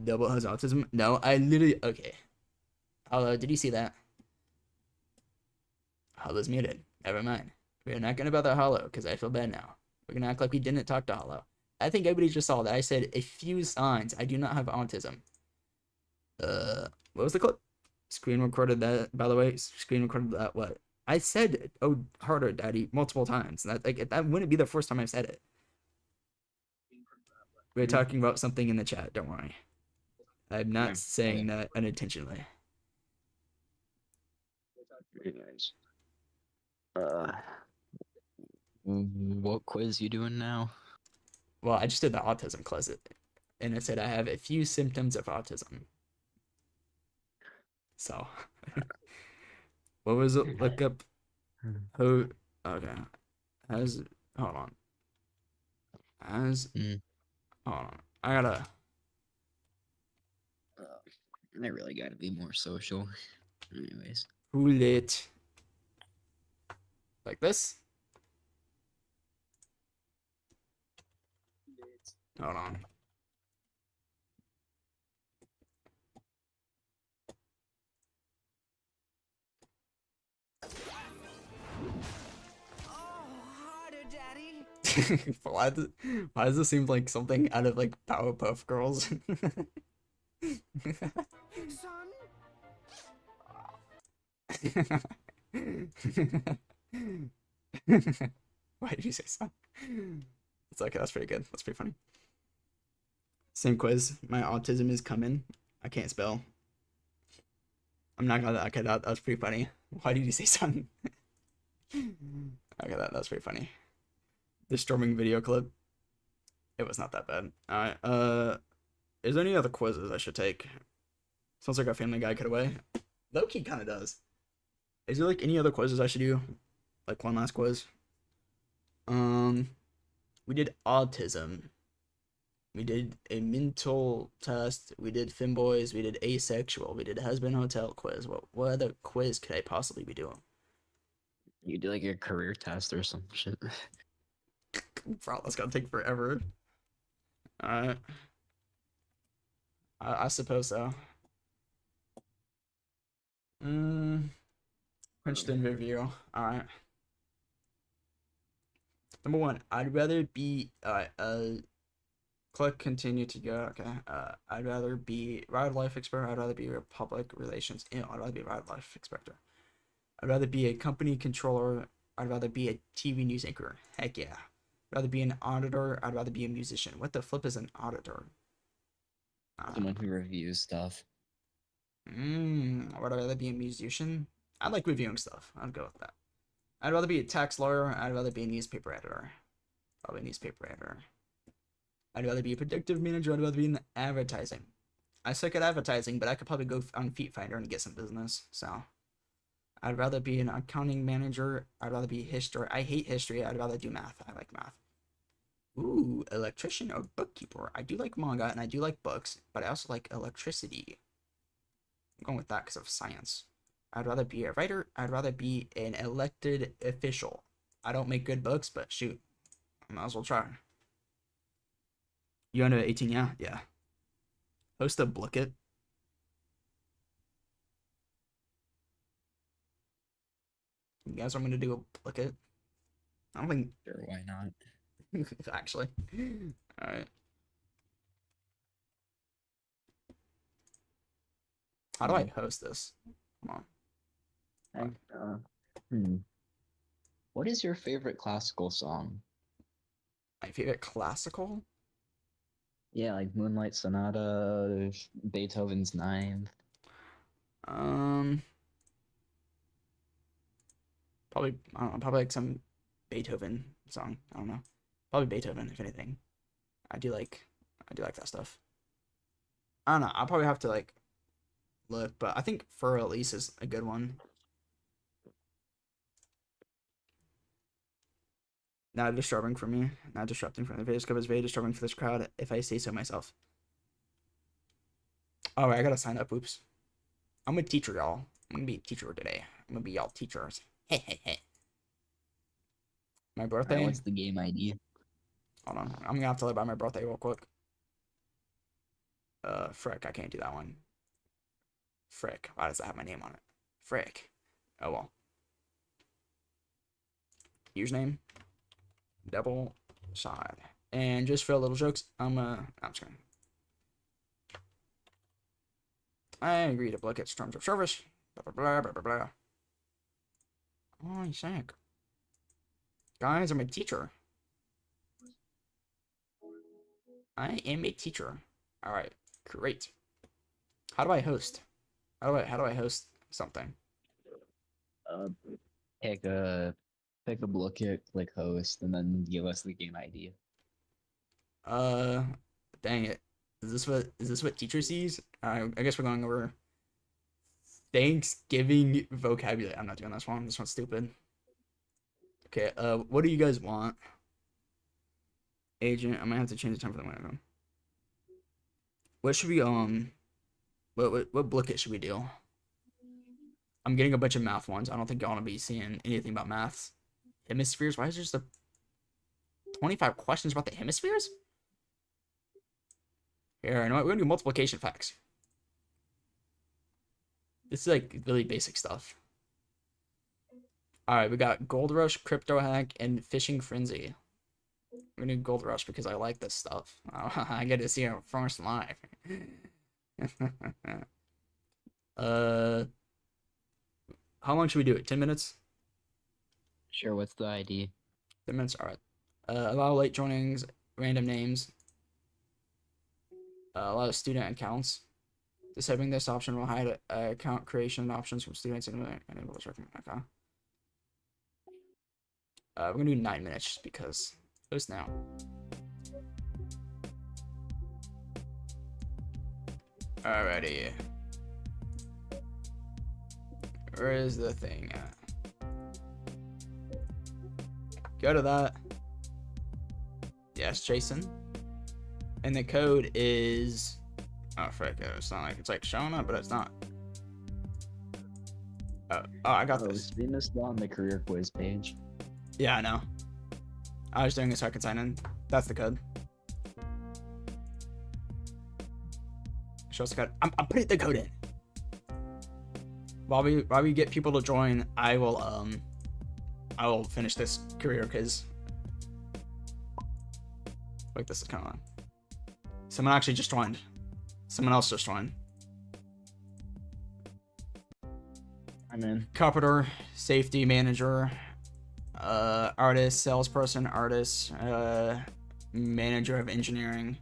Double has autism? No, I literally. Okay. Hello, did you see that? Hollow's muted. Never mind. We're not gonna bother Hollow because I feel bad now. We're gonna act like we didn't talk to Hollow. I think everybody just saw that. I said a few signs. I do not have autism. What was the clip? Screen recorded that, by the way. Screen recorded that what? I said, oh, harder, daddy, multiple times. That that wouldn't be the first time I've said it. We're talking about something in the chat, don't worry. I'm not saying that unintentionally. Anyways. What quiz you doing now? Well, I just did the autism quiz, and it said I have a few symptoms of autism. So, what was it? Look up who. Okay, hold on. Hold on. I gotta. I really gotta be more social. Anyways. Who lit? Like this? Hold on. why does this seem like something out of like Powerpuff Girls? Why did you say son? It's okay, that's pretty good. That's pretty funny. Same quiz. My autism is coming. I can't spell. I'm not gonna. Okay, that's pretty funny. Why did you say son? Okay, that's pretty funny. The storming video clip. It was not that bad. Alright, is there any other quizzes I should take? Sounds like our Family Guy cutaway. Low-key kinda does. Is there like any other quizzes I should do? Like one last quiz? We did autism. We did a mental test. We did femboys. We did asexual. We did husband hotel quiz. What other quiz could I possibly be doing? You do like your career test or some shit. Bro, that's gonna take forever. Alright. I suppose so. Princeton review. Alright. Number 1, I'd rather be click continue to go. Okay. I'd rather be wildlife expert. I'd rather be a public relations. I'd rather be a wildlife inspector. I'd rather be a company controller. I'd rather be a TV news anchor. Heck yeah. I'd rather be an auditor. I'd rather be a musician. What the flip is an auditor? Someone who reviews stuff. Would I rather be a musician? I like reviewing stuff. I'd go with that. I'd rather be a tax lawyer. I'd rather be a newspaper editor. Probably a newspaper editor. I'd rather be a predictive manager. I'd rather be in advertising. I suck at advertising, but I could probably go on Feet Finder and get some business. So, I'd rather be an accounting manager. I'd rather be history. I hate history. I'd rather do math. I like math. Ooh, electrician or bookkeeper. I do like manga and I do like books, but I also like electricity. I'm going with that because of science. I'd rather be a writer. I'd rather be an elected official. I don't make good books, but shoot, I might as well try. You under 18? Yeah, yeah. Host a Blicket. You guys want me to do a Blicket? I don't think. Sure, why not? Actually. Alright. How do I host this? Come on. What is your favorite classical song? My favorite classical? Yeah, like Moonlight Sonata, Beethoven's Ninth. Um, probably I don't know, probably like some Beethoven song. I don't know. Probably Beethoven, if anything. I do like that stuff. I don't know. I'll probably have to like look, but I think Fur Elise is a good one. Not disturbing for me. Not disrupting for the video scope is very disturbing for this crowd, if I say so myself. Oh, I gotta sign up. Oops. I'm a teacher, y'all. I'm gonna be a teacher today. I'm gonna be y'all teachers. Hey, hey, hey. My birthday. What's the game ID? Hold on. I'm gonna have to live by my birthday real quick. Frick, I can't do that one. Frick. Why does that have my name on it? Frick. Oh well. Username. Double side. And just for little jokes, I'm just gonna. I agree to Blackett's terms of service. Blah blah blah blah blah blah. Oh, he's sick. Guys, I'm a teacher. I am a teacher. All right, great. How do I host? How do I host something? Pick a Blookit, click host, and then give us the game ID. Dang it. Is this what teacher sees? I guess we're going over Thanksgiving vocabulary. I'm not doing this one. This one's stupid. Okay, what do you guys want? Agent, I might have to change the time for the window. What should we what Blicket should we do? I'm getting a bunch of math ones. I don't think I want to be seeing anything about maths. Hemispheres? Why is there just 25 questions about the hemispheres? Here, you know what? We're gonna do multiplication facts. This is like really basic stuff. Alright, we got Gold Rush, Crypto Hack, and Fishing Frenzy. We're gonna do Gold Rush because I like this stuff. I get to see it first live. How long should we do it? 10 minutes? Sure, what's the ID? 10 minutes, alright. Allow late joinings, random names. Allow student accounts. Disabling this option will hide account creation options from students and enable this recommend. Okay. We're gonna do 9 minutes just because post now. Alrighty. Where is the thing at? Go to that. Yes, Jason. And the code is. Oh, frick. It's not like it's like showing up, but it's not. Oh, I got this. Stream is still on the career quiz page. Yeah, I know. I was doing it so I could sign in. That's the code. Show us the code. I'm putting the code in. While we get people to join, I will finish this career quiz. Like this is kind of. Someone actually just joined. Someone else just joined. I'm in. Carpenter, safety manager, artist, salesperson, artist, manager of engineering.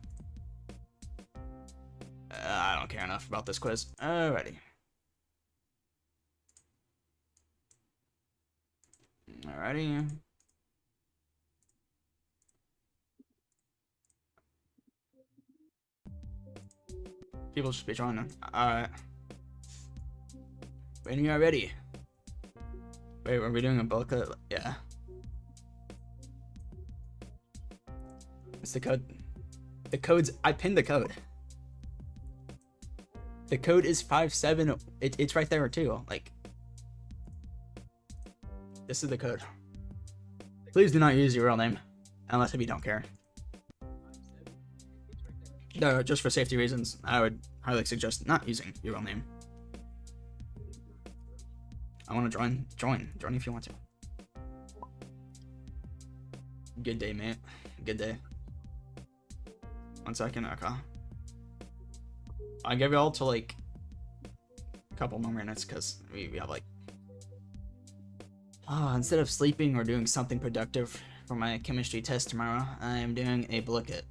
I don't care enough about this quiz. Alrighty. Alrighty. People should be joining. Alright. When you are ready. Wait, are we doing a bulk? Yeah. What's the code? The code's. I pinned the code. The code is 57. It's right there too. Like. This is the code. Please do not use your real name. Unless if you don't care. No, just for safety reasons, I would highly suggest not using your real name. I want to join. Join if you want to. Good day, mate. Good day. 1 second, okay. I give you all to like a couple more minutes because we have like instead of sleeping or doing something productive for my chemistry test tomorrow, I am doing a booket.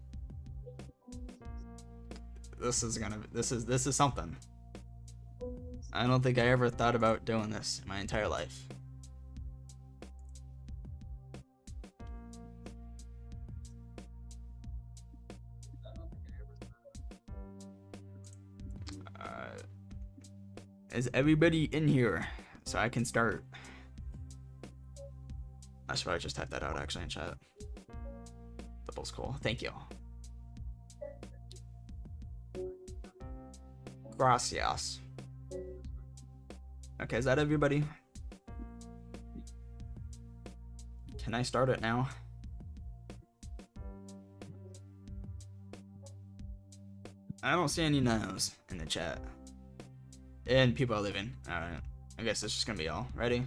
This is something. I don't think I ever thought about doing this in my entire life. Is everybody in here so I can start? I should probably just type that out actually in chat. Double's cool. Thank you. Gracias. Okay, is that everybody? Can I start it now? I don't see any no's in the chat. And people are leaving. Alright. I guess it's just gonna be all. Ready?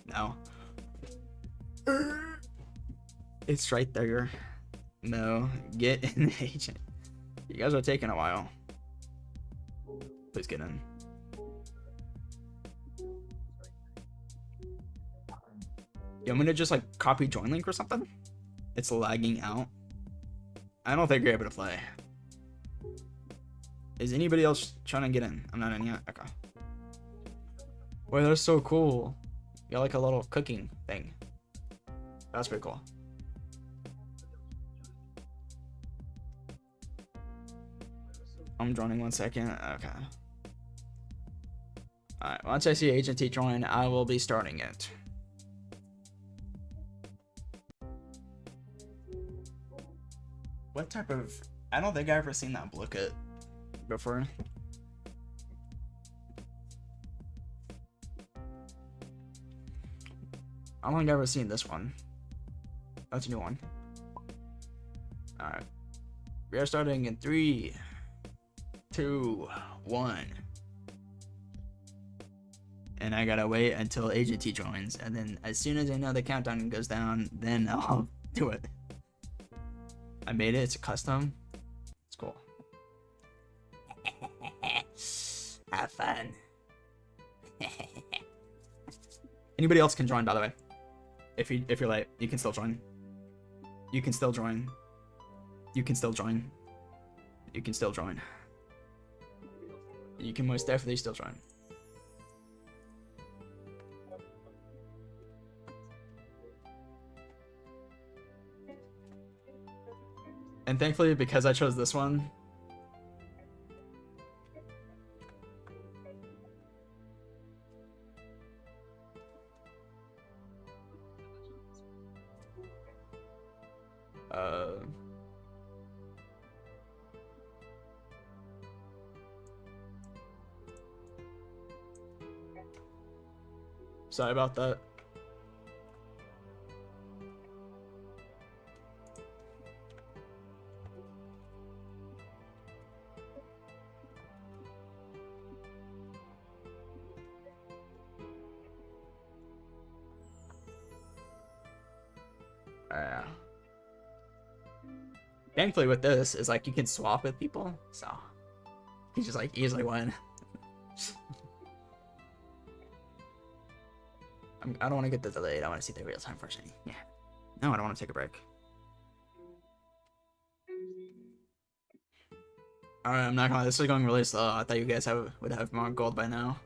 No. It's right there. No. Get in the agent. You guys are taking a while. Please get in. You want me to just like copy join link or something? It's lagging out. I don't think you're able to play. Is anybody else trying to get in? I'm not in yet. Okay. Wait, that's so cool. You got like a little cooking thing. That's pretty cool. I'm joining 1 second. Okay. Alright, once I see Agent T join, I will be starting it. What type of... I don't think I've ever seen that booket before. I don't think I've ever seen this one. That's a new one. Alright. We are starting in 3, 2, 1. And I gotta wait until Agent T joins. And then as soon as I know the countdown goes down, then I'll do it. I made it. It's a custom. It's cool. Have fun. Anybody else can join, by the way. If you're late, you can still join. You can still join. You can still join. You can still join. You can most definitely still join. And thankfully, because I chose this one, sorry about that. Thankfully with this is like you can swap with people, so you just like easily win. I don't want to get the delayed. I want to see the real time version. Yeah. No, I don't want to take a break. Alright, I'm not gonna. This is going really slow. I thought you guys would have more gold by now.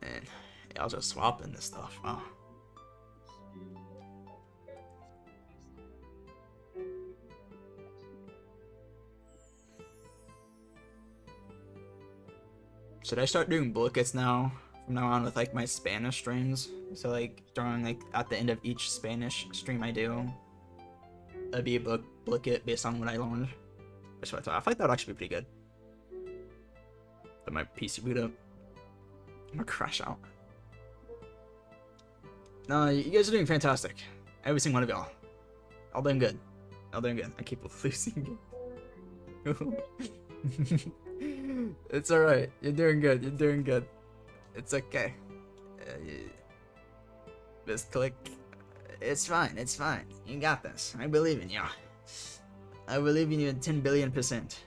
And yeah, I'll just swap in this stuff. Wow. Should I start doing bullets now from now on with like my Spanish streams? So like during like at the end of each Spanish stream I do, it'd be a bullet based on what I learned. Which I thought that would actually be pretty good. Let my PC boot up. I'm gonna crash out. No, you guys are doing fantastic. Every single one of y'all. All doing good. All doing good. I keep losing. It's alright. You're doing good. You're doing good. It's okay. Just click. It's fine. It's fine. You got this. I believe in you. I believe in you 10 billion%.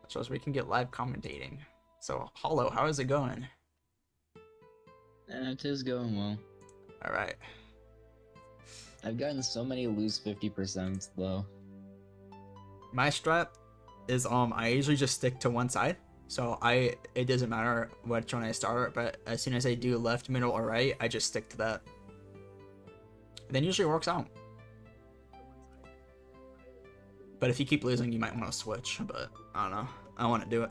So as we can get live commentating. So, Hollow, how is it going? It is going well. All right. I've gotten so many lose 50% though. My strat is I usually just stick to one side. So it doesn't matter which one I start, but as soon as I do left, middle, or right, I just stick to that. Then usually it works out. But if you keep losing, you might want to switch, but I don't know. I want to do it.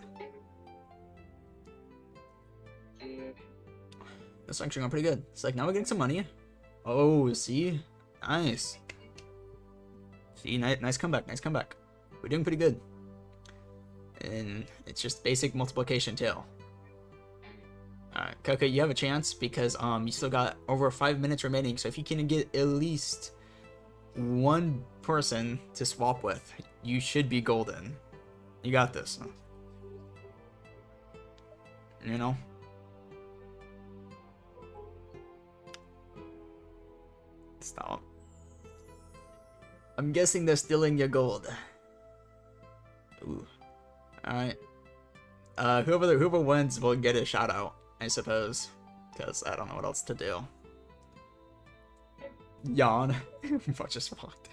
This actually going pretty good. It's like, now we're getting some money. Oh, see? Nice. See, nice comeback, nice comeback. We're doing pretty good. And it's just basic multiplication too. Alright, Coco, you have a chance because you still got over 5 minutes remaining. So if you can get at least one person to swap with, you should be golden. You got this. You know? Stop. I'm guessing they're stealing your gold. Ooh. Alright. Whoever wins will get a shout out, I suppose. Because I don't know what else to do. Yawn. I just walked.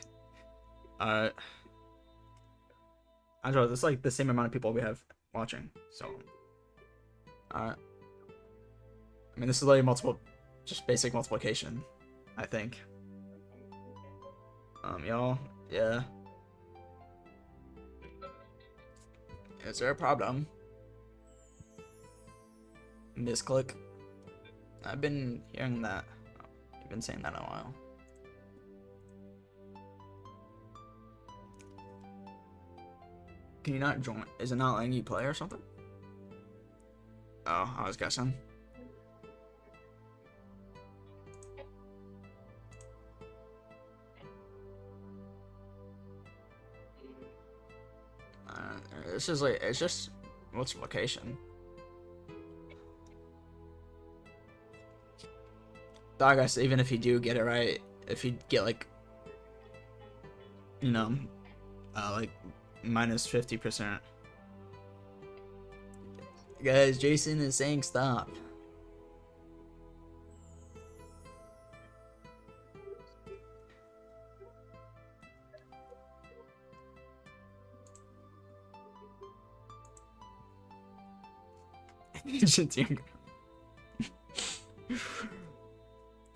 Alright. Angelo, this is like the same amount of people we have watching, so. Alright. I mean, this is like just basic multiplication, I think. Y'all, yeah. Is there a problem? Misclick. I've been hearing that. You've been saying that in a while. Can you not join? Is it not letting you play or something? Oh, I was guessing. This is like, it's just multiplication. I guess even if you do get it right, if you get like, you know, like minus 50%. Guys, Jason is saying stop.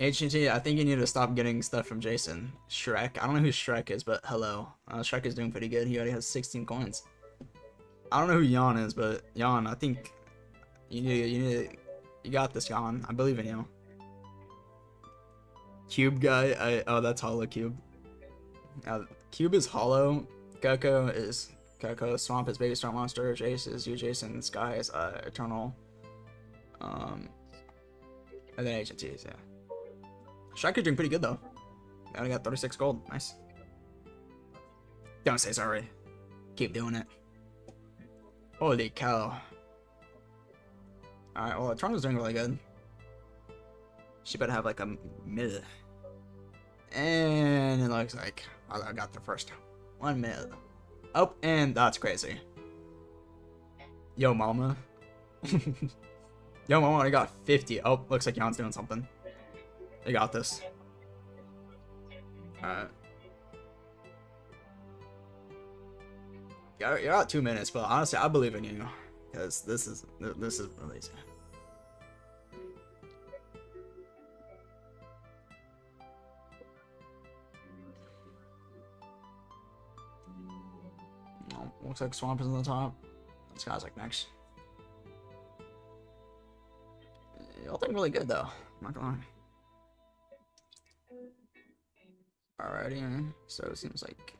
HNT, I think you need to stop getting stuff from Jason. Shrek. I don't know who Shrek is, but hello. Shrek is doing pretty good. He already has 16 coins. I don't know who Jan is, but Jan, I think you got this, Jan. I believe in you. Cube guy. Oh, that's Hollow Cube. Cube is Hollow. Coco is Coco. Swamp is Baby Storm Monster. Jace is you, Jason. Sky is Eternal. And then HNT is, yeah. Shrek is doing pretty good though. I only got 36 gold. Nice. Don't say sorry. Keep doing it. Holy cow. Alright, well, Eternal's doing really good. She better have like a mid. And it looks like I got the first one mid. Oh, and that's crazy. Yo, mama. Yo, mama, I got 50. Oh, looks like Jan's doing something. You got this. Alright. You're at 2 minutes, but honestly, I believe in you. Because this is really easy. Oh, looks like Swamp is on the top. This guy's like next. Y'all doing really good though. I'm not gonna lie. Alrighty, so it seems like.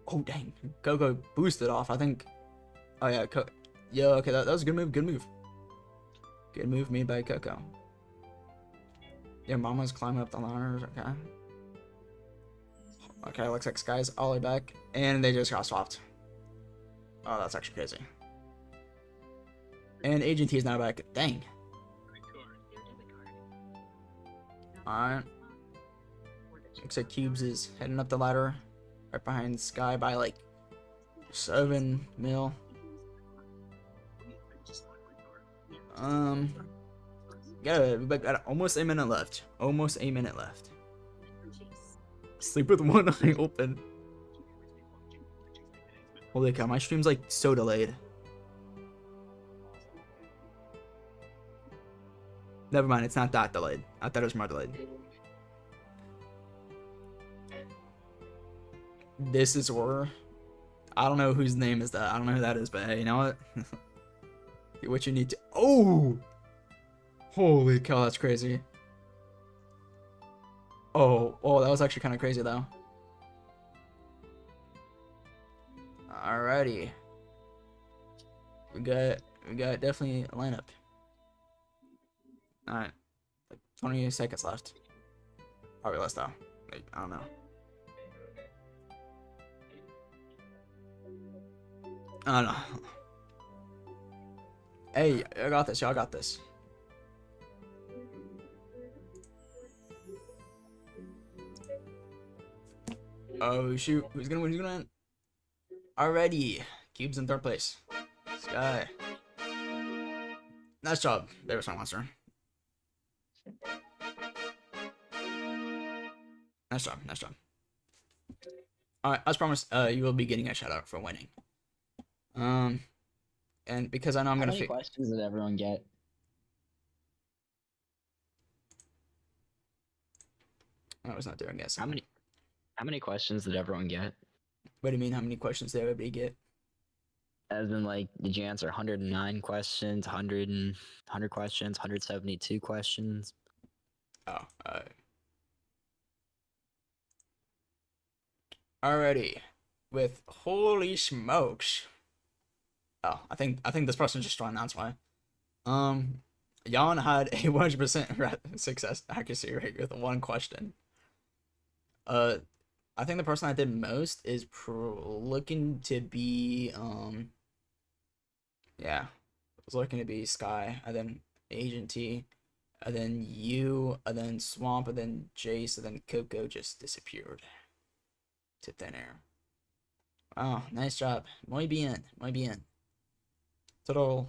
Oh dang, Coco boosted off. I think. Oh yeah, yeah. Okay, that was a good move. Good move. Good move made by Coco. Yeah, Mama's climbing up the ladders. Okay. Okay, looks like Sky's all the way back, and they just got swapped. Oh, that's actually crazy. And Agent T is now back. Dang. Looks like Cubes is heading up the ladder, right behind Sky by like 7 mil. Got almost a minute left. Almost a minute left. Sleep with one eye open. Holy cow, my stream's like so delayed. Never mind, it's not that delayed. I thought it was more delayed. This is horror. I don't know whose name is that. I don't know who that is, but hey, you know what? What you need to. Oh! Holy cow, that's crazy. Oh, that was actually kind of crazy though. Alrighty. We got definitely a lineup. Alright. Like 20 seconds left. Probably less though. Like, I don't know. I don't know. Hey, I got this. Y'all got this. Oh shoot, who's gonna win? Who's gonna win? Alrighty, Cube's in 3rd place. Sky. Nice job. There was my monster. Nice job, nice job. Alright, as promised, you will be getting a shout out for winning. And because I know I'm How gonna many questions did everyone get? I was not doing this. How many questions did everyone get? What do you mean? How many questions did everybody get? As in, like, did you answer 109 questions, 100 questions, 172 questions? Oh, alrighty. With holy smokes. Oh, I think this person just trying to announce why. Jan had a 100% success accuracy rate with 1 question. I think the person that did most is looking to be yeah, was looking to be Sky, and then Agent T, and then you, and then Swamp, and then Jace, and then Coco just disappeared to thin air. Oh, nice job. Muy bien, muy bien. Total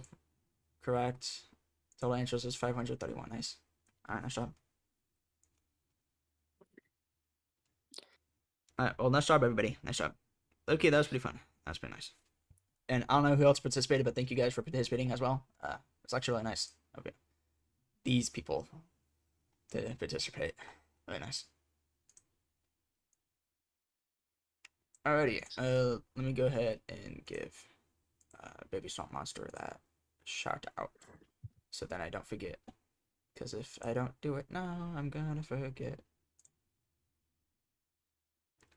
correct. Total answers is 531. Nice. Alright, nice job. Alright, well, nice job, everybody. Nice job. Okay, that was pretty fun. That was pretty nice. And I don't know who else participated, but thank you guys for participating as well. It's actually really nice. Okay. These people to participate. Really nice. Alrighty, let me go ahead and give Baby Swamp Monster that shout out, so then I don't forget. Because if I don't do it now, I'm gonna forget.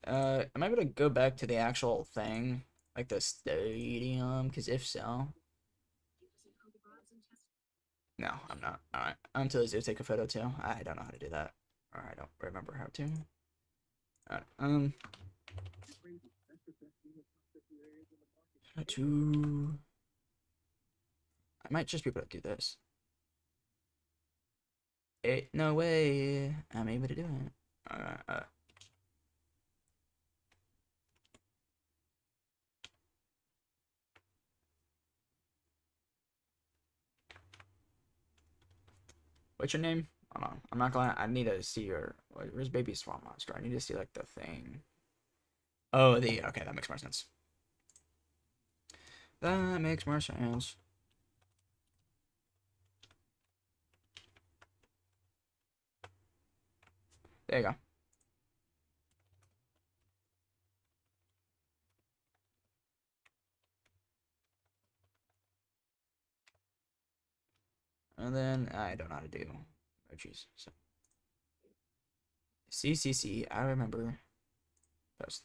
Am I able to go back to the actual thing, like the stadium? Because if so, no, I'm not. Alright, until I take a photo too. I don't know how to do that, or I don't remember how to. Alright, I might just be able to do this. No way I'm able to do it. What's your name? Hold on. I'm not gonna. I need to see your. Where's Baby Swamp Monster? I need to see like the thing. Oh, okay, that makes more sense. That makes more sense. There you go. And then I don't know how to do emojis. So CCC, I remember. Post.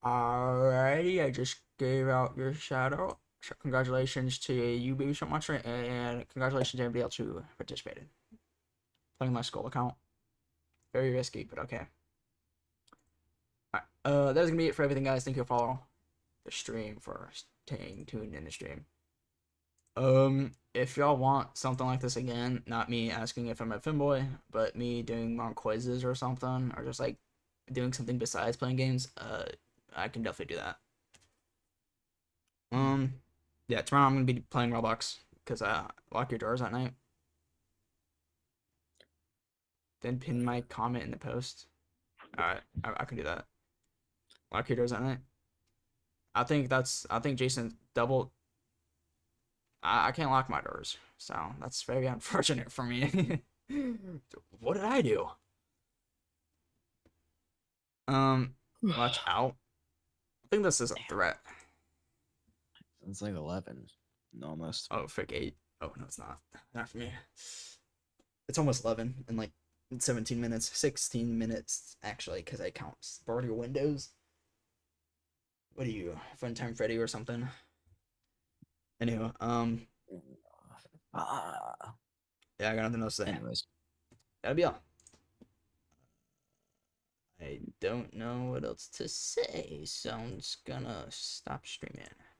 Alrighty, I just gave out your shout out. So congratulations to you, Baby Swamp Monster, and congratulations to everybody else who participated. Playing my skull account. Very risky, but okay. Alright, that is gonna be it for everything, guys. Thank you for following the stream, for staying tuned in the stream. If y'all want something like this again, not me asking if I'm a Femboy, but me doing more quizzes or something, or just like doing something besides playing games, I can definitely do that. Yeah, tomorrow I'm gonna be playing Roblox because lock your doors at night. Then pin my comment in the post. All right, I can do that. Lock your doors at night. I think Jason double. I can't lock my doors, so that's very unfortunate for me. What did I do? Watch out. I think this is a threat. It's like 11. Almost. Oh, frick, 8. Oh, no, it's not. Not for me. It's almost 11 in like 17 minutes. 16 minutes, actually, because I count border windows. What are you, Fun Time Freddy or something? Anyway, yeah, I got nothing else to say. Anyways. That'll be all. I don't know what else to say, so I'm just gonna stop streaming.